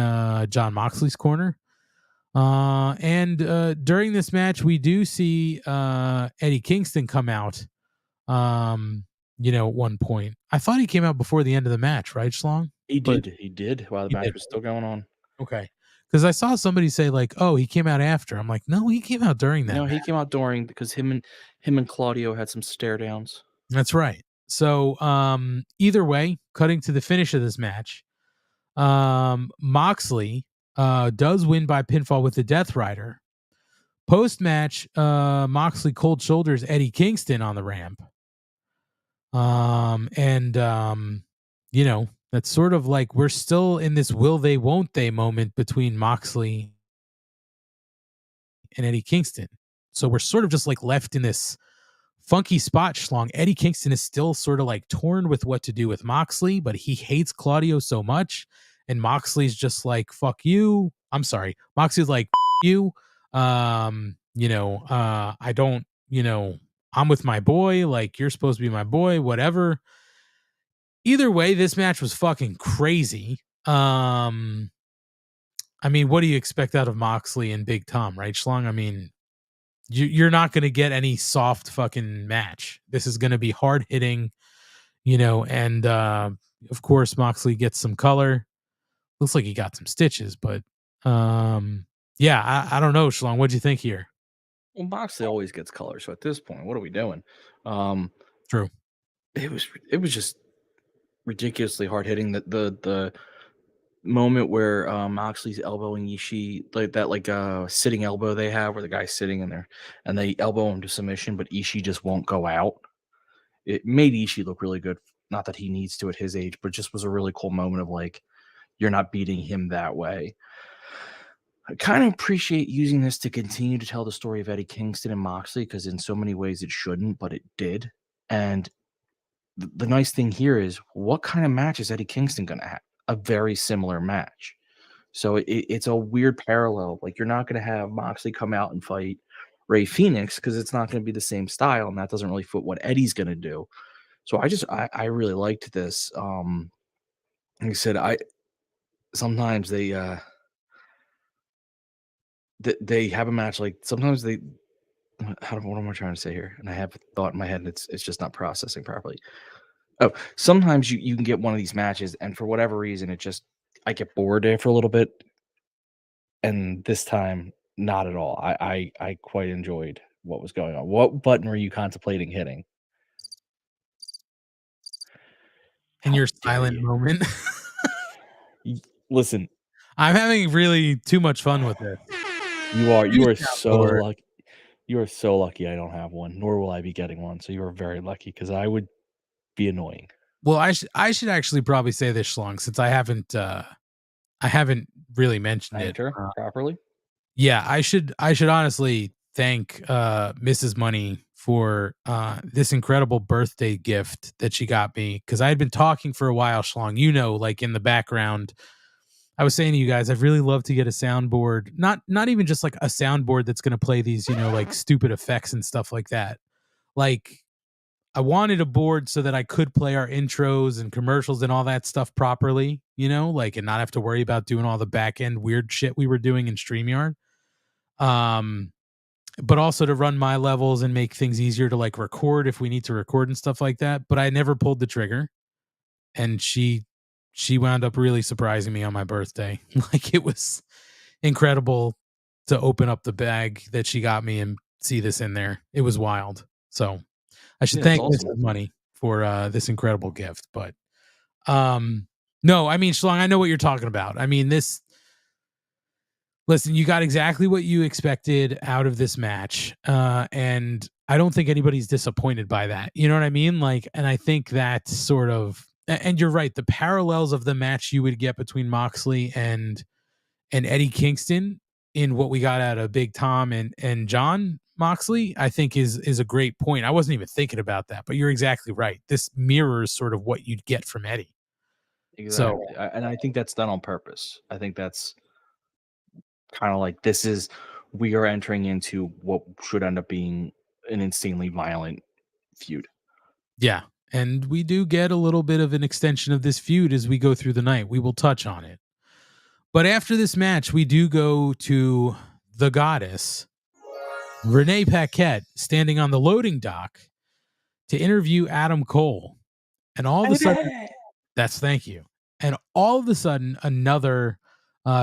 Jon Moxley's corner. And during this match, we do see Eddie Kingston come out, at one point. I thought he came out before the end of the match, right, Schlong? He did while the match was still going on. Okay. Because I saw somebody say, like, oh, he came out after. I'm like, no, he came out during that. No, match. he came out during because him and Claudio had some stare downs. That's right. So either way, cutting to the finish of this match, Moxley does win by pinfall with the Death Rider. Post-match, Moxley cold shoulders Eddie Kingston on the ramp. You know, that's sort of like we're still in this will they, won't they moment between Moxley and Eddie Kingston. So we're sort of just like left in this funky spot, Schlong. Eddie Kingston is still sort of like torn with what to do with Moxley, but he hates Claudio so much. And Moxley's just like, fuck you. I'm sorry. Moxley's like, you. I don't, I'm with my boy. Like, you're supposed to be my boy, whatever. Either way, this match was fucking crazy. I mean, what do you expect out of Moxley and Big Tom, right, Schlong? I mean, you're not going to get any soft fucking match. This is going to be hard hitting, and of course, Moxley gets some color. Looks like he got some stitches, but yeah, I don't know, Schlong. What'd you think here? Well, Moxley always gets color, so at this point, what are we doing? True. It was just ridiculously hard hitting. The moment where Moxley's elbowing Ishii, like that, sitting elbow they have, where the guy's sitting in there and they elbow him to submission, but Ishii just won't go out. It made Ishii look really good. Not that he needs to at his age, but just was a really cool moment of like, you're not beating him that way. I kind of appreciate using this to continue to tell the story of Eddie Kingston and Moxley, because in so many ways it shouldn't, but it did. And the nice thing here is, what kind of match is Eddie Kingston going to have? A very similar match. So it's a weird parallel. Like, you're not going to have Moxley come out and fight Ray Phoenix, because it's not going to be the same style, and that doesn't really fit what Eddie's going to do. So I really liked this. Like I said, sometimes they have a match, like sometimes what am I trying to say here? And I have a thought in my head and it's just not processing properly. Oh, sometimes you can get one of these matches and for whatever reason I get bored after a little bit. And this time, not at all. I quite enjoyed what was going on. What button were you contemplating hitting? In your silent moment. Listen, I'm having really too much fun with this. You are so lucky. You are so lucky I don't have one, nor will I be getting one. So you are very lucky, because I would be annoying. Well, I should actually probably say this, Schlong, since I haven't really mentioned it properly. Yeah, I should honestly thank Mrs. Money for this incredible birthday gift that she got me, because I had been talking for a while, Schlong, like in the background. I was saying to you guys, I'd really love to get a soundboard, not even just like a soundboard that's going to play these, like stupid effects and stuff like that. Like, I wanted a board so that I could play our intros and commercials and all that stuff properly, like, and not have to worry about doing all the back end weird shit we were doing in StreamYard. But also to run my levels and make things easier to like record if we need to record and stuff like that. But I never pulled the trigger, and she wound up really surprising me on my birthday. Like, it was incredible to open up the bag that she got me and see this in there. It was wild. So I should thank Mrs. Money for this incredible gift. But no, I mean, Schlong, I know what you're talking about. I mean, listen, you got exactly what you expected out of this match. And I don't think anybody's disappointed by that. You know what I mean? Like, and I think that sort of, and you're right, the parallels of the match you would get between Moxley and Eddie Kingston in what we got out of Big Tom and John Moxley, I think is a great point. I wasn't even thinking about that, but you're exactly right. This mirrors sort of what you'd get from Eddie. Exactly. So, and I think that's done on purpose. I think that's kind of like, we are entering into what should end up being an insanely violent feud. Yeah. And we do get a little bit of an extension of this feud as we go through the night. We will touch on it. But after this match, we do go to the goddess, Renee Paquette, standing on the loading dock to interview Adam Cole. And all of a sudden, thank you. And all of a sudden, another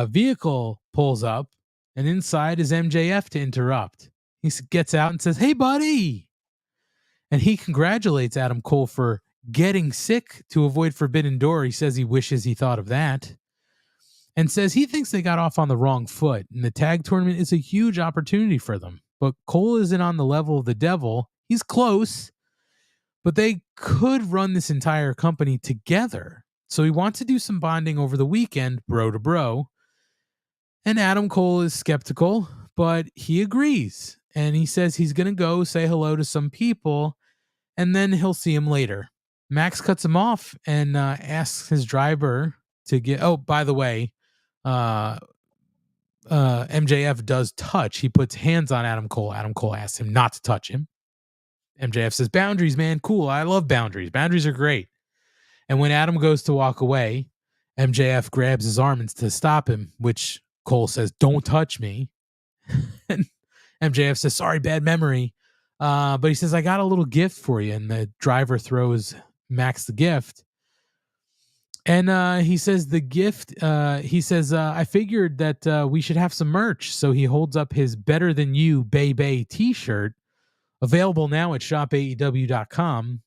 vehicle pulls up, and inside is MJF to interrupt. He gets out and says, "Hey, buddy." And he congratulates Adam Cole for getting sick to avoid Forbidden Door. He says he wishes he thought of that. and says he thinks they got off on the wrong foot, and the tag tournament is a huge opportunity for them. But Cole isn't on the level of the devil. He's close, but they could run this entire company together. So he wants to do some bonding over the weekend, bro to bro. And Adam Cole is skeptical, but he agrees. And he says he's going to go say hello to some people, and then he'll see him later. Max cuts him off and asks his driver to get... Oh, by the way, MJF does touch. He puts hands on Adam Cole. Adam Cole asks him not to touch him. MJF says, boundaries, man. Cool. I love boundaries. Boundaries are great. And when Adam goes to walk away, MJF grabs his arm to stop him, which Cole says, don't touch me. And MJF says, sorry, bad memory. But he says, I got a little gift for you. And the driver throws Max the gift. And he says the gift, I figured that we should have some merch. So he holds up his Better Than You Bay Bay t-shirt, available now at shopaew.com.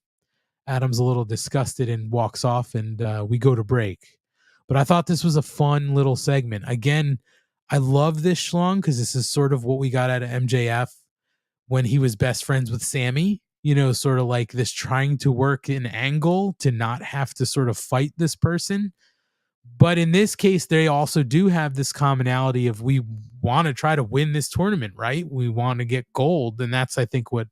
Adam's a little disgusted and walks off, and we go to break. But I thought this was a fun little segment. Again, I love this, Schlong, because this is sort of what we got out of MJF when he was best friends with Sammy. You know, sort of like this trying to work an angle to not have to sort of fight this person. But in this case, they also do have this commonality of we want to try to win this tournament, right? We want to get gold. And that's, I think, what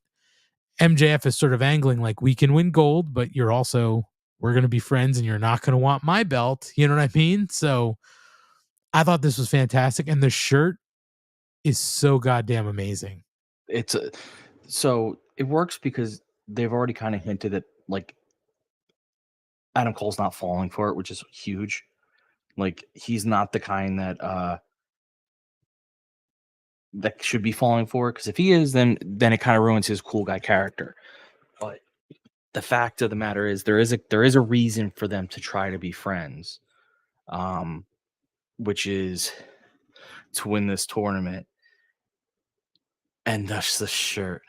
MJF is sort of angling, like, we can win gold, but we're going to be friends and you're not going to want my belt. You know what I mean? So I thought this was fantastic. And the shirt is so goddamn amazing. So it works because they've already kind of hinted that, like, Adam Cole's not falling for it, which is huge. Like, he's not the kind that should be falling for it, because if he is, then it kind of ruins his cool guy character. But the fact of the matter is, there is a reason for them to try to be friends, which is to win this tournament. And that's the shirt.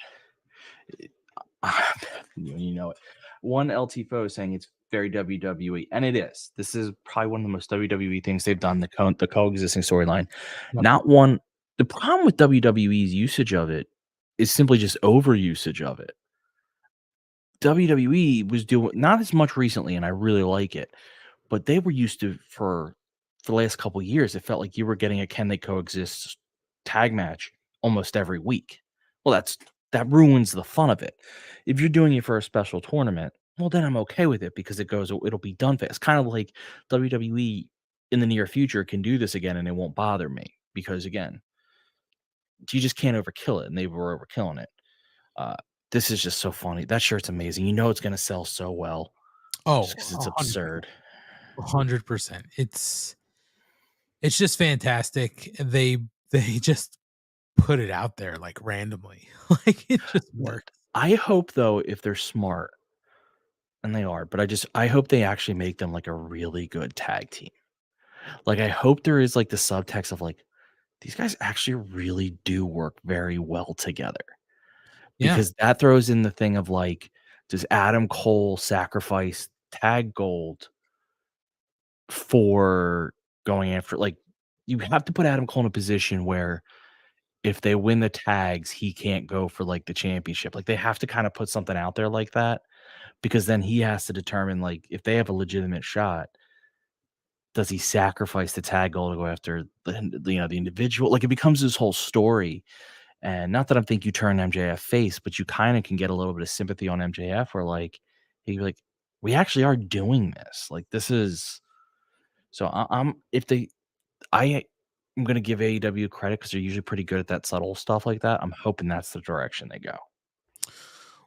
You know it. One LT Foe saying it's very WWE, and it is. This is probably one of the most WWE things they've done. The coexisting storyline, not one. The problem with WWE's usage of it is simply just overusage of it. WWE was doing not as much recently, and I really like it, but they were used to for the last couple of years. It felt like you were getting a Can They Coexist tag match almost every week. Well, that ruins the fun of it. If you're doing it for a special tournament, well, then I'm okay with it because it'll be done fast. It's kind of like WWE in the near future can do this again and it won't bother me because, again, you just can't overkill it, and they were overkilling it. This is just so funny. That shirt's amazing. You know it's going to sell so well. Oh, because it's absurd. 100%. It's just fantastic. They just put it out there like randomly. Like, it just worked. I hope, though, if they're smart, and they are, but I hope they actually make them like a really good tag team. Like, I hope there is like the subtext of like, these guys actually really do work very well together. Because that throws in the thing of like, does Adam Cole sacrifice tag gold for going after, like, you have to put Adam Cole in a position where if they win the tags, he can't go for like the championship. Like, they have to kind of put something out there like that, because then he has to determine, like, if they have a legitimate shot, does he sacrifice the tag goal to go after the individual? Like, it becomes this whole story. And not that I think you turn MJF face, but you kind of can get a little bit of sympathy on MJF, where like, he'd be like, we actually are doing this. Like, this is, so I'm going to give AEW credit because they're usually pretty good at that subtle stuff like that. I'm hoping that's the direction they go.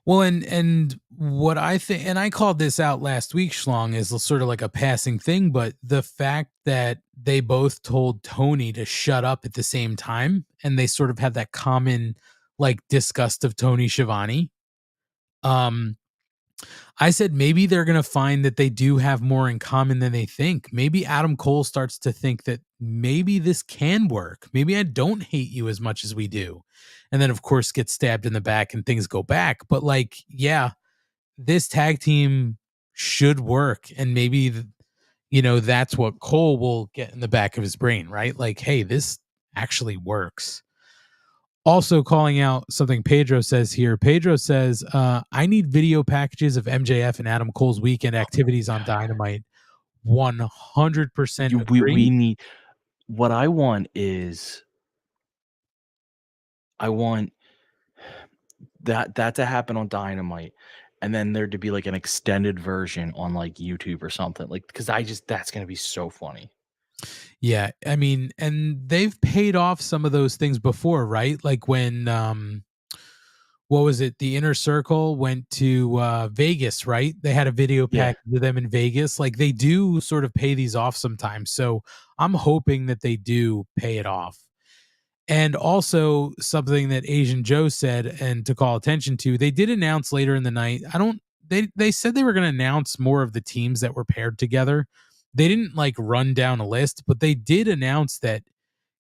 Well, and what I think, and I called this out last week, Schlong, is sort of like a passing thing, but the fact that they both told Tony to shut up at the same time, and they sort of had that common like disgust of Tony Schiavone. I said maybe they're going to find that they do have more in common than they think. Maybe Adam Cole starts to think that maybe this can work. Maybe I don't hate you as much as we do. And then, of course, gets stabbed in the back and things go back. But like, yeah, this tag team should work. And maybe, that's what Cole will get in the back of his brain, right? Like, hey, this actually works. Also calling out something Pedro says here. Pedro says, I need video packages of MJF and Adam Cole's weekend activities on Dynamite. 100% agree. We need, what I want is, I want that to happen on Dynamite, and then there to be like an extended version on like YouTube or something, like, because that's gonna be so funny. Yeah, I mean, and they've paid off some of those things before, right? Like when what was it? The Inner Circle went to Vegas, right? They had a video pack with them in Vegas. Like they do sort of pay these off sometimes. So I'm hoping that they do pay it off. And also something that Asian Joe said, and to call attention to, they did announce later in the night. They said they were going to announce more of the teams that were paired together. They didn't like run down a list, but they did announce that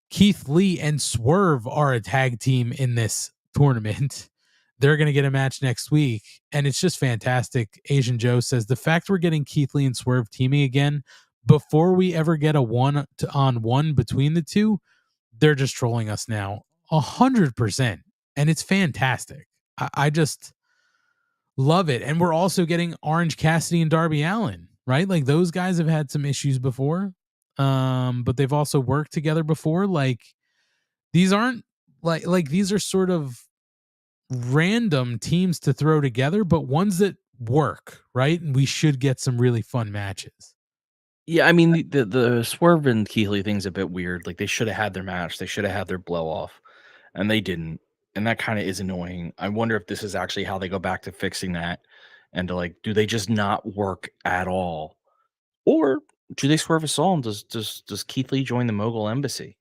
Keith Lee and Swerve are a tag team in this tournament. They're going to get a match next week, and it's just fantastic. Asian Joe says the fact we're getting Keith Lee and Swerve teaming again before we ever get a one-on-one between the two, they're just trolling us now 100%, and it's fantastic. I just love it. And we're also getting Orange Cassidy and Darby Allin, right? Like those guys have had some issues before, but they've also worked together before. Like these aren't like these are sort of random teams to throw together, but ones that work, right? And we should get some really fun matches. Yeah, I mean the Swerve and Keith Lee thing's a bit weird. Like they should have had their match, they should have had their blow off, and they didn't. And that kind of is annoying. I wonder if this is actually how they go back to fixing that, and to like, do they just not work at all, or do they swerve us all? And does Keith Lee join the Mogul Embassy?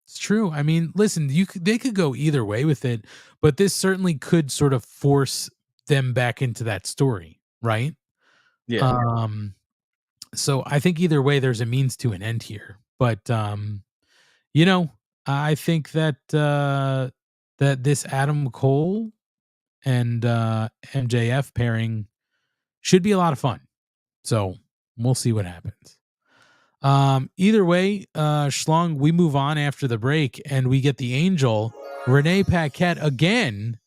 It's true. I mean, listen, they could go either way with it, but this certainly could sort of force them back into that story, right? Yeah. So I think either way, there's a means to an end here. But I think that that this Adam Cole and MJF pairing should be a lot of fun. So we'll see what happens. Either way, Schlong, we move on after the break, and we get the Angel Renee Paquette again.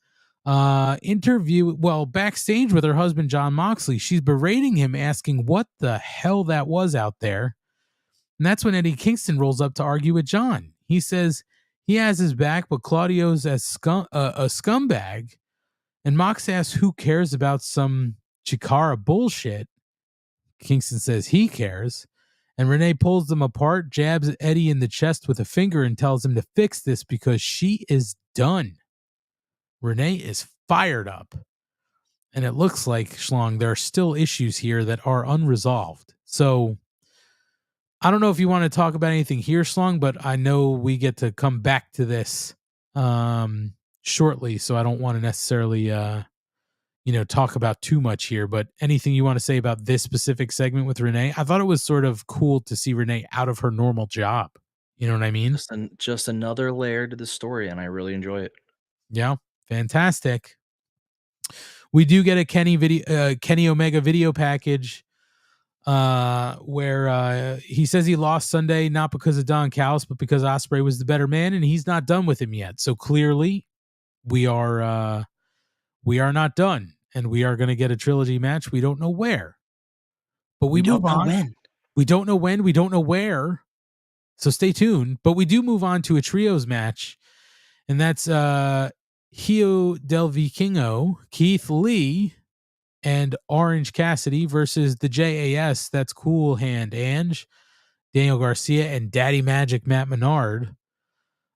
Backstage with her husband John Moxley. She's berating him, asking what the hell that was out there. And that's when Eddie Kingston rolls up to argue with John. He says he has his back, but Claudio's a scumbag. And Mox asks who cares about some Chikara bullshit. Kingston says he cares. And Renee pulls them apart, jabs Eddie in the chest with a finger, and tells him to fix this because she is done. Renee is fired up. And it looks like, Schlong, there are still issues here that are unresolved. So I don't know if you want to talk about anything here, Schlong, but I know we get to come back to this shortly. So I don't want to necessarily, talk about too much here. But anything you want to say about this specific segment with Renee? I thought it was sort of cool to see Renee out of her normal job. You know what I mean? Just another layer to the story, and I really enjoy it. Yeah. Fantastic. We do get a Kenny Omega video package where he says he lost Sunday not because of Don Callis, but because Ospreay was the better man, and he's not done with him yet. So clearly, we are not done, and we are going to get a trilogy match. We don't know where, but we move on. When. We don't know when. We don't know where. So stay tuned. But we do move on to a trios match, and that's Hijo del Vikingo, Keith Lee, and Orange Cassidy versus the JAS. That's Cool Hand Ange, Daniel Garcia, and Daddy Magic Matt Menard.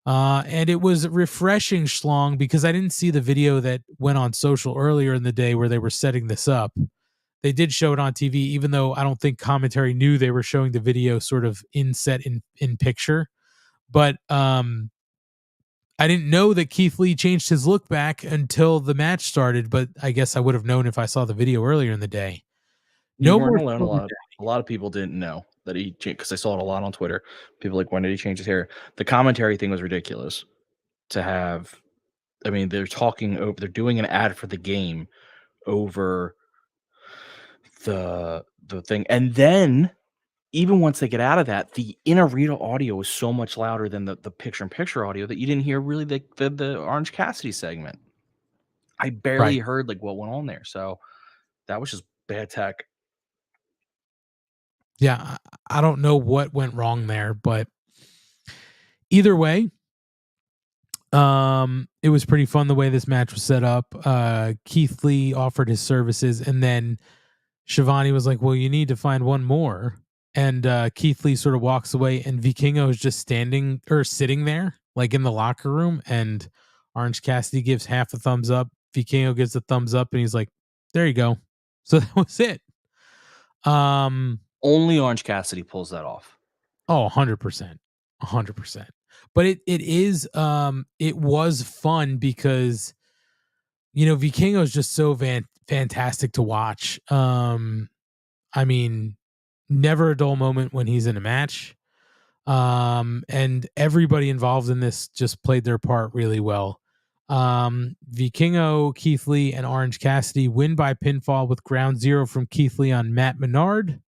And it was refreshing, Schlong, because I didn't see the video that went on social earlier in the day where they were setting this up. They did show it on TV, even though I don't think commentary knew they were showing the video sort of in picture. But I didn't know that Keith Lee changed his look back until the match started, but I guess I would have known if I saw the video earlier in the day. No more alone. A lot of people didn't know that he changed, because I saw it a lot on Twitter. People like, when did he change his hair? The commentary thing was ridiculous. To have, I mean, they're doing an ad for the game over the the thing. And then even once they get out of that, the in-arena audio is so much louder than the picture-in-picture audio that you didn't hear really the Orange Cassidy segment. I barely heard like what went on there. So that was just bad tech. Yeah, I don't know what went wrong there, but either way, it was pretty fun the way this match was set up. Keith Lee offered his services, and then Shivani was like, well, you need to find one more. And Keith Lee sort of walks away, and Vikingo is just sitting there, like in the locker room. And Orange Cassidy gives half a thumbs up. Vikingo gives a thumbs up, and he's like, there you go. So that was it. Only Orange Cassidy pulls that off. Oh, 100%. 100%. But it was fun because, Vikingo is just so fantastic to watch. I mean, never a dull moment when he's in a match. And everybody involved in this just played their part really well. Vikingo, Keith Lee, and Orange Cassidy win by pinfall with ground zero from Keith Lee on Matt Menard.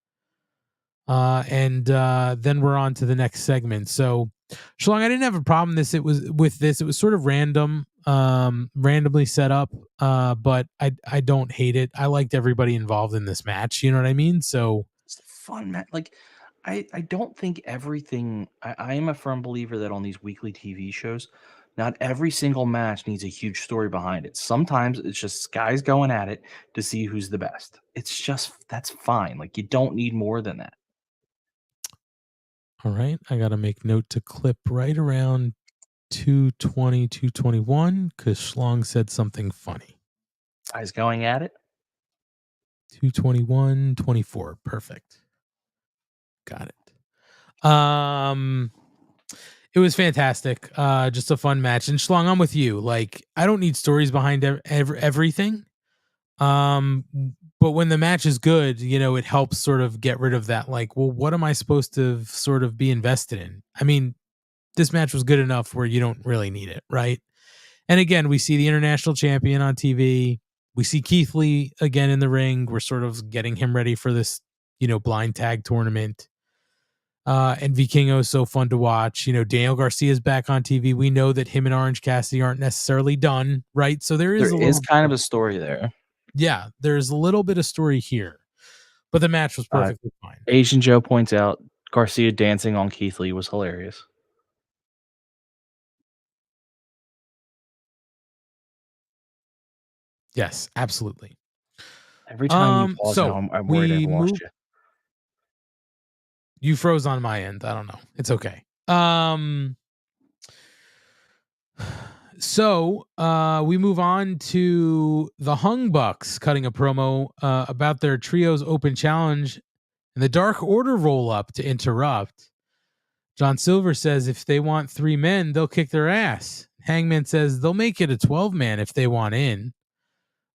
And then we're on to the next segment. So, Schlong, I didn't have a problem. It was sort of randomly set up, but I don't hate it. I liked everybody involved in this match. You know what I mean? So it's fun, man. Like, I don't think everything. I am a firm believer that on these weekly TV shows, not every single match needs a huge story behind it. Sometimes it's just guys going at it to see who's the best. It's just that's fine. Like, you don't need more than that. All right, I got to make note to clip right around 2:20, 2:21 because Schlong said something funny. Guys going at it? 2:21:24. Perfect. Got it. It was fantastic. Just a fun match. And Schlong, I'm with you. Like, I don't need stories behind everything. But when the match is good, it helps sort of get rid of that. Like, well, what am I supposed to sort of be invested in? I mean, this match was good enough where you don't really need it, right? And again, we see the international champion on TV. We see Keith Lee again in the ring. We're sort of getting him ready for this, blind tag tournament. And Vikingo is so fun to watch. Daniel Garcia's back on TV. We know that him and Orange Cassidy aren't necessarily done, right? So there is kind of a story there. Yeah, there's a little bit of story here, but the match was perfectly fine. Asian Joe points out Garcia dancing on Keith Lee was hilarious. Yes, absolutely. Every time you pause, I'm worried I've lost you. You froze on my end. I don't know. It's okay. So we move on to the Hung Bucks cutting a promo about their Trios Open Challenge and the Dark Order roll up to interrupt. John Silver says if they want 3 men, they'll kick their ass. Hangman says they'll make it a 12-man if they want in.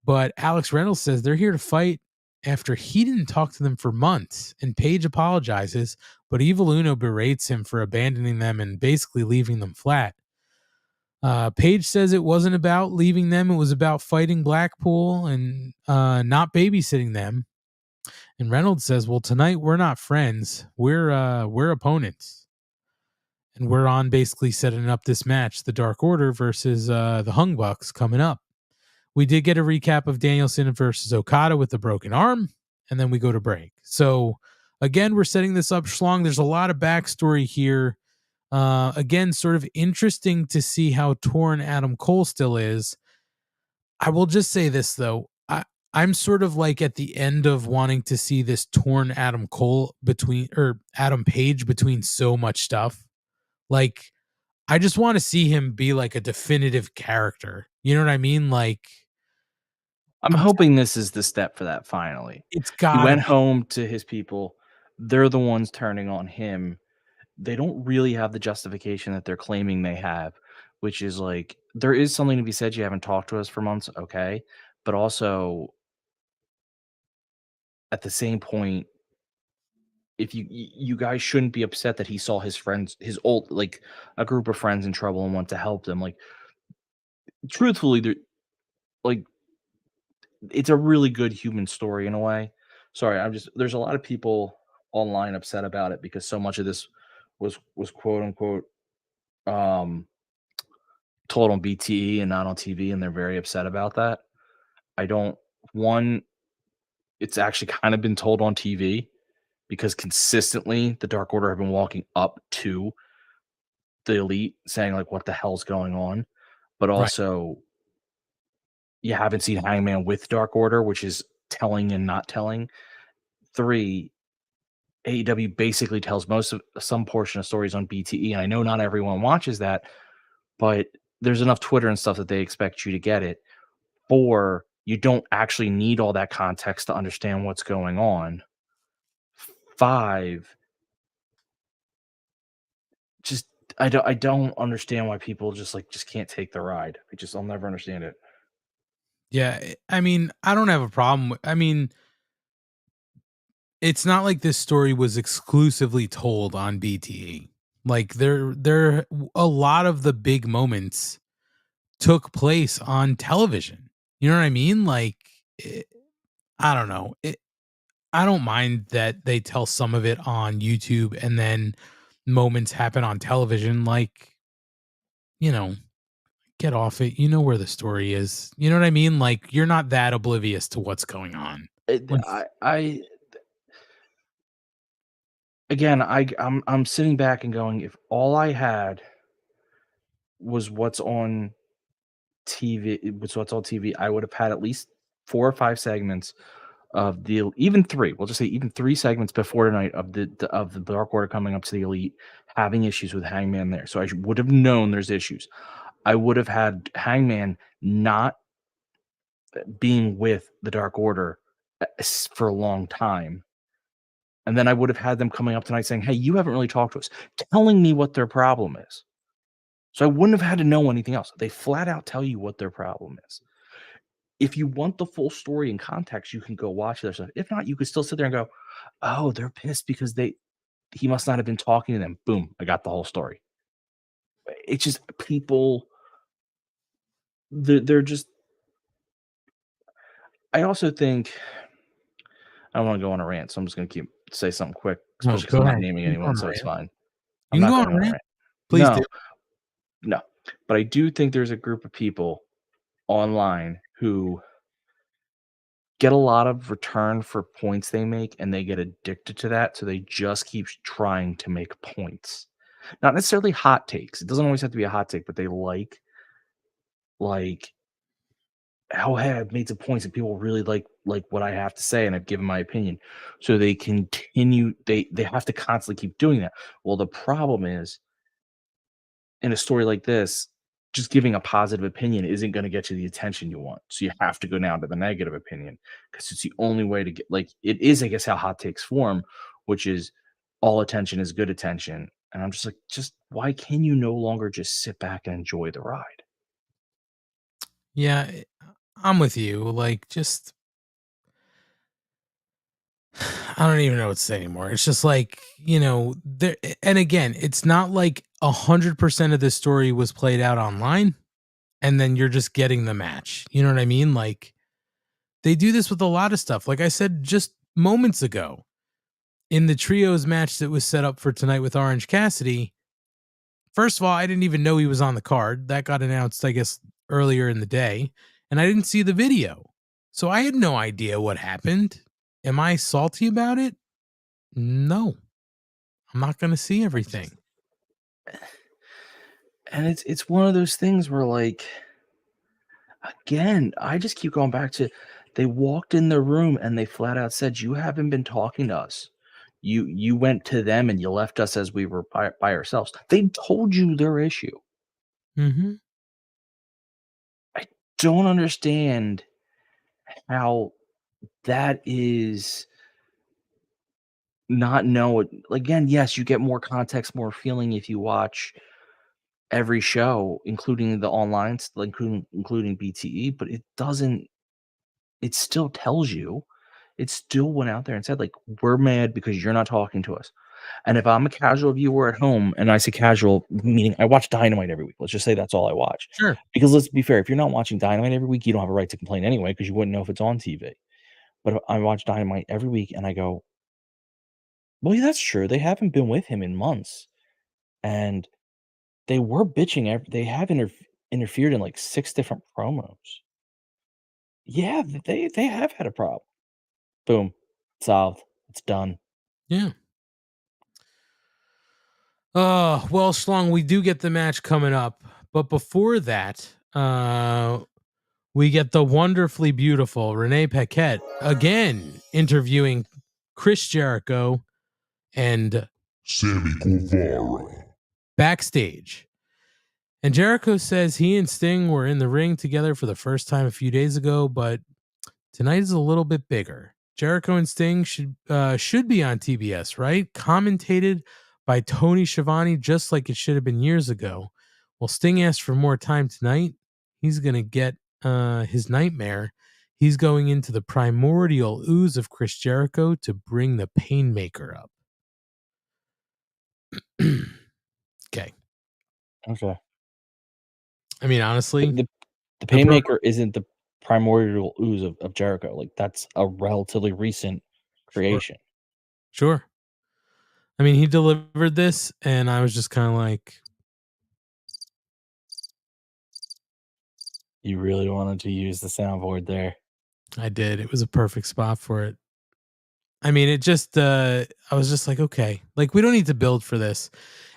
But Alex Reynolds says they're here to fight after he didn't talk to them for months. And Paige apologizes, but Evil Uno berates him for abandoning them and basically leaving them flat. Paige says it wasn't about leaving them. It was about fighting Blackpool and not babysitting them. And Reynolds says, well, tonight we're not friends. We're opponents. And we're on basically setting up this match, the Dark Order versus the Hung Bucks coming up. We did get a recap of Danielson versus Okada with the broken arm, and then we go to break. So, again, we're setting this up, Schlong. There's a lot of backstory here. Again, sort of interesting to see how torn Adam Cole still is. I will just say this, though. I'm sort of like at the end of wanting to see this torn Adam Page between so much stuff. Like, I just want to see him be like a definitive character. You know what I mean? Like, I'm hoping this is the step for that finally. It's got. He went home to his people. They're the ones turning on him. They don't really have the justification that they're claiming they have, which is like, there is something to be said. You haven't talked to us for months. Okay. But also at the same point, if you guys shouldn't be upset that he saw his friends, his old, like a group of friends in trouble and want to help them. Like, truthfully, like, it's a really good human story in a way. Sorry, there's a lot of people online upset about it because so much of this was quote unquote told on BTE and not on TV, and they're very upset about that. It's actually kind of been told on TV because consistently the Dark Order have been walking up to the Elite saying like, what the hell's going on? But also you haven't seen Hangman with Dark Order, which is telling and not telling. 3, AEW basically tells some portion of stories on BTE, and I know not everyone watches that, but there's enough Twitter and stuff that they expect you to get it. 4, you don't actually need all that context to understand what's going on. 5, just I don't understand why people just can't take the ride. I'll never understand it. Yeah, I mean, I don't have a problem. I mean, it's not like this story was exclusively told on BTE. Like there a lot of the big moments took place on television. You know what I mean? Like I don't know. I don't mind that they tell some of it on YouTube and then moments happen on television. Like, you know, get off it. You know where the story is. You know what I mean? Like you're not that oblivious to what's going on. I'm sitting back and going, if all I had was what's on TV, I would have had at least 4 or 5 segments of even 3. We'll just say even 3 segments before tonight of the Dark Order coming up to the Elite, having issues with Hangman there. So I would have known there's issues. I would have had Hangman not being with the Dark Order for a long time. And then I would have had them coming up tonight saying, hey, you haven't really talked to us, telling me what their problem is. So I wouldn't have had to know anything else. They flat out tell you what their problem is. If you want the full story and context, you can go watch their stuff. If not, you could still sit there and go, oh, they're pissed because he must not have been talking to them. Boom, I got the whole story. It's just people, they're just, I also think, I don't want to go on a rant, so I'm just going to say something quick, especially because I'm not naming anyone, so it's fine. You can go on a rant. Please do. No, but I do think there's a group of people online who get a lot of return for points they make, and they get addicted to that, so they just keep trying to make points. Not necessarily hot takes. It doesn't always have to be a hot take, but they like how I've made some points and people really like what I have to say, and I've given my opinion. So they continue, they have to constantly keep doing that. Well, the problem is, in a story like this, just giving a positive opinion isn't going to get you the attention you want. So you have to go down to the negative opinion because it's the only way to get, it is, I guess, how hot takes form, which is all attention is good attention. And I'm just like, why can you no longer just sit back and enjoy the ride? Yeah, I'm with you. Like, just, I don't even know what to say anymore. It's just like, there, and again, it's not like 100% of this story was played out online and then you're just getting the match. You know what I mean? Like, they do this with a lot of stuff. Like I said just moments ago, in the trios match that was set up for tonight with Orange Cassidy, first of all, I didn't even know he was on the card. That got announced, I guess, earlier in the day, and I didn't see the video. So I had no idea what happened. Am I salty about it? No. I'm not going to see everything. And it's one of those things where, like, again, I just keep going back to, they walked in the room and they flat out said, you haven't been talking to us. You went to them and you left us as we were by ourselves. They told you their issue. Mm-hmm. I don't understand how that is not know it. Again, yes, you get more context, more feeling if you watch every show, including the online, including BTE, but it still tells you, it still went out there and said, like, we're mad because you're not talking to us. And if I'm a casual viewer at home, and I say casual, meaning I watch Dynamite every week. Let's just say that's all I watch. Sure. Because let's be fair, if you're not watching Dynamite every week, you don't have a right to complain anyway, because you wouldn't know if it's on TV. But I watch Dynamite every week, and I go, well, yeah, that's true. They haven't been with him in months, and they were bitching. They have interfered in like 6 different promos. Yeah, they have had a problem. Boom, solved. It's done. Yeah. Well, Schlong, we do get the match coming up, but before that, we get the wonderfully beautiful Renee Paquette again interviewing Chris Jericho and Sammy Guevara backstage. And Jericho says he and Sting were in the ring together for the first time a few days ago, but tonight is a little bit bigger. Jericho and Sting should be on TBS, right? Commentated by Tony Schiavone, just like it should have been years ago. Well, Sting asked for more time tonight. He's going to get his nightmare. He's going into the primordial ooze of Chris Jericho to bring the Painmaker up. Okay. Okay. I mean, honestly, the Painmaker isn't the primordial ooze of Jericho. Like, that's a relatively recent creation. Sure. I mean, he delivered this, and I was just kind of like, you really wanted to use the soundboard there. I did. It was a perfect spot for it. I mean, it just, I was just like, okay, like, we don't need to build for this.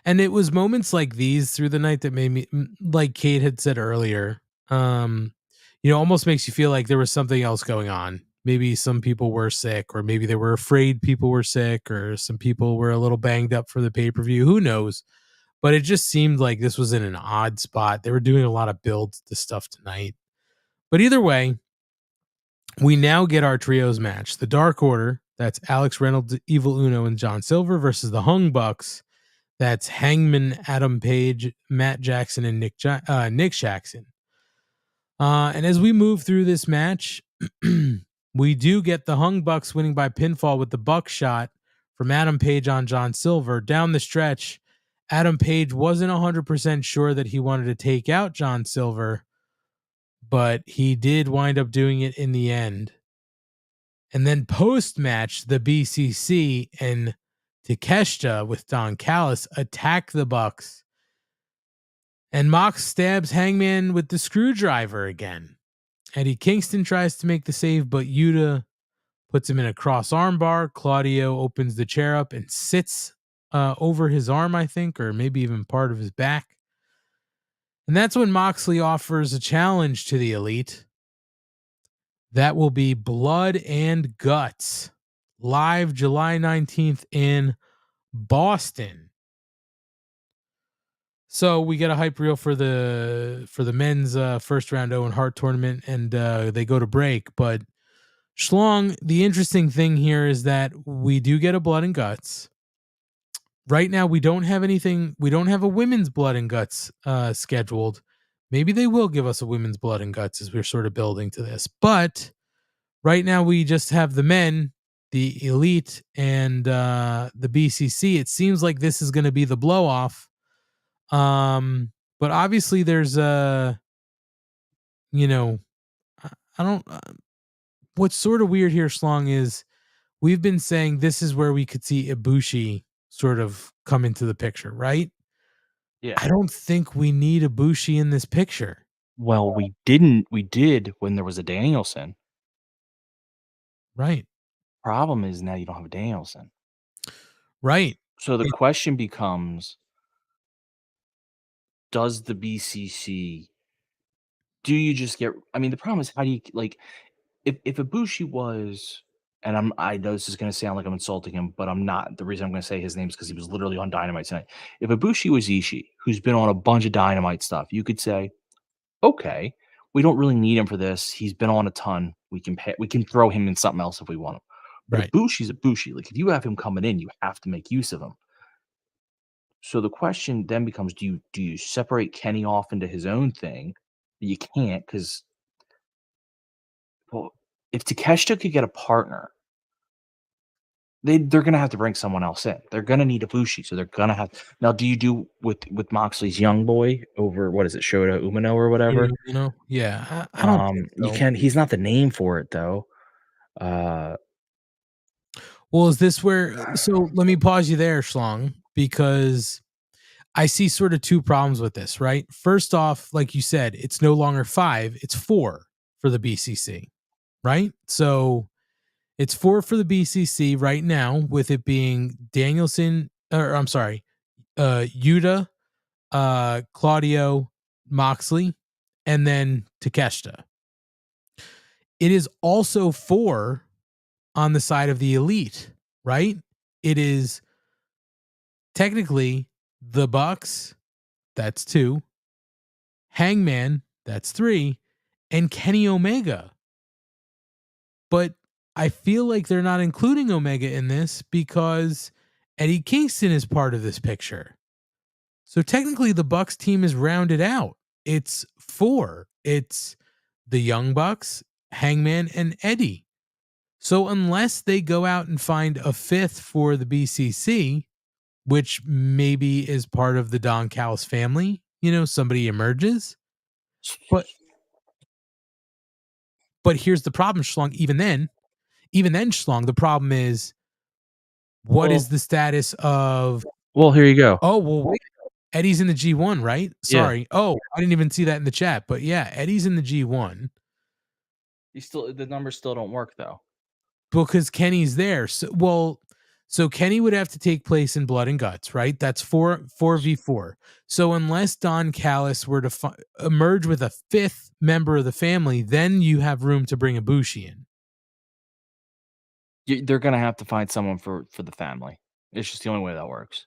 And it was moments like these through the night that made me, like Kate had said earlier, almost makes you feel like there was something else going on. Maybe some people were sick, or maybe they were afraid people were sick, or some people were a little banged up for the pay-per-view. Who knows? But it just seemed like this was in an odd spot. They were doing a lot of builds to stuff tonight. But either way, we now get our trios match. The Dark Order, that's Alex Reynolds, Evil Uno, and John Silver, versus the Hung Bucks. That's Hangman Adam Page, Matt Jackson, and Nick Jackson. And as we move through this match, we do get the Hung Bucks winning by pinfall with the buckshot from Adam Page on John Silver. Down the stretch, Adam Page wasn't 100% sure that he wanted to take out John Silver, but he did wind up doing it in the end. And then post-match, the BCC and Takeshita with Don Callis attack the Bucks. And Mox stabs Hangman with the screwdriver again. Eddie Kingston tries to make the save, but Yuta puts him in a cross armbar. Claudio opens the chair up and sits over his arm, I think, or maybe even part of his back. And that's when Moxley offers a challenge to the Elite. That will be Blood and Guts, live July 19th in Boston. So we get a hype reel for the men's first round Owen Hart tournament, and they go to break. But Schlong, the interesting thing here is that we do get a Blood and Guts. Right now, we don't have anything. We don't have a women's Blood and Guts scheduled. Maybe they will give us a women's Blood and Guts as we're sort of building to this. But right now, we just have the men, the Elite, and the BCC. It seems like this is going to be the blow-off. But obviously, there's I don't. What's sort of weird here, Schlong, is we've been saying this is where we could see Ibushi sort of come into the picture, right? Yeah. I don't think we need Ibushi in this picture. Well, we didn't. We did when there was a Danielson. Right. Problem is now you don't have a Danielson. Right. So the question becomes, does the BCC, do you just get, I mean, the problem is, how do you, like, if Ibushi was, and I know this is going to sound like I'm insulting him, but I'm not. The reason I'm going to say his name is because he was literally on Dynamite tonight. If Ibushi was Ishii, who's been on a bunch of Dynamite stuff, you could say, okay, we don't really need him for this. He's been on a ton. We can throw him in something else if we want him. But right. Ibushi's Ibushi. Like, if you have him coming in, you have to make use of him. So the question then becomes, do you separate Kenny off into his own thing? You can't, because, well, if Takeshita could get a partner, they're going to have to bring someone else in. They're going to need Ibushi, so they're going to have. Now, do you do with Moxley's young boy over, what is it, Shota Umino or whatever? Yeah, I don't think so. You can. He's not the name for it though. Well, is this where? So let me pause you there, Schlong, because I see sort of two problems with this. Right, first off, like you said, it's no longer 5; it's 4 for the BCC. Right, so it's 4 for the BCC right now, with it being Danielson, or I'm sorry, Yuta, Claudio, Moxley, and then Takeshita. It is also 4 on the side of the Elite, right? It is technically the Bucks, that's 2, Hangman, that's 3, and Kenny Omega. But I feel like they're not including Omega in this because Eddie Kingston is part of this picture. So technically the Bucks team is rounded out. It's 4. It's the Young Bucks, Hangman, and Eddie. So unless they go out and find a 5th for the BCC, which maybe is part of the Don Callis family, somebody emerges. But here's the problem, Schlong. Even then, Schlong, the problem is, what is the status of... Well, here you go. Oh, well, wait. Eddie's in the G1, right? Sorry. Yeah. Oh, I didn't even see that in the chat. But yeah, Eddie's in the G1. The numbers still don't work, though. Because Kenny's there. So Kenny would have to take place in Blood and Guts, right? That's 4v4. So unless Don Callis were to emerge with a 5th member of the family, then you have room to bring Ibushi in. They're going to have to find someone for the family. It's just the only way that works.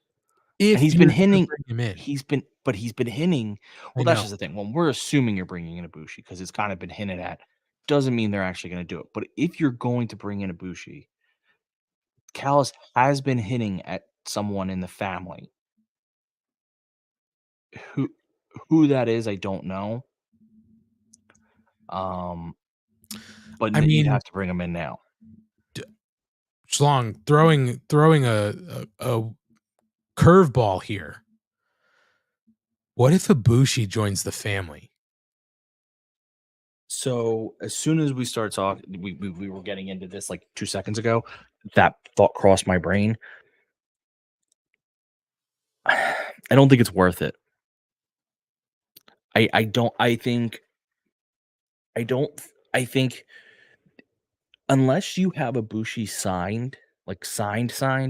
If he's been hinting, he's been hinting. Well, that's just the thing. When we're assuming you're bringing in Ibushi because it's kind of been hinted at, doesn't mean they're actually going to do it. But if you're going to bring in Ibushi, Callis has been hinting at someone in the family. Who that is, I don't know. But you'd have to bring him in now. Schlong, throwing a curveball here. What if Ibushi joins the family? So as soon as we start talking, we were getting into this like 2 seconds ago. That thought crossed my brain. I don't think it's worth it. I think unless you have Ibushi signed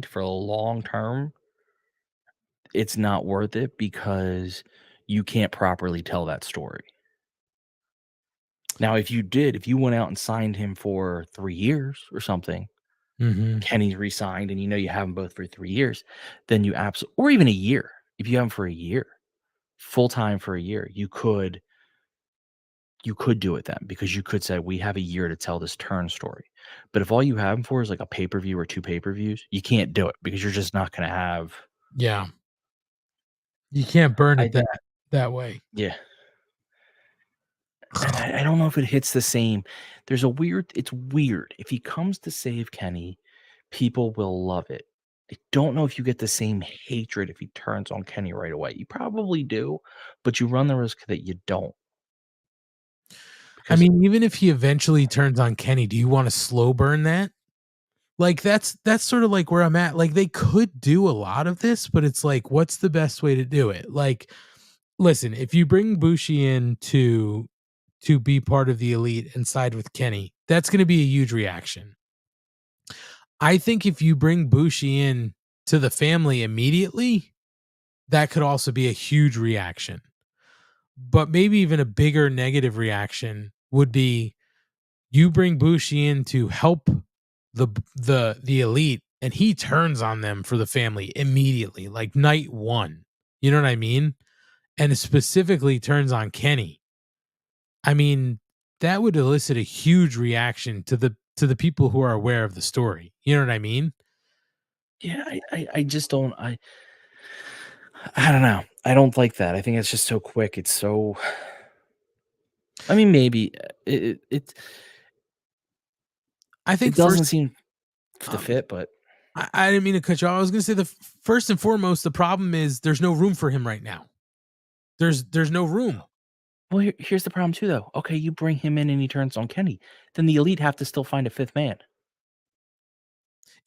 for a long term, it's not worth it because you can't properly tell that story. Now, if you went out and signed him for 3 years or something, Kenny re-signed, and you have them both for 3 years, then you or even a year. If you have them for a year, full time for a year, you could do it then, because you could say we have a year to tell this turn story. But if all you have them for is like a pay-per-view or 2 pay-per-views, you can't do it because you're just not going to have. Yeah, you can't burn it that way. Yeah. And I don't know if it hits the same. It's weird. If he comes to save Kenny, people will love it. I don't know if you get the same hatred if he turns on Kenny right away. You probably do, but you run the risk that you don't. I mean, even if he eventually turns on Kenny, do you want to slow burn that? Like, that's sort of like where I'm at. Like, they could do a lot of this, but it's like, what's the best way to do it? Like, listen, if you bring Bushi in to be part of the Elite and side with Kenny, that's going to be a huge reaction. I think if you bring Bushi in to the family immediately, that could also be a huge reaction. But maybe even a bigger negative reaction would be you bring Bushi in to help the Elite, and he turns on them for the family immediately, like night 1. You know what I mean? And specifically turns on Kenny. I mean, that would elicit a huge reaction to the people who are aware of the story. You know what I mean? Yeah, I just don't. I don't know. I don't like that. I think it's just so quick. It's so. I mean, maybe it. I think it doesn't seem to fit, but I didn't mean to cut you off. I was going to say, the first and foremost, the problem is there's no room for him right now. There's no room. Well, here's the problem too, though. Okay, you bring him in and he turns on Kenny. Then the Elite have to still find a 5th man.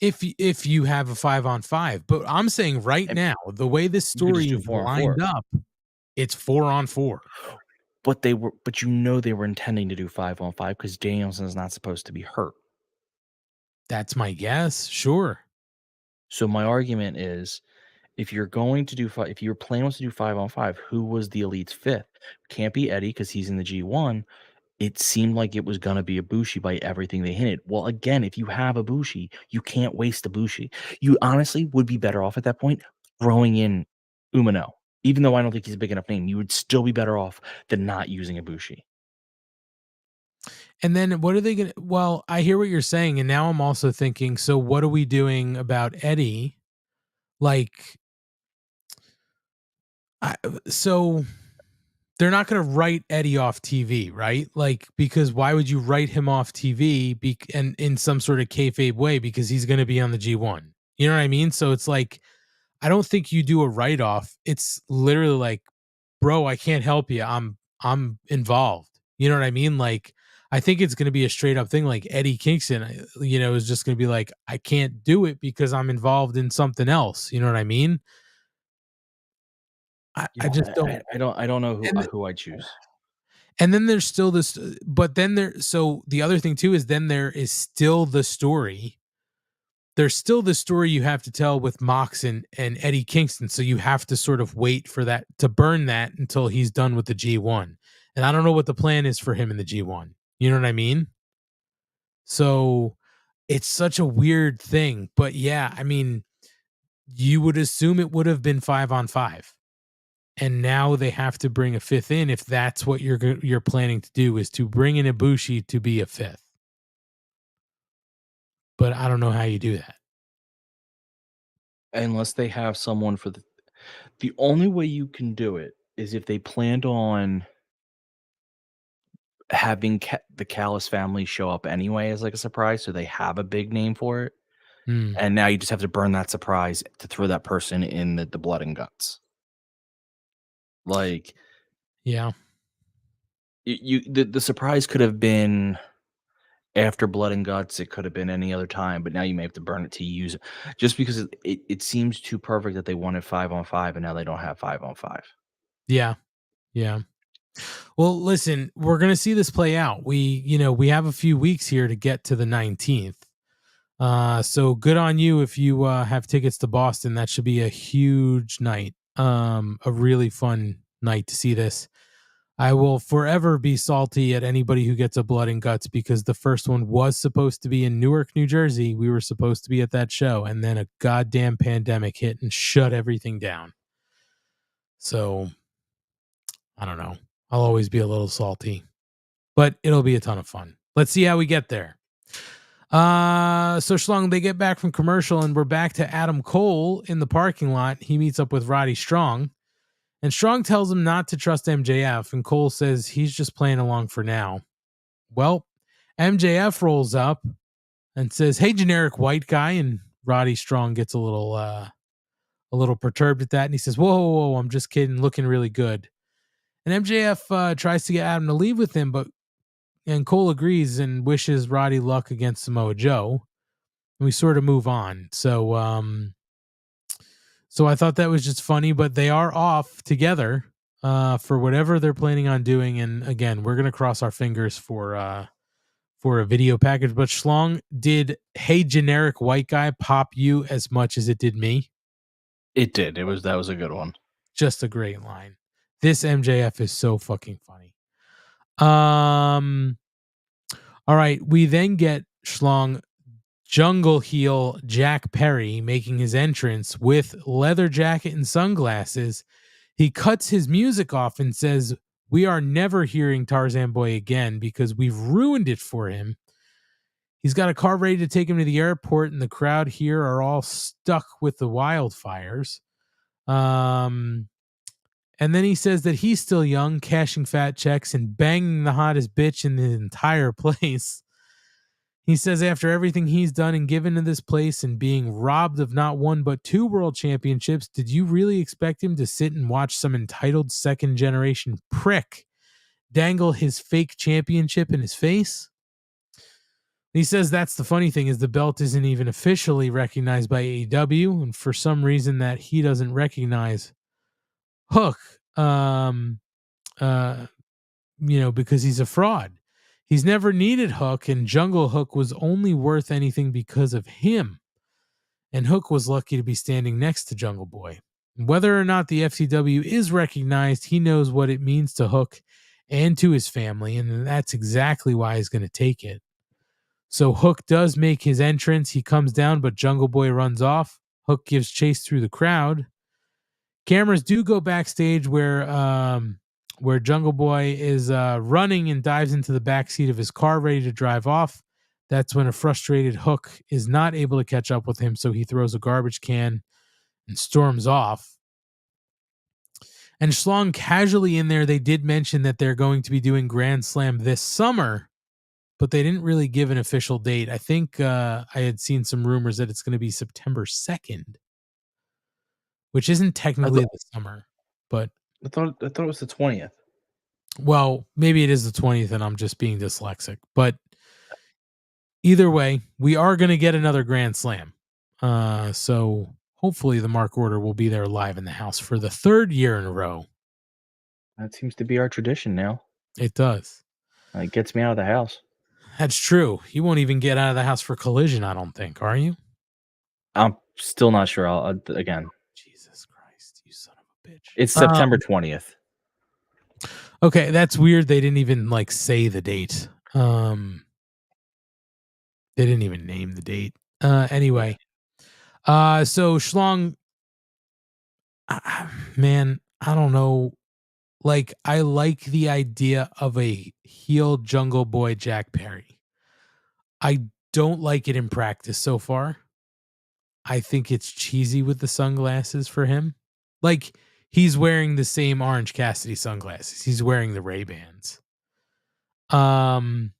if you have a 5-on-5, but I'm saying right now, the way this You could just story do is 4-on-4. lined up, it's 4-on-4. But they were intending to do 5-on-5 because Danielson is not supposed to be hurt. That's my guess. Sure. So my argument is, if you're going to do if your plan was to do 5-on-5, who was the Elite's fifth? Can't be Eddie because he's in the G1. It seemed like it was going to be Ibushi by everything they hinted. Well, again, if you have Ibushi, you can't waste Ibushi. You honestly would be better off at that point throwing in Umino. Even though I don't think he's a big enough name, you would still be better off than not using Ibushi. And then what are they going to... Well, I hear what you're saying, and now I'm also thinking, so what are we doing about Eddie? Like, so they're not going to write Eddie off TV, right? Like, because why would you write him off TV and in some sort of kayfabe way? Because he's going to be on the G1. You know what I mean? So it's like, I don't think you do a write-off. It's literally like, bro, I can't help you. I'm involved. You know what I mean? Like, I think it's going to be a straight up thing. Like Eddie Kingston, you know, is just going to be like, I can't do it because I'm involved in something else. You know what I mean? I just don't. I don't know who I choose. And then there's still this, but then so the other thing too is then there is still the story. There's still the story you have to tell with Mox and Eddie Kingston. So you have to sort of wait for that, to burn that until he's done with the G1. And I don't know what the plan is for him in the G1. You know what I mean? So it's such a weird thing. But yeah, I mean, you would assume it would have been 5-on-5. And now they have to bring a fifth in if that's what you're planning to do, is to bring in Ibushi to be a fifth. But I don't know how you do that. Unless they have someone for the only way you can do it is if they planned on having the Callis family show up anyway as like a surprise, so they have a big name for it. And now you just have to burn that surprise to throw that person in the blood and guts. Like, yeah, the surprise could have been after Blood and Guts. It could have been any other time, but now you may have to burn it to use it, just because it seems too perfect that they wanted 5-on-5 and now they don't have 5-on-5. Yeah. Well, listen, we're gonna see this play out. We have a few weeks here to get to the 19th. So good on you if you have tickets to Boston. That should be a huge night. A really fun night to see this. I will forever be salty at anybody who gets a Blood and Guts, because the first one was supposed to be in Newark, New Jersey. We were supposed to be at that show, and then a goddamn pandemic hit and shut everything down. So I don't know. I'll always be a little salty, but it'll be a ton of fun. Let's see how we get there. So Schlong, they get back from commercial and we're back to Adam Cole in the parking lot. He meets up with Roddy Strong, and Strong tells him not to trust MJF, and Cole says he's just playing along for now. Well, MJF rolls up and says, "Hey, generic white guy," and Roddy Strong gets a little perturbed at that, and he says, whoa, I'm just kidding, looking really good. And MJF tries to get Adam to leave with him, and Cole agrees and wishes Roddy luck against Samoa Joe. And we sort of move on. So I thought that was just funny, but they are off together for whatever they're planning on doing. And again, we're going to cross our fingers for a video package. But Schlong, did "Hey, generic white guy" pop you as much as it did me? It did. That was a good one. Just a great line. This MJF is so fucking funny. All right, we then get Schlong jungle heel Jack Perry making his entrance with leather jacket and sunglasses. He cuts his music off and says, "We are never hearing Tarzan Boy again because we've ruined it for him." He's got a car ready to take him to the airport, and the crowd here are all stuck with the wildfires. And then he says that he's still young, cashing fat checks and banging the hottest bitch in the entire place. He says after everything he's done and given to this place and being robbed of not one but 2 world championships, did you really expect him to sit and watch some entitled second generation prick dangle his fake championship in his face? He says that's the funny thing is the belt isn't even officially recognized by AEW, and for some reason that he doesn't recognize Hook, because he's a fraud. He's never needed Hook, and Jungle Hook was only worth anything because of him. And Hook was lucky to be standing next to Jungle Boy. Whether or not the FCW is recognized, he knows what it means to Hook and to his family, and that's exactly why he's going to take it. So Hook does make his entrance. He comes down, but Jungle Boy runs off. Hook gives chase through the crowd. Cameras do go backstage where Jungle Boy is running and dives into the backseat of his car, ready to drive off. That's when a frustrated Hook is not able to catch up with him, so he throws a garbage can and storms off. And Schlong casually in there, they did mention that they're going to be doing Grand Slam this summer, but they didn't really give an official date. I think I had seen some rumors that it's going to be September 2nd, which isn't technically the summer, but I thought it was the 20th. Well, maybe it is the 20th and I'm just being dyslexic, but either way, we are going to get another Grand Slam. So hopefully the Mark Order will be there live in the house for the third year in a row. That seems to be our tradition now. It does. It gets me out of the house. That's true. You won't even get out of the house for Collision, I don't think, are you? I'm still not sure. Again. Jesus Christ, you son of a bitch. It's September 20th. Okay, that's weird. They didn't even say the date. They didn't even name the date. Anyway. So Schlong, man, I don't know. I like the idea of a heel Jungle Boy Jack Perry. I don't like it in practice so far. I think it's cheesy with the sunglasses for him. He's wearing the same Orange Cassidy sunglasses. He's wearing the Ray-Bans. I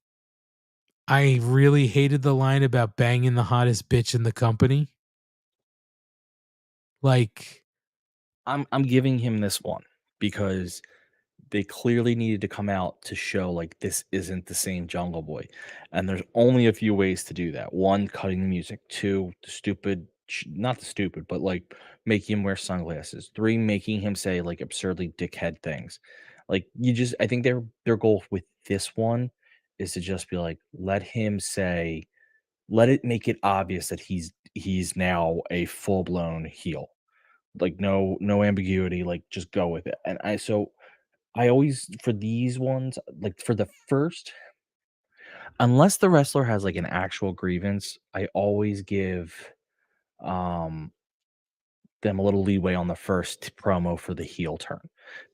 really hated the line about banging the hottest bitch in the company. I'm giving him this one because they clearly needed to come out to show this isn't the same Jungle Boy. And there's only a few ways to do that. One, cutting the music. Two, not the stupid, but making him wear sunglasses. Three, making him say absurdly dickhead things. I think their goal with this one is to just be let it make it obvious that he's now a full-blown heel. No ambiguity, just go with it. And I always, for these ones, for the first, unless the wrestler has an actual grievance, I always give them a little leeway on the first promo for the heel turn,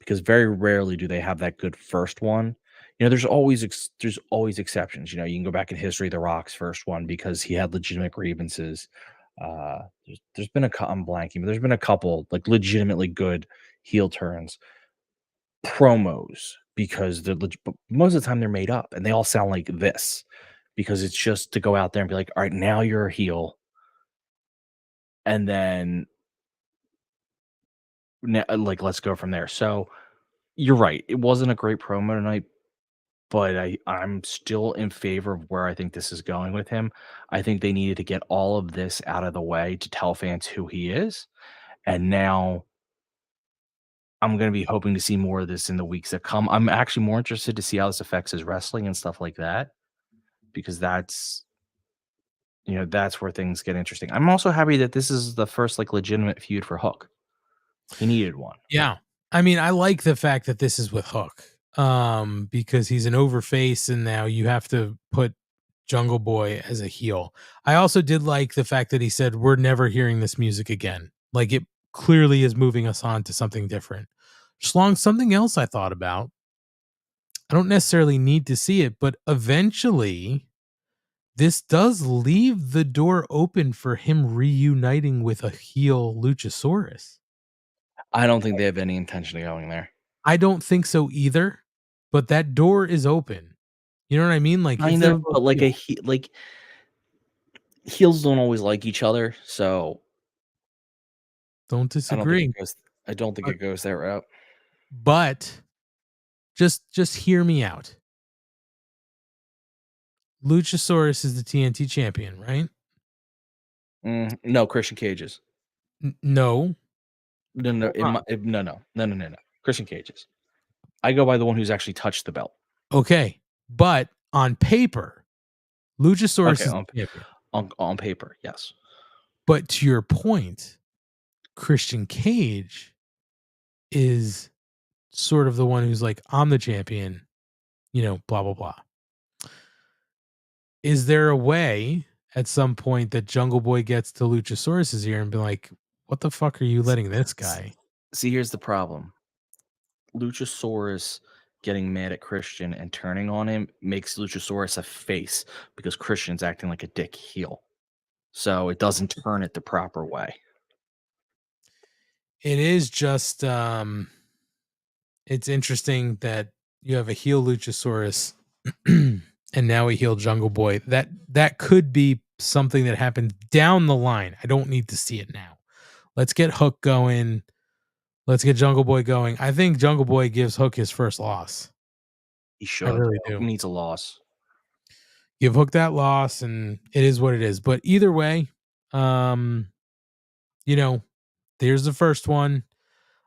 because very rarely do they have that good first one. There's always exceptions. You can go back in history, The Rock's first one, because he had legitimate grievances. There's been I'm blanking, but there's been a couple legitimately good heel turns promos, because most of the time they're made up and they all sound like this, because it's just to go out there and be all right, now you're a heel, and then let's go from there. So you're right, it wasn't a great promo tonight, but I'm still in favor of where I think this is going with him. I think they needed to get all of this out of the way to tell fans who he is, and now I'm going to be hoping to see more of this in the weeks that come. I'm actually more interested to see how this affects his wrestling and stuff like that, because that's where things get interesting. I'm also happy that this is the first legitimate feud for Hook. He needed one. Yeah. I mean, I like the fact that this is with Hook, because he's an overface and now you have to put Jungle Boy as a heel. I also did like the fact that he said, we're never hearing this music again. It clearly is moving us on to something different. Schlong, something else I thought about. I don't necessarily need to see it, but eventually this does leave the door open for him reuniting with a heel Luchasaurus. I don't think they have any intention of going there. I don't think so either, but that door is open. You know what I mean? Kind of, but heels don't always like each other, so don't disagree. I don't think it goes that route. But just hear me out. Luchasaurus is the TNT champion, right? No, Christian Cage's. No. No. Christian Cage's. I go by the one who's actually touched the belt. Okay, but on paper, Luchasaurus is on, the champion. On paper, yes. But to your point, Christian Cage is sort of the one who's like, I'm the champion, blah, blah, blah. Is there a way at some point that Jungle Boy gets to Luchasaurus's ear and be like, what the fuck are you letting this guy? See, here's the problem. Luchasaurus getting mad at Christian and turning on him makes Luchasaurus a face because Christian's acting like a dick heel. So it doesn't turn it the proper way. It is just it's interesting that you have a heel Luchasaurus and now a heel Jungle Boy. That could be something that happens down the line. I don't need to see it now. Let's get Hook going. Let's get Jungle Boy going. I think Jungle Boy gives Hook his first loss. He should. I really do. He needs a loss. Give Hook that loss, and it is what it is. But either way, there's the first one.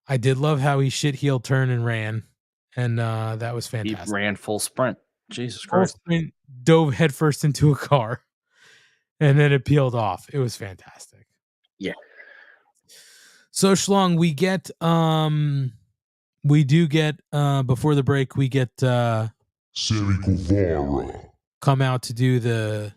I did love how he shit heel turn and ran, and that was fantastic. He ran full sprint. Jesus Christ. Sprint, dove headfirst into a car, and then it peeled off. It was fantastic. Yeah. So Schlong, we do get before the break, we get Sammy Guevara come out to do the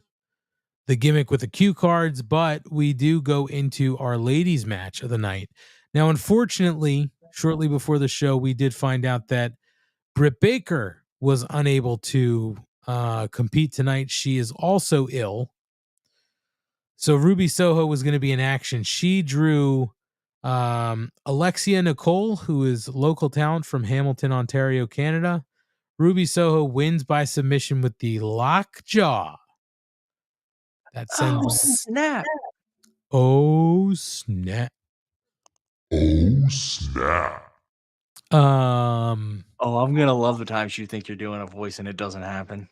gimmick with the cue cards, but we do go into our ladies match of the night. Now, unfortunately, shortly before the show, we did find out that Britt Baker was unable to compete tonight. She is also ill. So Ruby Soho was going to be in action. She drew Alexia Nicole, who is local talent from Hamilton, Ontario, Canada. Ruby Soho wins by submission with the lockjaw. That sends snap. Oh, snap. Oh, snap. I'm gonna love the times you think you're doing a voice and it doesn't happen.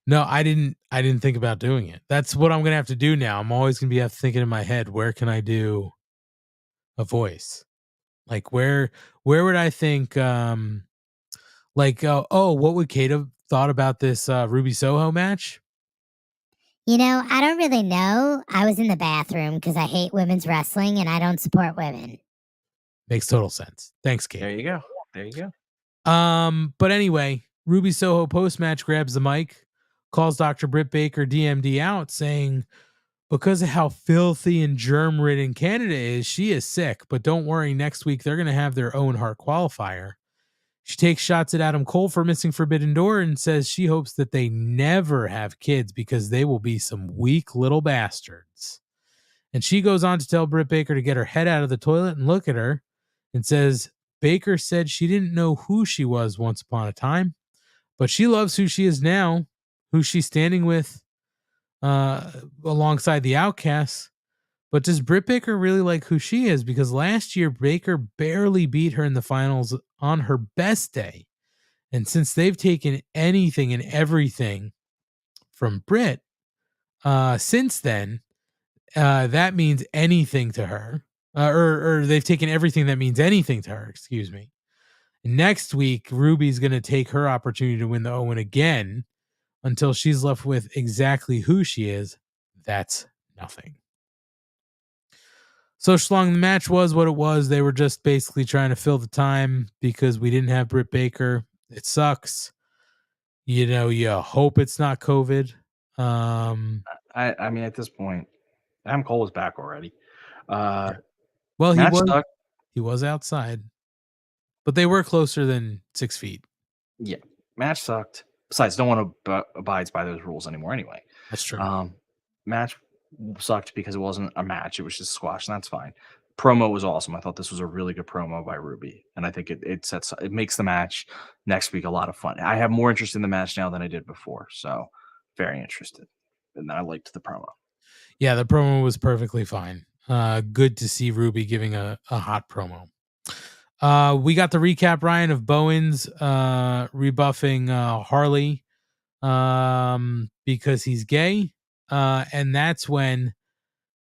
No, I didn't think about doing it. That's what I'm gonna have to do now. I'm always gonna be thinking in my head, where can I do a voice? Like where would I think what would Kate have thought about this Ruby Soho match? I don't really know. I was in the bathroom because I hate women's wrestling and I don't support women. Makes total sense. Thanks, Kate. There you go. But anyway, Ruby Soho post-match grabs the mic, calls Dr. Britt Baker DMD out, saying because of how filthy and germ-ridden Canada is, she is sick. But don't worry, next week they're going to have their own heart qualifier. She takes shots at Adam Cole for missing Forbidden Door and says she hopes that they never have kids because they will be some weak little bastards. And she goes on to tell Britt Baker to get her head out of the toilet and look at her and says Baker said she didn't know who she was once upon a time, but she loves who she is now, who she's standing with alongside the Outcasts. But does Britt Baker really like who she is? Because last year, Baker barely beat her in the finals on her best day. And since they've taken anything and everything from Britt since then, that means anything to her. Or they've taken everything that means anything to her, excuse me. Next week, Ruby's going to take her opportunity to win the Owen again until she's left with exactly who she is. That's nothing. So Schlong, the match was what it was. They were just basically trying to fill the time because we didn't have Britt Baker. It sucks. You hope it's not COVID. I mean, at this point, Adam Cole was back already. Well, he was outside, but they were closer than 6 feet. Yeah, match sucked. Besides, no one abides by those rules anymore anyway. That's true. Match sucked because it wasn't a match. It was just squash, and that's fine. Promo was awesome. I thought this was a really good promo by Ruby, and I think it makes the match next week a lot of fun. I have more interest in the match now than I did before, so very interested. And I liked the promo. Yeah, the promo was perfectly fine. Good to see Ruby giving a hot promo. We got the recap, Ryan, of Bowens rebuffing Harley because he's gay. And that's when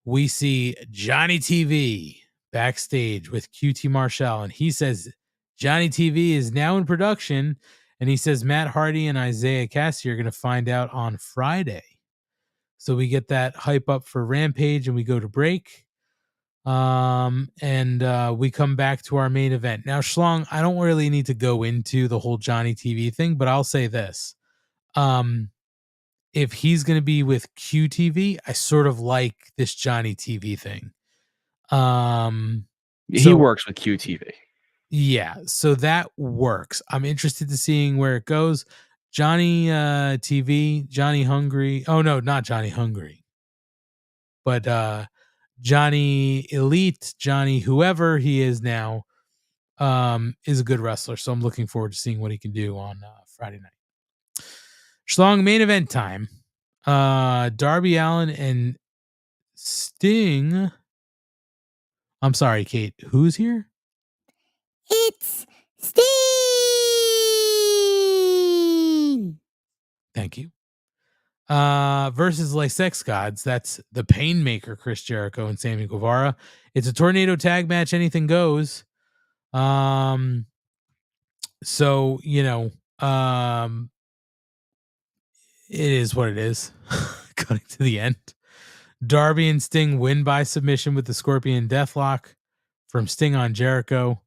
we see Johnny TV backstage with QT Marshall, and he says Johnny TV is now in production, and he says Matt Hardy and Isaiah Cassie are going to find out on Friday. So we get that hype up for Rampage, and we go to break. And we come back to our main event. Now, Schlong, I don't really need to go into the whole Johnny TV thing, but I'll say this. If he's going to be with QTV, I sort of like this Johnny TV thing. He works with QTV. Yeah, so that works. I'm interested to seeing where it goes. Johnny TV, Johnny Hungry. Oh no, not Johnny Hungry. But Johnny Elite, Johnny whoever he is now, is a good wrestler. So I'm looking forward to seeing what he can do on Friday night. Schlong, main event time. Darby Allin and Sting. I'm sorry, Kate. Who's here? It's Sting. Thank you. Versus Les Sex Gods. That's the Painmaker, Chris Jericho and Sammy Guevara. It's a tornado tag match. Anything goes. So, it is what it is. Cutting to the end. Darby and Sting win by submission with the Scorpion Deathlock from Sting on Jericho.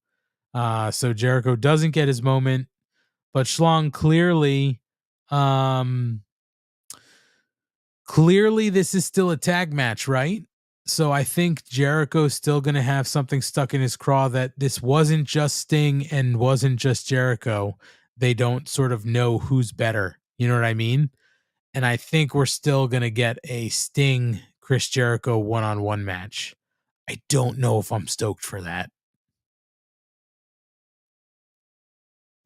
So Jericho doesn't get his moment, but Schlong clearly this is still a tag match, right? So I think Jericho's still going to have something stuck in his craw that this wasn't just Sting and wasn't just Jericho. They don't sort of know who's better. You know what I mean? And I think we're still going to get a Sting Chris Jericho one-on-one match. I don't know if I'm stoked for that.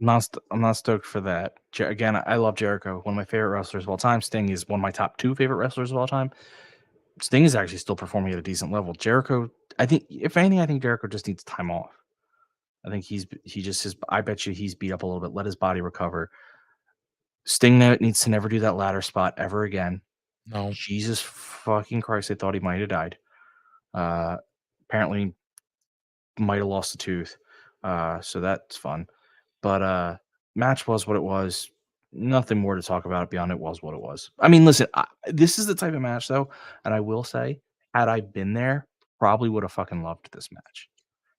I'm not stoked for that. Again, I love Jericho, one of my favorite wrestlers of all time. Sting is one of my top 2 favorite wrestlers of all time. Sting is actually still performing at a decent level. Jericho, I think, if anything, I think Jericho just needs time off. I think I bet you he's beat up a little bit. Let his body recover. Sting needs to never do that ladder spot ever again. No. Jesus fucking Christ, I thought he might have died. Apparently might have lost a tooth. So that's fun. But match was what it was. Nothing more to talk about beyond it was what it was. I mean, listen, this is the type of match, though, and I will say, had I been there, probably would have fucking loved this match.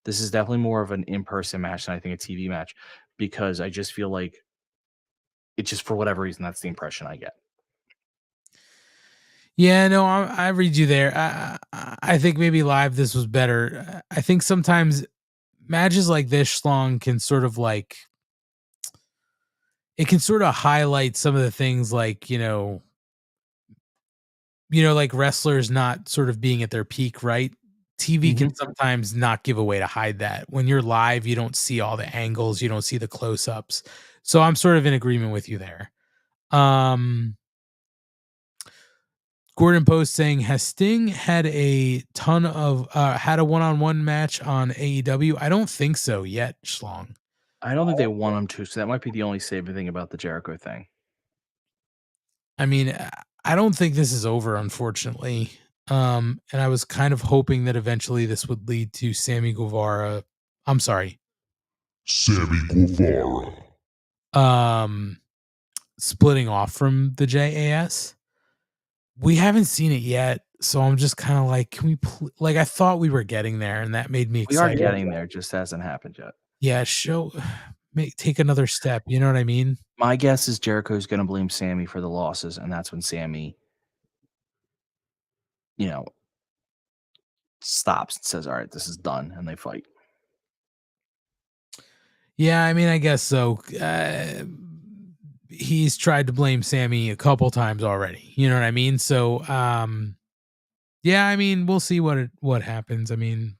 This is definitely more of an in-person match than I think a TV match, because I just feel like it just, for whatever reason, that's the impression I get. Yeah, no, I read you there. I think maybe live this was better. I think sometimes matches like this, Schlong, can sort of like, it can sort of highlight some of the things like, like wrestlers not sort of being at their peak, right? TV can sometimes not give a way to hide that. When you're live, you don't see all the angles, you don't see the close-ups. So I'm sort of in agreement with you there. Gordon Post saying, has Sting had a ton of had a one-on-one match on AEW? I don't think so yet, Schlong. I don't think they want him to, so that might be the only saving thing about the Jericho thing. I mean, I don't think this is over, unfortunately. And I was kind of hoping that eventually this would lead to Sammy Guevara. I'm sorry. Sammy Guevara. Splitting off from the JAS. We haven't seen it yet, so I'm just kind of like, can we I thought we were getting there, and that made me excited. We are getting there, just hasn't happened yet. Yeah, take another step. You know what I mean? My guess is Jericho's going to blame Sammy for the losses, and that's when Sammy, stops and says, all right, this is done, and they fight. Yeah, I mean, I guess so. He's tried to blame Sammy a couple times already. You know what I mean? So, yeah, I mean, we'll see what happens. I mean,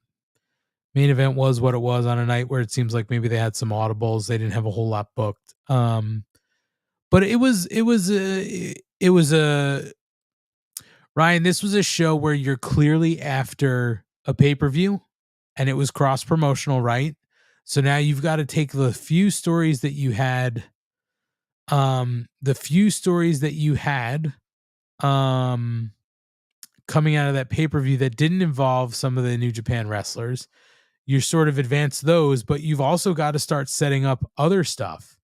main event was what it was on a night where it seems like maybe they had some audibles. They didn't have a whole lot booked. But it was a Ryan, this was a show where you're clearly after a pay-per-view, and it was cross-promotional, right? So now you've got to take the few stories that you had the few stories that you had coming out of that pay-per-view that didn't involve some of the New Japan wrestlers, you sort of advance those, but you've also got to start setting up other stuff.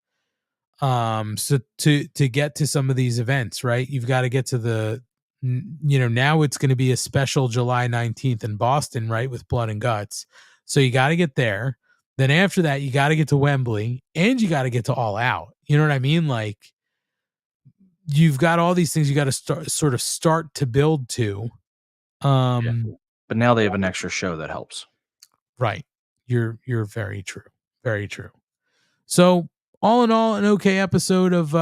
So to get to some of these events, right? You've got to get to the, now it's going to be a special July 19th in Boston, right? With Blood and Guts. So you got to get there. Then after that, you got to get to Wembley and you got to get to All Out. You know what I mean? Like, you've got all these things you got to start to build to. But now they have an extra show that helps. Right. You're very true. Very true. So all in all, an okay episode of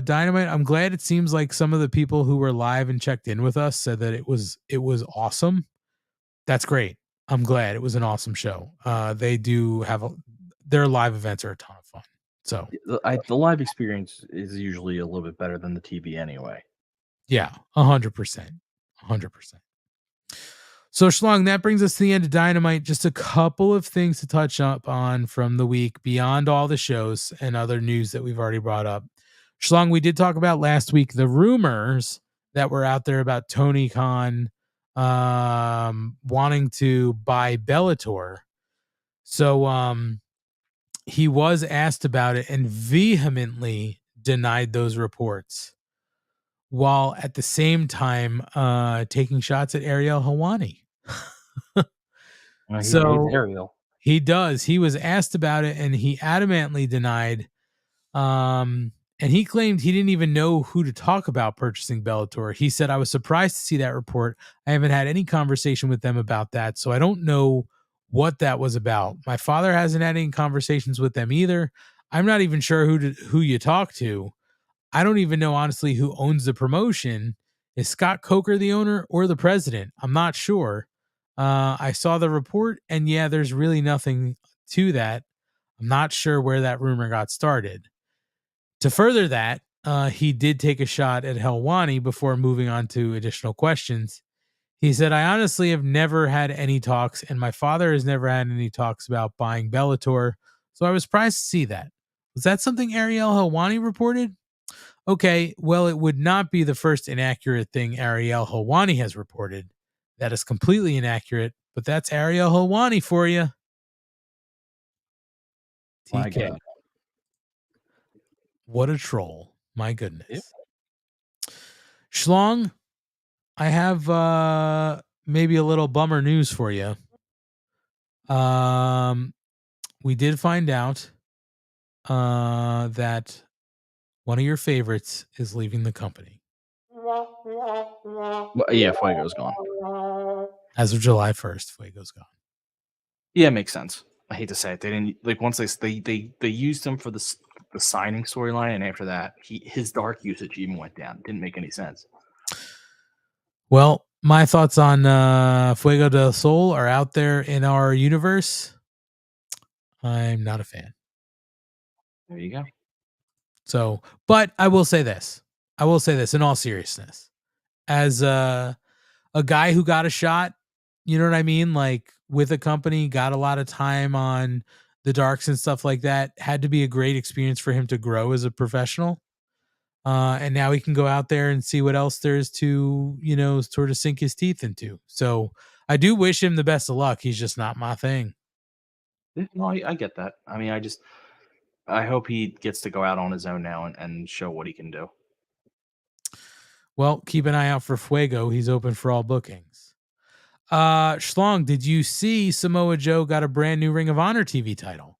Dynamite. I'm glad it seems like some of the people who were live and checked in with us said that it was awesome. That's great. I'm glad it was an awesome show. They do have their live events are a ton of fun. So the live experience is usually a little bit better than the TV anyway. Yeah, 100%. 100%. So Schlong, that brings us to the end of Dynamite. Just a couple of things to touch up on from the week beyond all the shows and other news that we've already brought up. Schlong, we did talk about last week the rumors that were out there about Tony Khan wanting to buy Bellator. So he was asked about it and vehemently denied those reports, while at the same time taking shots at Ariel Helwani. So Ariel. He does. He was asked about it and he adamantly denied. And he claimed he didn't even know who to talk about purchasing Bellator. He said, I was surprised to see that report. I haven't had any conversation with them about that, so I don't know what that was about. My father hasn't had any conversations with them either. I'm not even sure who you talk to. I don't even know, honestly, who owns the promotion. Is Scott Coker the owner or the president? I'm not sure. I saw the report, and yeah, there's really nothing to that. I'm not sure where that rumor got started. To further that, he did take a shot at Helwani before moving on to additional questions. He said, I honestly have never had any talks, and my father has never had any talks about buying Bellator, so I was surprised to see that. Was that something Ariel Helwani reported? Okay, well, it would not be the first inaccurate thing Ariel Helwani has reported. That is completely inaccurate, but that's Ariel Helwani for you. TK. What a troll. My goodness. Yep. Schlong, I have maybe a little bummer news for you. We did find out that one of your favorites is leaving the company. Well, yeah, Fuego's gone. As of July 1st, Fuego's gone. Yeah, it makes sense. I hate to say it. They didn't like once they used him for the signing storyline, and after that, his dark usage even went down. It didn't make any sense. Well, my thoughts on Fuego del Sol are out there in our universe. I'm not a fan. There you go. So, but I will say this. In all seriousness. As a guy who got a shot, you know what I mean? Like with a company, got a lot of time on the darks and stuff like that. Had to be a great experience for him to grow as a professional. And now he can go out there and see what else there is to, sort of sink his teeth into. So I do wish him the best of luck. He's just not my thing. No, I get that. I mean, I hope he gets to go out on his own now and show what he can do. Well, keep an eye out for Fuego. He's open for all bookings. Schlong, did you see Samoa Joe got a brand new Ring of Honor TV title?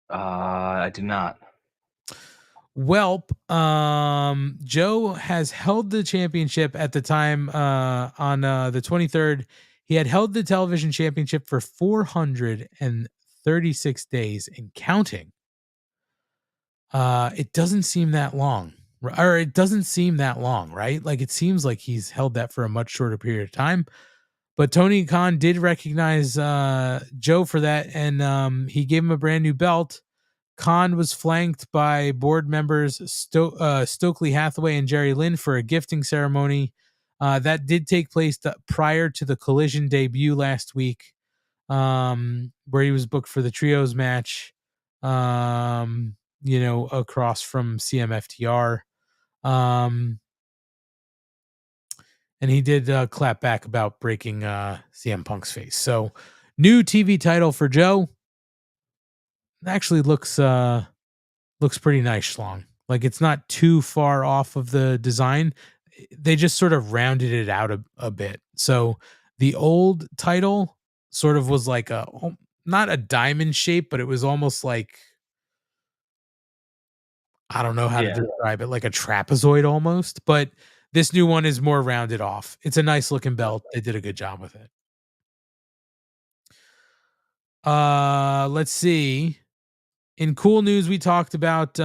I did not. Welp, Joe has held the championship at the time on the 23rd. He had held the television championship for 436 days and counting. It doesn't seem that long. Or it doesn't seem that long, right? Like it seems like he's held that for a much shorter period of time. But Tony Khan did recognize Joe for that, and he gave him a brand new belt. Khan was flanked by board members Stokely Hathaway and Jerry Lynn for a gifting ceremony. That did take place prior to the Collision debut last week, where he was booked for the trios match. across from CMFTR. And he did clap back about breaking CM Punk's face. So, new TV title for Joe. Actually looks pretty nice, Schlong. Like, it's not too far off of the design. They just sort of rounded it out a bit. So the old title sort of was like not a diamond shape, but it was almost like, I don't know how to describe it, like a trapezoid almost. But this new one is more rounded off. It's a nice looking belt. They did a good job with it. Let's see. In cool news, we talked about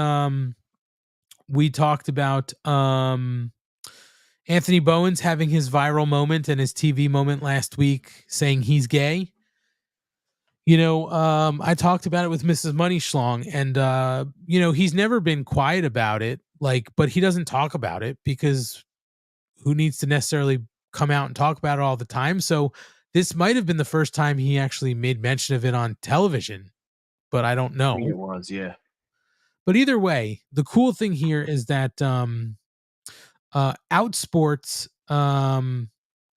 Anthony Bowens having his viral moment and his TV moment last week saying he's gay. I talked about it with Mrs. Money Schlong, and he's never been quiet about it, but he doesn't talk about it because who needs to necessarily come out and talk about it all the time? So this might have been the first time he actually made mention of it on television, but I don't know. I think it was, yeah. But either way, the cool thing here is that Outsports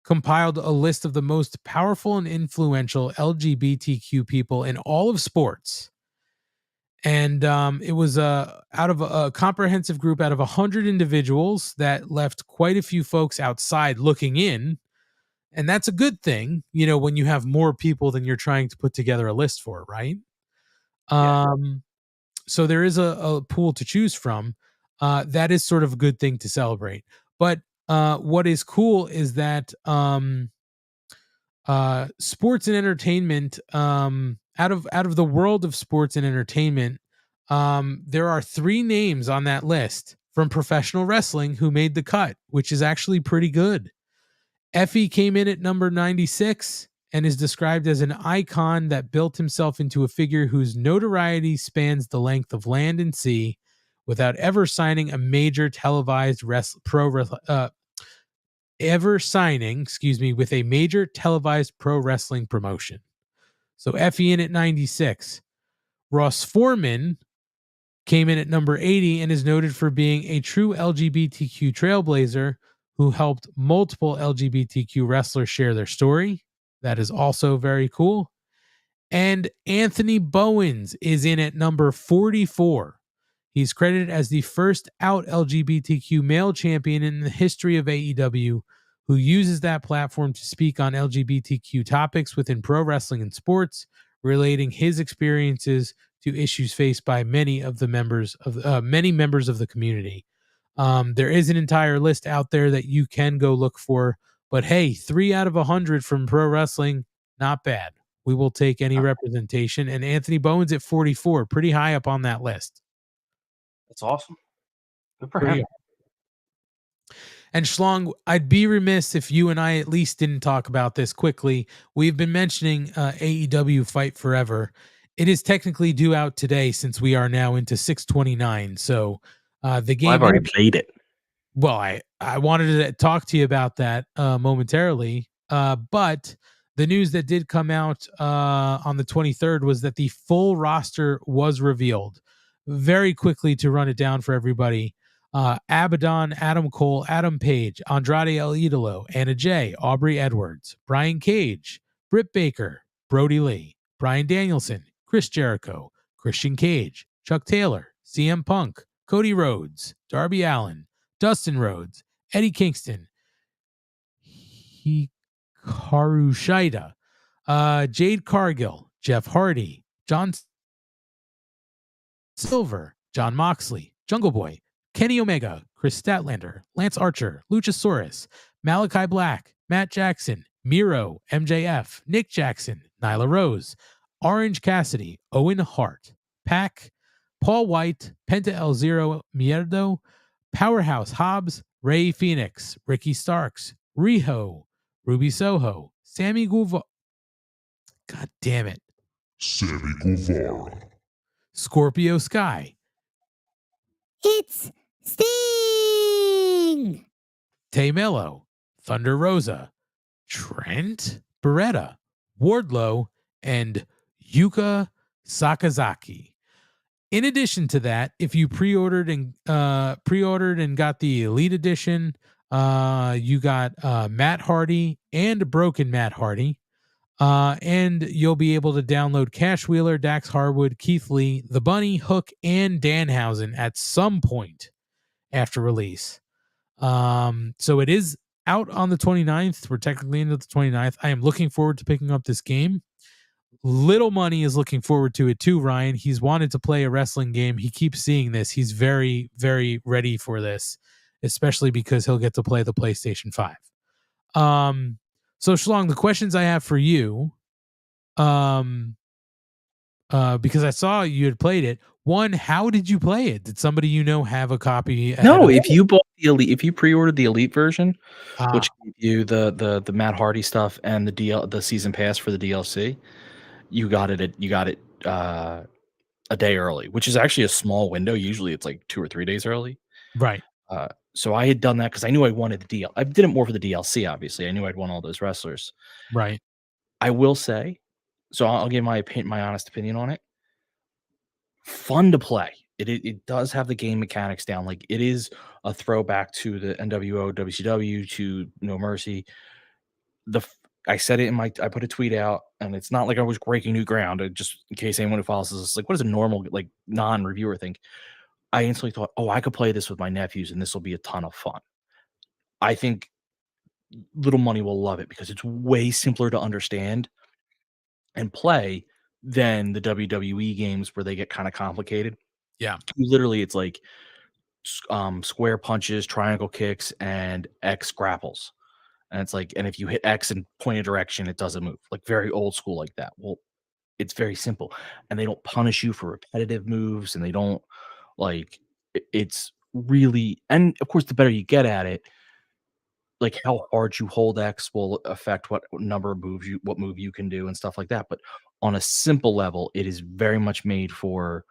compiled a list of the most powerful and influential LGBTQ people in all of sports. And it was out of a comprehensive group out of 100 individuals that left quite a few folks outside looking in. And that's a good thing, when you have more people than you're trying to put together a list for, right? Yeah. So there is a pool to choose from. That is sort of a good thing to celebrate. But what is cool is that sports and entertainment, out of the world of sports and entertainment, there are 3 names on that list from professional wrestling who made the cut, which is actually pretty good. Effie came in at number 96 and is described as an icon that built himself into a figure whose notoriety spans the length of land and sea without ever signing a major televised with a major televised pro wrestling promotion. So Effie in at 96. Ross Foreman came in at number 80 and is noted for being a true LGBTQ trailblazer who helped multiple LGBTQ wrestlers share their story. That is also very cool. And Anthony Bowens is in at number 44. He's credited as the first out LGBTQ male champion in the history of AEW who uses that platform to speak on LGBTQ topics within pro wrestling and sports, relating his experiences to issues faced by many members of the community. There is an entire list out there that you can go look for, but hey, 3 out of 100 from pro wrestling, not bad. We will take any representation. And Anthony Bowens at 44, pretty high up on that list. That's awesome. Good for him. And Schlong, I'd be remiss if you and I at least didn't talk about this quickly. We've been mentioning AEW Fight Forever. It is technically due out today since we are now into 6/29. So the game. I've already played it. Well, I wanted to talk to you about that momentarily. But the news that did come out on the 23rd was that the full roster was revealed. Very quickly to run it down for everybody. Abaddon, Adam Cole, Adam Page, Andrade El Idolo, Anna Jay, Aubrey Edwards, Brian Cage, Britt Baker, Brody Lee, Bryan Danielson, Chris Jericho, Christian Cage, Chuck Taylor, CM Punk, Cody Rhodes, Darby Allin, Dustin Rhodes, Eddie Kingston, Hikaru Shida, Jade Cargill, Jeff Hardy, John Silver, John Moxley, Jungle Boy, Kenny Omega, Chris Statlander, Lance Archer, Luchasaurus, Malachi Black, Matt Jackson, Miro, MJF, Nick Jackson, Nyla Rose, Orange Cassidy, Owen Hart, Pac, Paul White, Penta El Zero Miedo, Powerhouse Hobbs, Ray Phoenix, Ricky Starks, Riho, Ruby Soho, Sammy Guevara. God damn it. Sammy Guevara. Scorpio Sky. It's Sting! Tay Mello, Thunder Rosa, Trent Beretta, Wardlow, and Yuka Sakazaki. In addition to that, if you pre-ordered and got the Elite Edition, you got Matt Hardy and Broken Matt Hardy. And you'll be able to download Cash Wheeler, Dax Harwood, Keith Lee, The Bunny, Hook, and Danhausen at some point after release. So it is out on the 29th. We're technically into the 29th. I am looking forward to picking up this game. Little Money is looking forward to it too, Ryan. He's wanted to play a wrestling game. He keeps seeing this. He's very, very ready for this, especially because he'll get to play the PlayStation 5. So Schlong, the questions I have for you, because I saw you had played it. One, how did you play it? Did somebody you know have a copy? No, if you bought the Elite, if you pre-ordered the Elite version, which gave you the Matt Hardy stuff and the season pass for the DLC, you got it a day early, which is actually a small window. Usually it's like 2 or 3 days early. Right. So I had done that because I knew I wanted the DLC. I did it more for the DLC, obviously. I knew I'd want all those wrestlers. Right. I will say, so I'll give my honest opinion on it. Fun to play. It does have the game mechanics down. Like, it is a throwback to the NWO, WCW, to No Mercy. I said it I put a tweet out, and it's not like I was breaking new ground. Just in case anyone who follows this is like, what does a normal, like, non-reviewer think? I instantly thought, oh, I could play this with my nephews, and this will be a ton of fun. I think Little Money will love it because it's way simpler to understand and play than the WWE games where they get kind of complicated. Yeah. Literally, it's like square punches, triangle kicks, and X grapples. And it's like, and if you hit X and point a direction, it doesn't move. Like, very old school like that. Well, it's very simple. And they don't punish you for repetitive moves, and they don't, like, it's really, and of course, the better you get at it, like, how hard you hold X will affect what number of moves what move you can do and stuff like that. But on a simple level, it is very much made for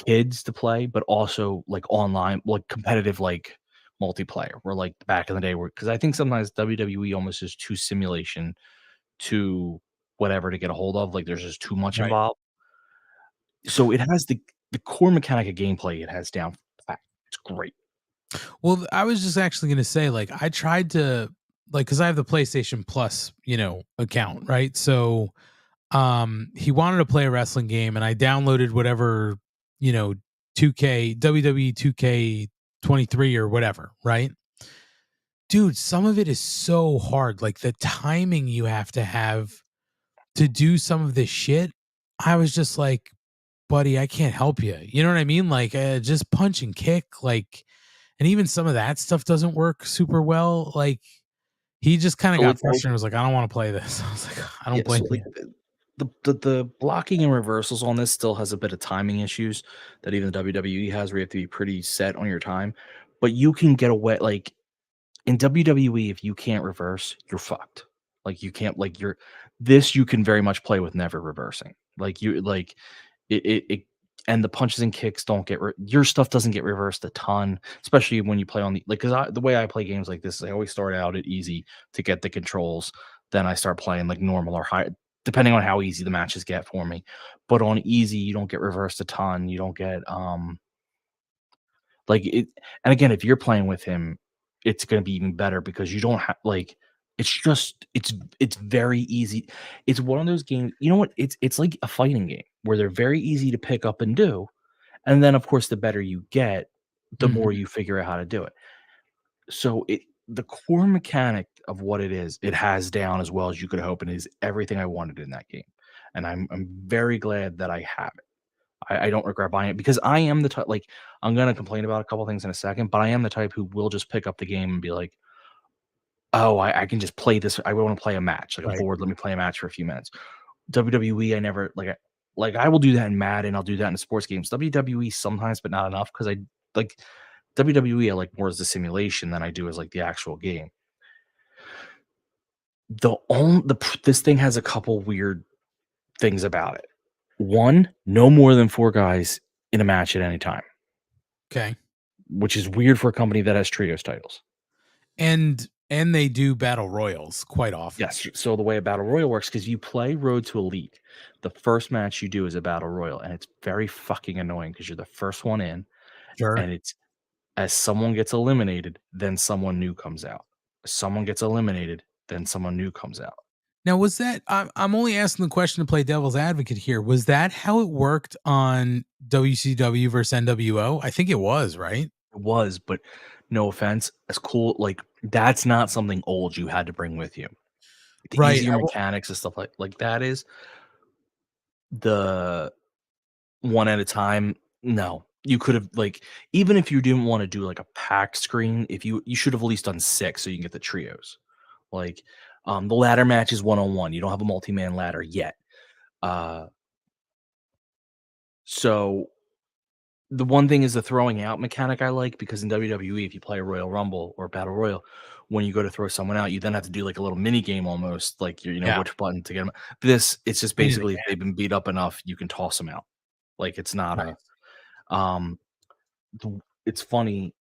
kids to play, but also like online, like competitive, like multiplayer, where like back in the day, because I think sometimes WWE almost is too simulation to whatever to get a hold of. Like, there's just too much involved. So it has the core mechanic of gameplay. It has down pat. It's great. Well, I was just actually going to say, like, I tried to, like, because I have the PlayStation Plus, account, right? So he wanted to play a wrestling game, and I downloaded whatever, 2K, WWE 2K23 or whatever, right? Dude, some of it is so hard. Like, the timing you have to do some of this shit. I was just like, buddy, I can't help you. You know what I mean? Like, just punch and kick, like, and even some of that stuff doesn't work super well. Like, he just kind of got frustrated and was like, I don't want to play this. I was like, I don't blame you. The blocking and reversals on this still has a bit of timing issues that even the WWE has, where you have to be pretty set on your time. But you can get away, like, in WWE, if you can't reverse, you're fucked. Like, you can't, like, you can very much play with never reversing. Like, it and the punches and kicks don't get your stuff doesn't get reversed a ton, especially when you play on because the way I play games like this is I always start out at easy to get the controls, then I start playing like normal or high, depending on how easy the matches get for me. But on easy, you don't get reversed a ton. You don't get like it. And again, if you're playing with him, it's going to be even better because you don't have like. It's very easy. It's one of those games. You know what? It's like a fighting game where they're very easy to pick up and do, and then of course the better you get, the more you figure out how to do it. So the core mechanic of what it is, it has down as well as you could hope, and is everything I wanted in that game. And I'm very glad that I have it. I don't regret buying it because I am the type. Like, I'm gonna complain about a couple things in a second, but I am the type who will just pick up the game and be like, oh, I can just play this. I want to play a match. Like, I'm bored. Let me play a match for a few minutes. WWE, I never like I will do that in Madden. I'll do that in sports games. WWE sometimes, but not enough because I like WWE. I like more as the simulation than I do as like the actual game. This thing has a couple weird things about it. One, no more than 4 guys in a match at any time. Okay. Which is weird for a company that has trios titles. And And they do battle royals quite often. Yes. So the way a battle royal works, because you play Road to Elite, the first match you do is a battle royal, and it's very fucking annoying because you're the first one in, Sure. and it's as someone gets eliminated, then someone new comes out. Someone gets eliminated, then someone new comes out. Now, was that I'm only asking the question to play devil's advocate here. Was that how it worked on WCW versus NWO? I think it was, right? It was, but no offense, as cool, like that's not something old you had to bring with you. The Right. easier mechanics and stuff like that is the one at a time. No, you could have like even if you didn't want to do like a pack screen, if you should have at least done 6 so you can get the trios. Like the ladder match is 1-on-1. You don't have a multi-man ladder yet. So the one thing is the throwing out mechanic I like because in WWE, if you play a Royal Rumble or Battle Royal, when you go to throw someone out, you then have to do like a little mini game almost, like you know Yeah. which button to get them. This it's just Squeeze basically if again. they've been beat up enough, you can toss them out. Like it's not Nice. it's funny.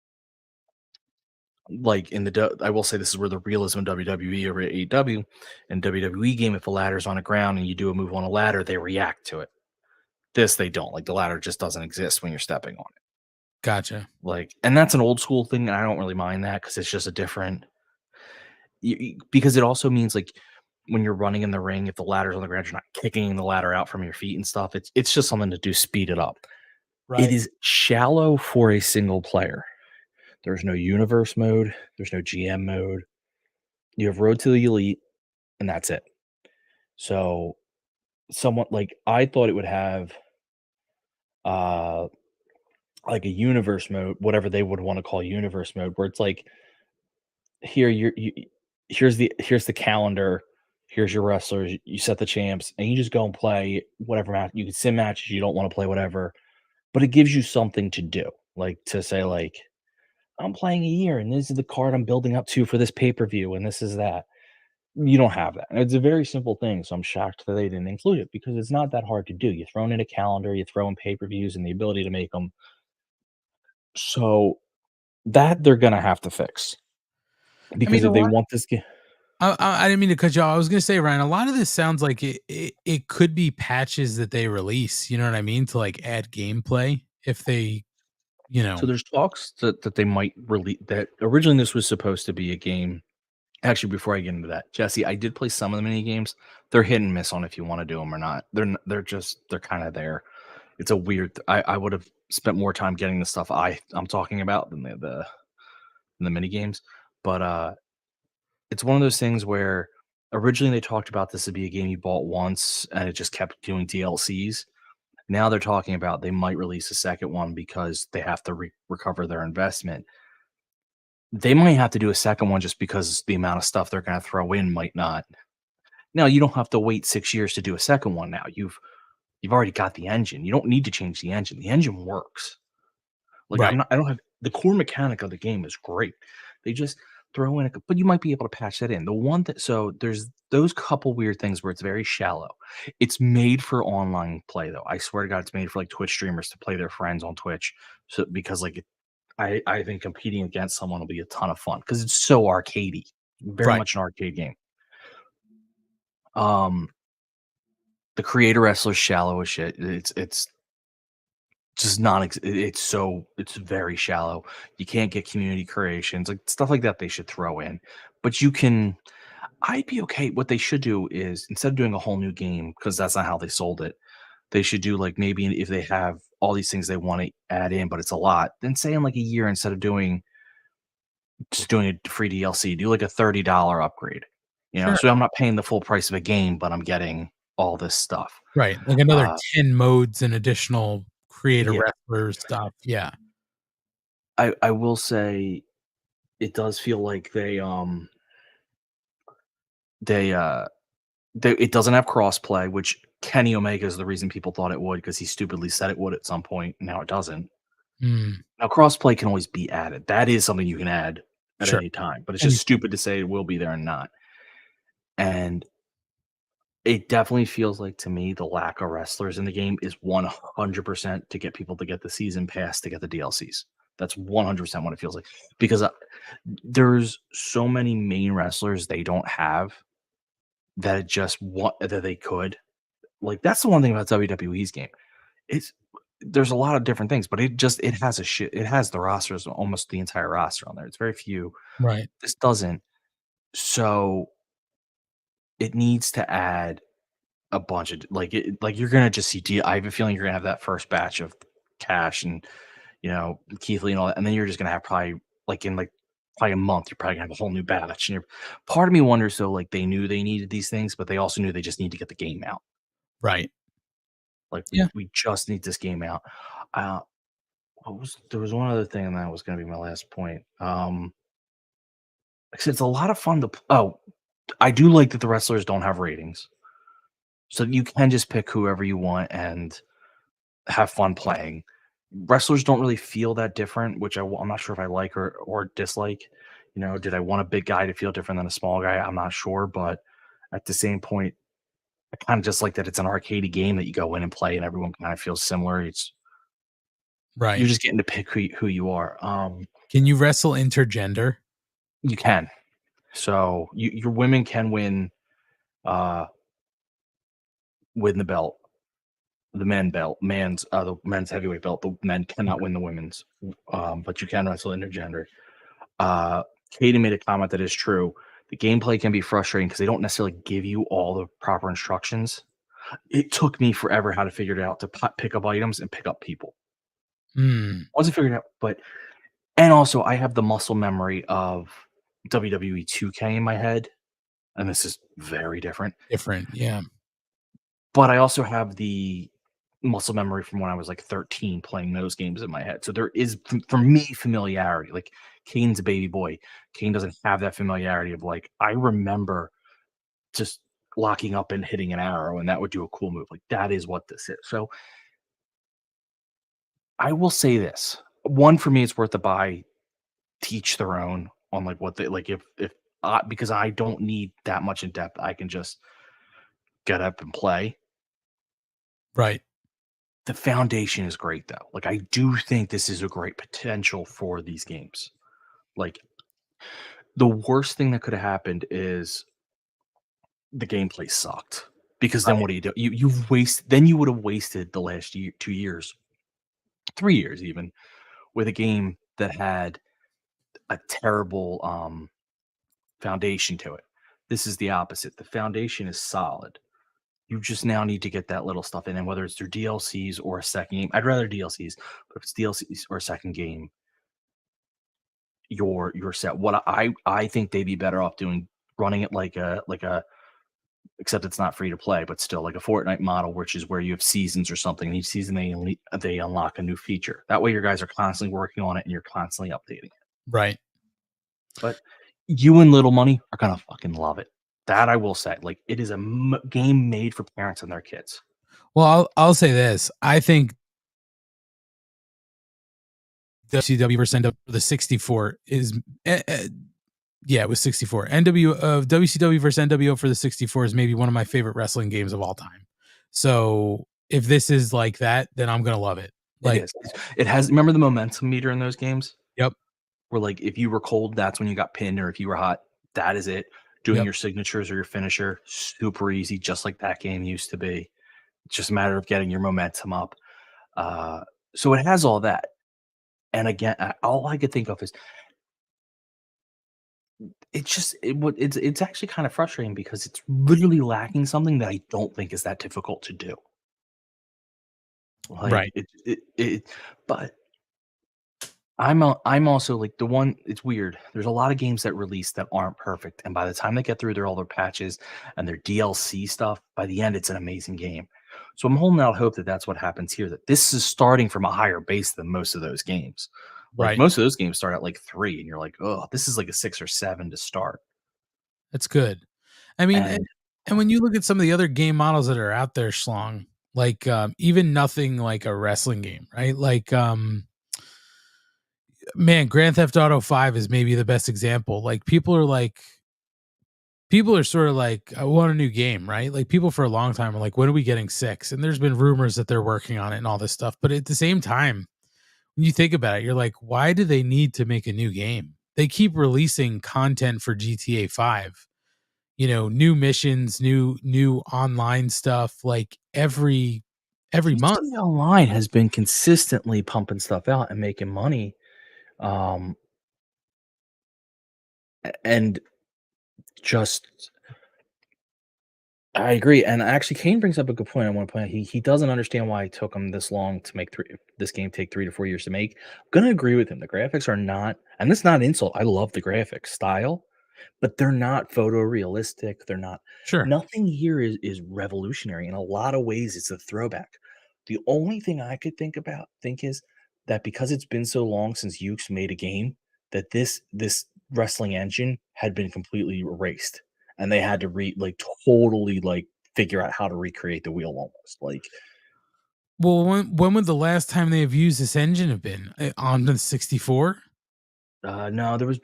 Like in I will say this is where the realism in WWE or AEW and WWE game, if a ladder's on the ground and you do a move on a ladder, they react to it. This they don't. Like the ladder just doesn't exist when you're stepping on it. Gotcha. Like, and that's an old school thing, and I don't really mind that because it's just a different. Because it also means like when you're running in the ring, if the ladder's on the ground, you're not kicking the ladder out from your feet and stuff. It's just something to do speed it up. Right. It is shallow for a single player. There's no universe mode. There's no GM mode. You have Road to the Elite, and that's it. So, somewhat like I thought it would have, like a universe mode, whatever they would want to call universe mode, where it's like, here here's the calendar, here's your wrestlers, you set the champs, and you just go and play whatever match. You can sim matches, you don't want to play whatever, but it gives you something to do, like to say like, I'm playing a year, and this is the card I'm building up to for this pay-per-view, and this is that. You don't have that. And it's a very simple thing, so I'm shocked that they didn't include it because it's not that hard to do. You throw in a calendar, you throw in pay-per-views, and the ability to make them. So that they're gonna have to fix because if they want this game. I didn't mean to cut you off. I was going to say, Ryan, a lot of this sounds like it could be patches that they release. You know what I mean? To like add gameplay if they, So there's talks that they might release that. Originally, this was supposed to be a game. Actually, before I get into that, Jesse, I did play some of the mini games. They're hit and miss on if you want to do them or not. They're kind of there. It's a weird. I would have spent more time getting the stuff I'm talking about than the mini games, but it's one of those things where originally they talked about this to be a game you bought once and it just kept doing DLCs. Now they're talking about they might release a second one because they have to recover their investment. They might have to do a second one just because the amount of stuff they're going to throw in might not. Now you don't have to wait 6 years to do a second one. Now you've already got the engine. You don't need to change the engine. The engine works. Like Right. I don't have the core mechanic of the game is great. They just throw in but you might be able to patch that in. The one that there's those couple weird things where it's very shallow. It's made for online play though. I swear to God, it's made for like Twitch streamers to play their friends on Twitch. So because like I think competing against someone will be a ton of fun because it's so arcadey, very much an arcade game. The creator wrestler's shallow as shit. It's just it's very shallow. You can't get community creations, like stuff like that they should throw in. But I'd be okay. What they should do is instead of doing a whole new game, because that's not how they sold it, they should do like maybe if they have all these things they want to add in, but it's a lot, then say in like a year instead of doing a free DLC, do like a $30 upgrade. Sure. So I'm not paying the full price of a game, but I'm getting all this stuff. Right. Like another 10 modes and additional creator Yeah. wrestler stuff. Yeah. I will say it does feel like it doesn't have crossplay, which Kenny Omega is the reason people thought it would because he stupidly said it would at some point. Now it doesn't. Mm. Now crossplay can always be added. That is something you can add at Sure. any time, but it's just stupid to say it will be there and not. And it definitely feels like to me the lack of wrestlers in the game is 100% to get people to get the season pass to get the DLCs. That's 100% what it feels like. Because there's so many main wrestlers they don't have that it just want that they could. Like, that's the one thing about WWE's game. There's a lot of different things, but it has the rosters, almost the entire roster on there. It's very few. Right. This doesn't. So it needs to add a bunch of like you're gonna just see. I have a feeling you're gonna have that first batch of Cash and Keith Lee and all that, and then you're just gonna have probably a month. You're probably gonna have a whole new batch. And part of me wonders though, like they knew they needed these things, but they also knew they just need to get the game out. Right. Like Yeah. we just need this game out. There was one other thing, and that was gonna be my last point. It's a lot of fun to. I do like that the wrestlers don't have ratings. So you can just pick whoever you want and have fun playing. Wrestlers don't really feel that different, which I'm not sure if I like or dislike. Did I want a big guy to feel different than a small guy? I'm not sure, but at the same point, I kind of just like that it's an arcade game that you go in and play, and everyone kind of feels similar. It's right. You're just getting to pick who you are. Can you wrestle intergender? You can. So your women can win the belt, the the men's heavyweight belt. The men cannot win the women's, but you can wrestle intergender. Katie made a comment that is true. The gameplay can be frustrating because they don't necessarily give you all the proper instructions. It took me forever how to figure it out to pick up items and pick up people. Once I figured it out, and also I have the muscle memory of WWE 2K in my head, and this is very different. Yeah. But I also have the muscle memory from when I was like 13 playing those games in my head. So there is, for me, familiarity. Like Kane's a baby boy. Kane doesn't have that familiarity of like, I remember just locking up and hitting an arrow, and that would do a cool move. Like that is what this is. So I will say this. One, for me, it's worth a buy. Teach their own on like what they like. If because I don't need that much in depth, I can just get up and play. Right. The foundation is great though. Like I do think this is a great potential for these games. Like the worst thing that could have happened is the gameplay sucked, because then what do? You would have wasted the last 2 years, 3 years even, with a game that had a terrible foundation to it. This is the opposite. The foundation is solid. You just now need to get that little stuff in, and whether it's through DLCs or a second game. I'd rather DLCs, but if it's DLCs or a second game, you're set. What I think they'd be better off doing, running it like a except it's not free to play, but still like a Fortnite model, which is where you have seasons or something. And each season they unlock a new feature. That way your guys are constantly working on it and you're constantly updating it. Right. But you and Little Money are gonna fucking love it. That I will say. Like it is a game made for parents and their kids. Well, I'll say this. I think WCW versus NW the 64 is it was 64. WCW versus NWO for the 64 is maybe one of my favorite wrestling games of all time. So if this is like that, then I'm gonna love it. Like it has. Remember the momentum meter in those games? Yep. Where like if you were cold, that's when you got pinned, or if you were hot, that is it. Doing your signatures or your finisher, super easy, just like that game used to be. It's just a matter of getting your momentum up. So it has all that. And again, all I could think of is it's actually kind of frustrating because it's literally lacking something that I don't think is that difficult to do. Like, right. But I'm also like the one. It's weird. There's a lot of games that release that aren't perfect, and by the time they get through all their patches and their DLC stuff, by the end, it's an amazing game. So I'm holding out hope that that's what happens here. That this is starting from a higher base than most of those games. Like Right. most of those games start at like 3, and you're like, oh, this is like a 6 or 7 to start. That's good. I mean, and when you look at some of the other game models that are out there, Schlong, like even nothing like a wrestling game, right? Like man, Grand Theft Auto 5 is maybe the best example. Like people are sort of like, I want a new game, right? Like people for a long time are like, when are we getting 6? And there's been rumors that they're working on it and all this stuff. But at the same time, you think about it, you're like, why do they need to make a new game? They keep releasing content for GTA 5. New missions, new online stuff, like every month. GTA Online has been consistently pumping stuff out and making money. And just I agree, and actually, Kane brings up a good point. I want to point out he doesn't understand why it took him this long to make this game take 3 to 4 years to make. I'm gonna agree with him. The graphics are not, and this is not an insult. I love the graphics style, but they're not photorealistic. They're not. Sure. Nothing here is revolutionary. In a lot of ways, it's a throwback. The only thing I could think is that because it's been so long since Ukes made a game, that this wrestling engine had been completely erased, and they had to totally figure out how to recreate the wheel almost like. Well, when would the last time they have used this engine have been? On the 64? No, there was.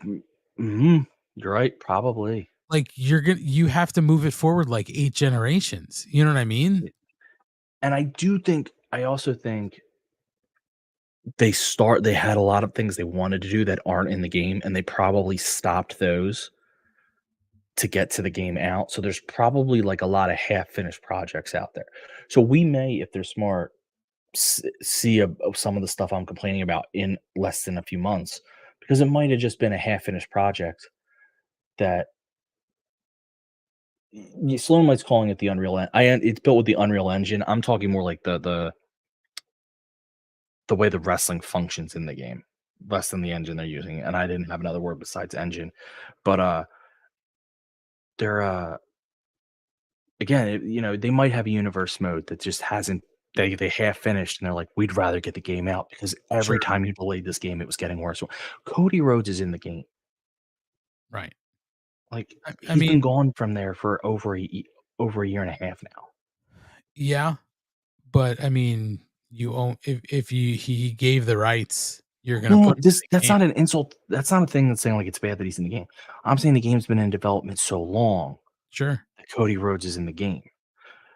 You're right, probably. Like you have to move it forward like 8 generations. You know what I mean? And I also think they had a lot of things they wanted to do that aren't in the game, and they probably stopped those to get to the game out. So there's probably a lot of half-finished projects out there. So we may, if they're smart, see some of the stuff I'm complaining about in less than a few months, because it might have just been a half-finished project that Sloan Light's calling it the Unreal. It's built with the Unreal Engine. I'm talking more like the way the wrestling functions in the game, less than the engine they're using. And I didn't have another word besides engine, but they're again, they might have a universe mode that just hasn't. They half finished, and they're like, we'd rather get the game out because every time you delayed this game, it was getting worse. So Cody Rhodes is in the game, right? Like he's been gone from there for over a year and a half now. Yeah, but I mean, you own if he gave the rights, you're gonna put that's not an insult. That's not a thing that's saying like it's bad that he's in the game. I'm saying the game's been in development so long. Sure. That Cody Rhodes is in the game.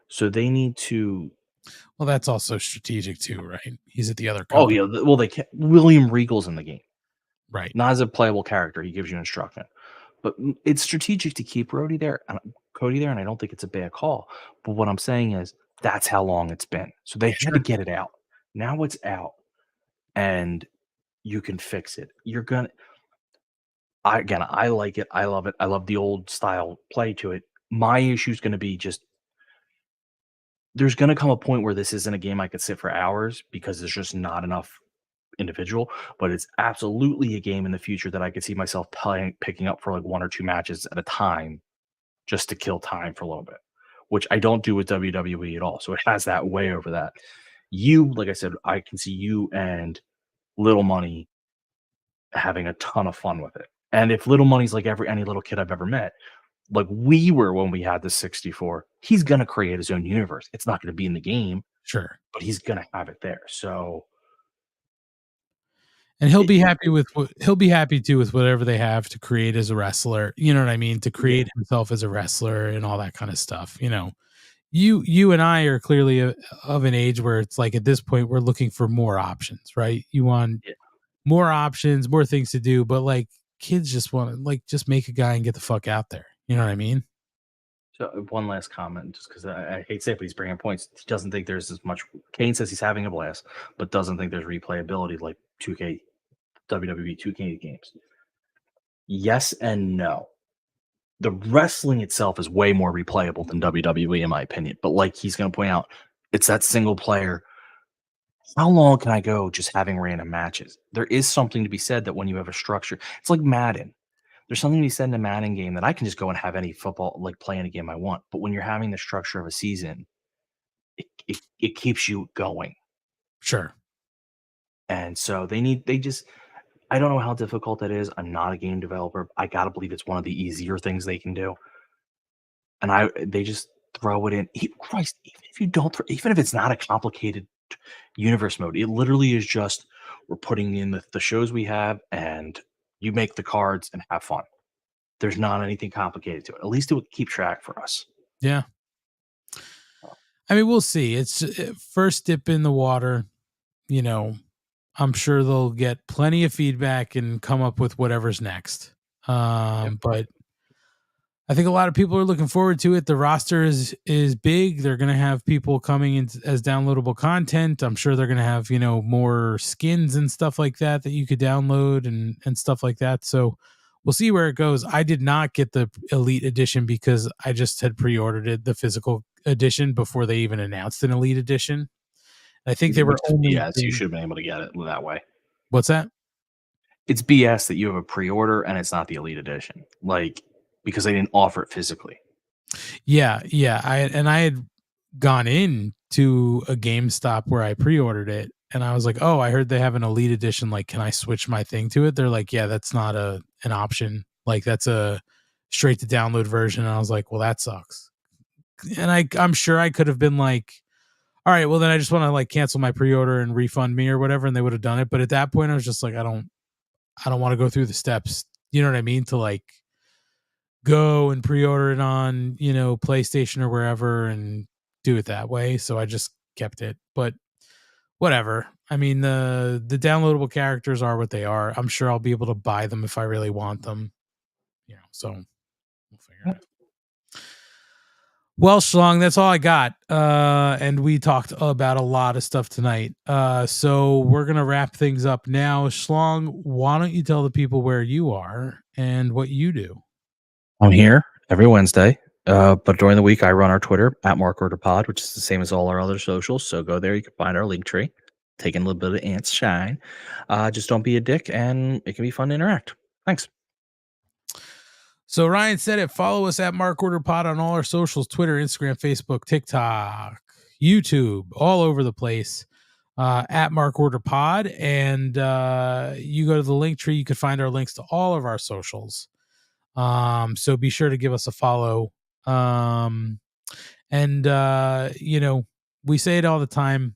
So they need to. Well, that's also strategic too, right? He's at the other company. Oh yeah, well William Regal's in the game. Right. Not as a playable character, he gives you instruction. But it's strategic to keep Cody there, and I don't think it's a bad call. But what I'm saying is that's how long it's been. So they had to get it out. Now it's out, and you can fix it. I like it. I love it. I love the old style play to it. My issue is going to be just there's going to come a point where this isn't a game I could sit for hours because there's just not enough individual, but it's absolutely a game in the future that I could see myself picking up for like 1 or 2 matches at a time just to kill time for a little bit, which I don't do with WWE at all. So it has that way over that. Like I said, I can see you and Little Money having a ton of fun with it. And if Little Money's like any little kid I've ever met, like we were when we had the 64, he's going to create his own universe. It's not going to be in the game. Sure. But he's going to have it there. So. And he'll be happy with whatever they have to create as a wrestler. You know what I mean? To create himself as a wrestler and all that kind of stuff. You and I are clearly of an age where it's like at this point we're looking for more options, right? You want more options, more things to do, but like kids just want to just make a guy and get the fuck out there. You know what I mean? So one last comment, just because I hate to say it, but he's bringing points. He doesn't think there's as much. Kane says he's having a blast, but doesn't think there's replayability like 2K, WWE 2K games. Yes and no. The wrestling itself is way more replayable than WWE, in my opinion. But like he's going to point out, it's that single player. How long can I go just having random matches? There is something to be said that when you have a structure, it's like Madden. There's something to be said in a Madden game that I can just go and have any football, like play any game I want. But when you're having the structure of a season, it keeps you going. Sure. And so I don't know how difficult that is. I'm not a game developer. I got to believe it's one of the easier things they can do. And they just throw it in. Christ, even if it's not a complicated universe mode, it literally is just we're putting in the shows we have and you make the cards and have fun. There's not anything complicated to it. At least it would keep track for us. Yeah. I mean, we'll see. It's first dip in the water, I'm sure they'll get plenty of feedback and come up with whatever's next. But I think a lot of people are looking forward to it. The roster is big. They're going to have people coming in as downloadable content. I'm sure they're going to have, more skins and stuff like that you could download and stuff like that. So we'll see where it goes. I did not get the Elite Edition because I just had pre-ordered it, the physical edition, before they even announced an Elite Edition. I think they were only... Yes, you should have been able to get it that way. What's that? It's BS that you have a pre-order and it's not the Elite Edition. Because they didn't offer it physically. Yeah. I had gone in to a GameStop where I pre-ordered it, and I was like, "Oh, I heard they have an Elite Edition. Like, can I switch my thing to it?" They're like, "Yeah, that's not an option. Like, that's a straight to download version." And I was like, "Well, that sucks." And I'm sure I could have been like, "All right, well then I just want to like cancel my pre-order and refund me or whatever," and they would have done it. But at that point, I was just like, I don't want to go through the steps. You know what I mean? To like go and pre-order it on, PlayStation or wherever and do it that way. So I just kept it, but whatever. I mean, the downloadable characters are what they are. I'm sure I'll be able to buy them if I really want them, so we'll figure it out. Well, Schlong, that's all I got. And we talked about a lot of stuff tonight. So we're going to wrap things up now. Schlong, why don't you tell the people where you are and what you do? I'm here every Wednesday, but during the week I run our Twitter at MarkOrderPod, which is the same as all our other socials. So go there, you can find our link tree, taking a little bit of Ant's shine. Just don't be a dick, and it can be fun to interact. Thanks. So Ryan said it. Follow us at MarkOrderPod on all our socials: Twitter, Instagram, Facebook, TikTok, YouTube, all over the place. At MarkOrderPod, and you go to the link tree, you can find our links to all of our socials. So be sure to give us a follow. And we say it all the time,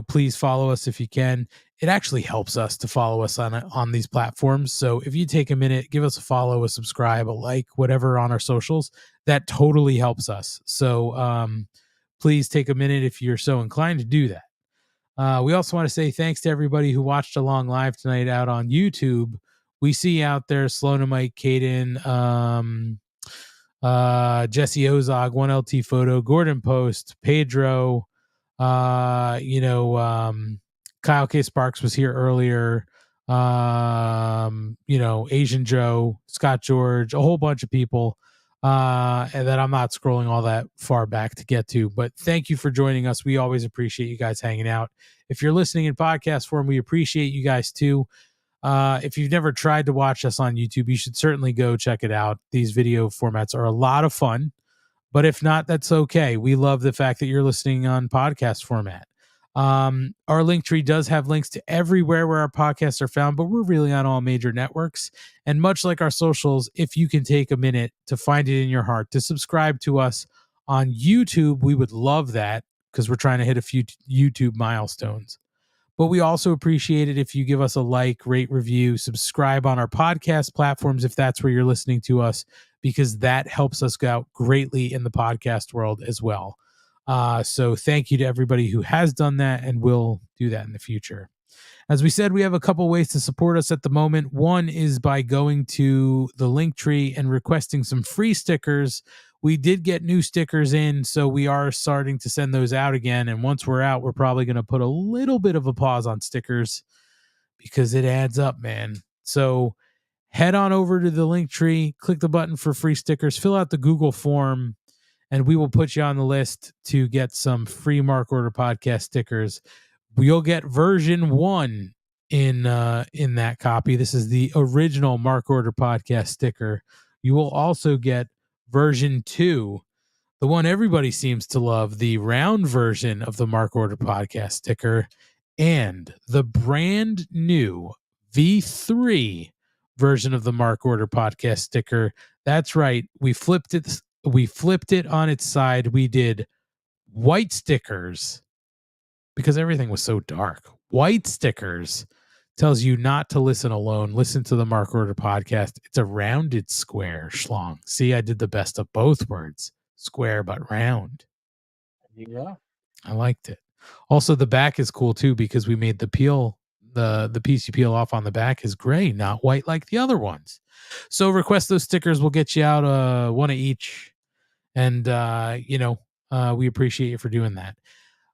please follow us if you can. It actually helps us to follow us on these platforms. So if you take a minute, give us a follow, a subscribe, a like, whatever on our socials, that totally helps us. So, please take a minute if you're so inclined to do that. We also want to say thanks to everybody who watched along live tonight out on YouTube. We see out there Sloanamite, Caden, Jesse Ozog, 1LT Photo, Gordon Post, Pedro, Kyle K. Sparks was here earlier, Asian Joe, Scott George, a whole bunch of people, and that I'm not scrolling all that far back to get to. But thank you for joining us. We always appreciate you guys hanging out. If you're listening in podcast form, we appreciate you guys too. If you've never tried to watch us on YouTube, you should certainly go check it out. These video formats are a lot of fun, but if not, that's okay. We love the fact that you're listening on podcast format. Our link tree does have links to everywhere where our podcasts are found, but we're really on all major networks. And much like our socials, if you can take a minute to find it in your heart to subscribe to us on YouTube, we would love that, because we're trying to hit a few YouTube milestones. But we also appreciate it if you give us a like, rate, review, subscribe on our podcast platforms if that's where you're listening to us, because that helps us go out greatly in the podcast world as well. So thank you to everybody who has done that and will do that in the future. As we said, we have a couple ways to support us at the moment. One is by going to the link tree and requesting some free stickers. We did get new stickers in, so we are starting to send those out again. And once we're out, we're probably going to put a little bit of a pause on stickers because it adds up, man. So head on over to the link tree, click the button for free stickers, fill out the Google form, and we will put you on the list to get some free Mark Order podcast stickers. You'll get version 1 in that copy. This is the original Mark Order podcast sticker. You will also get version 2, the one everybody seems to love, the round version of the Mark Order podcast sticker, and the brand new V3 version of the Mark Order podcast sticker. That's right. We flipped it on its side. We did white stickers because everything was so dark. White stickers tells you not to listen alone. Listen to the Mark Order podcast. It's a rounded square, Schlong. See, I did the best of both words. Square, but round. Yeah. I liked it. Also, the back is cool, too, because we made the peel The piece you peel off on the back is gray, not white like the other ones. So request those stickers. We'll get you out one of each. And, we appreciate you for doing that.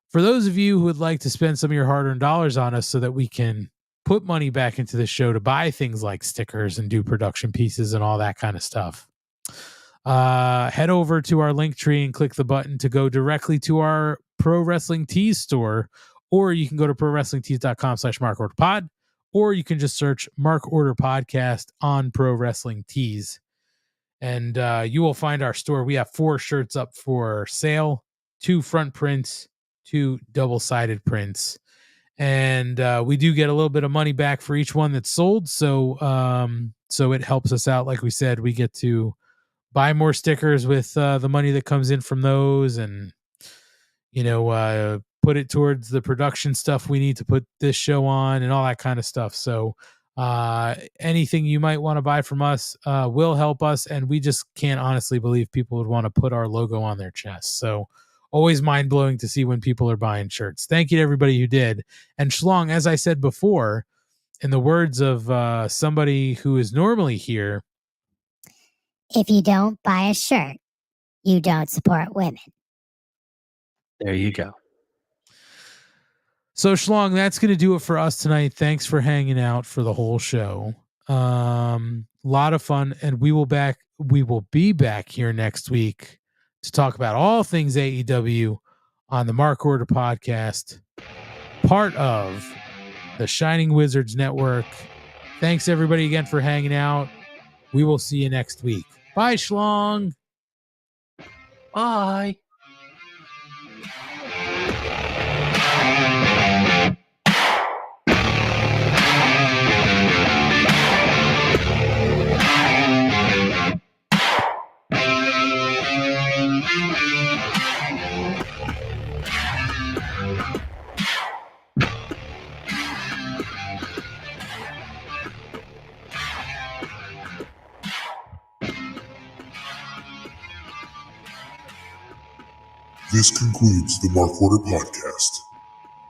For those of you who would like to spend some of your hard-earned dollars on us so that we can put money back into the show to buy things like stickers and do production pieces and all that kind of stuff, head over to our link tree and click the button to go directly to our Pro Wrestling Tees store, or you can go to prowrestlingtees.com/markorderpod, or you can just search Mark Order Podcast on Pro Wrestling Tees, and you will find our store. We have 4 shirts up for sale, 2 front prints, 2 double-sided prints, and we do get a little bit of money back for each one that's sold, so it helps us out. Like we said, we get to buy more stickers with the money that comes in from those, and put it towards the production stuff we need to put this show on and all that kind of stuff. So anything you might want to buy from us will help us, and we just can't honestly believe people would want to put our logo on their chest. So always mind-blowing to see when people are buying shirts. Thank you to everybody who did. And Schlong, as I said before, in the words of somebody who is normally here, if you don't buy a shirt, you don't support women. There you go. So Schlong, that's going to do it for us tonight. Thanks for hanging out for the whole show. Lot of fun, and we will be back here next week to talk about all things AEW on the Mark Order Podcast, part of the Shining Wizards Network. Thanks everybody again for hanging out. We will see you next week. Bye, Schlong. Bye. This concludes the Mark Order Podcast.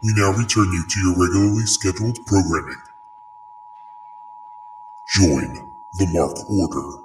We now return you to your regularly scheduled programming. Join the Mark Order.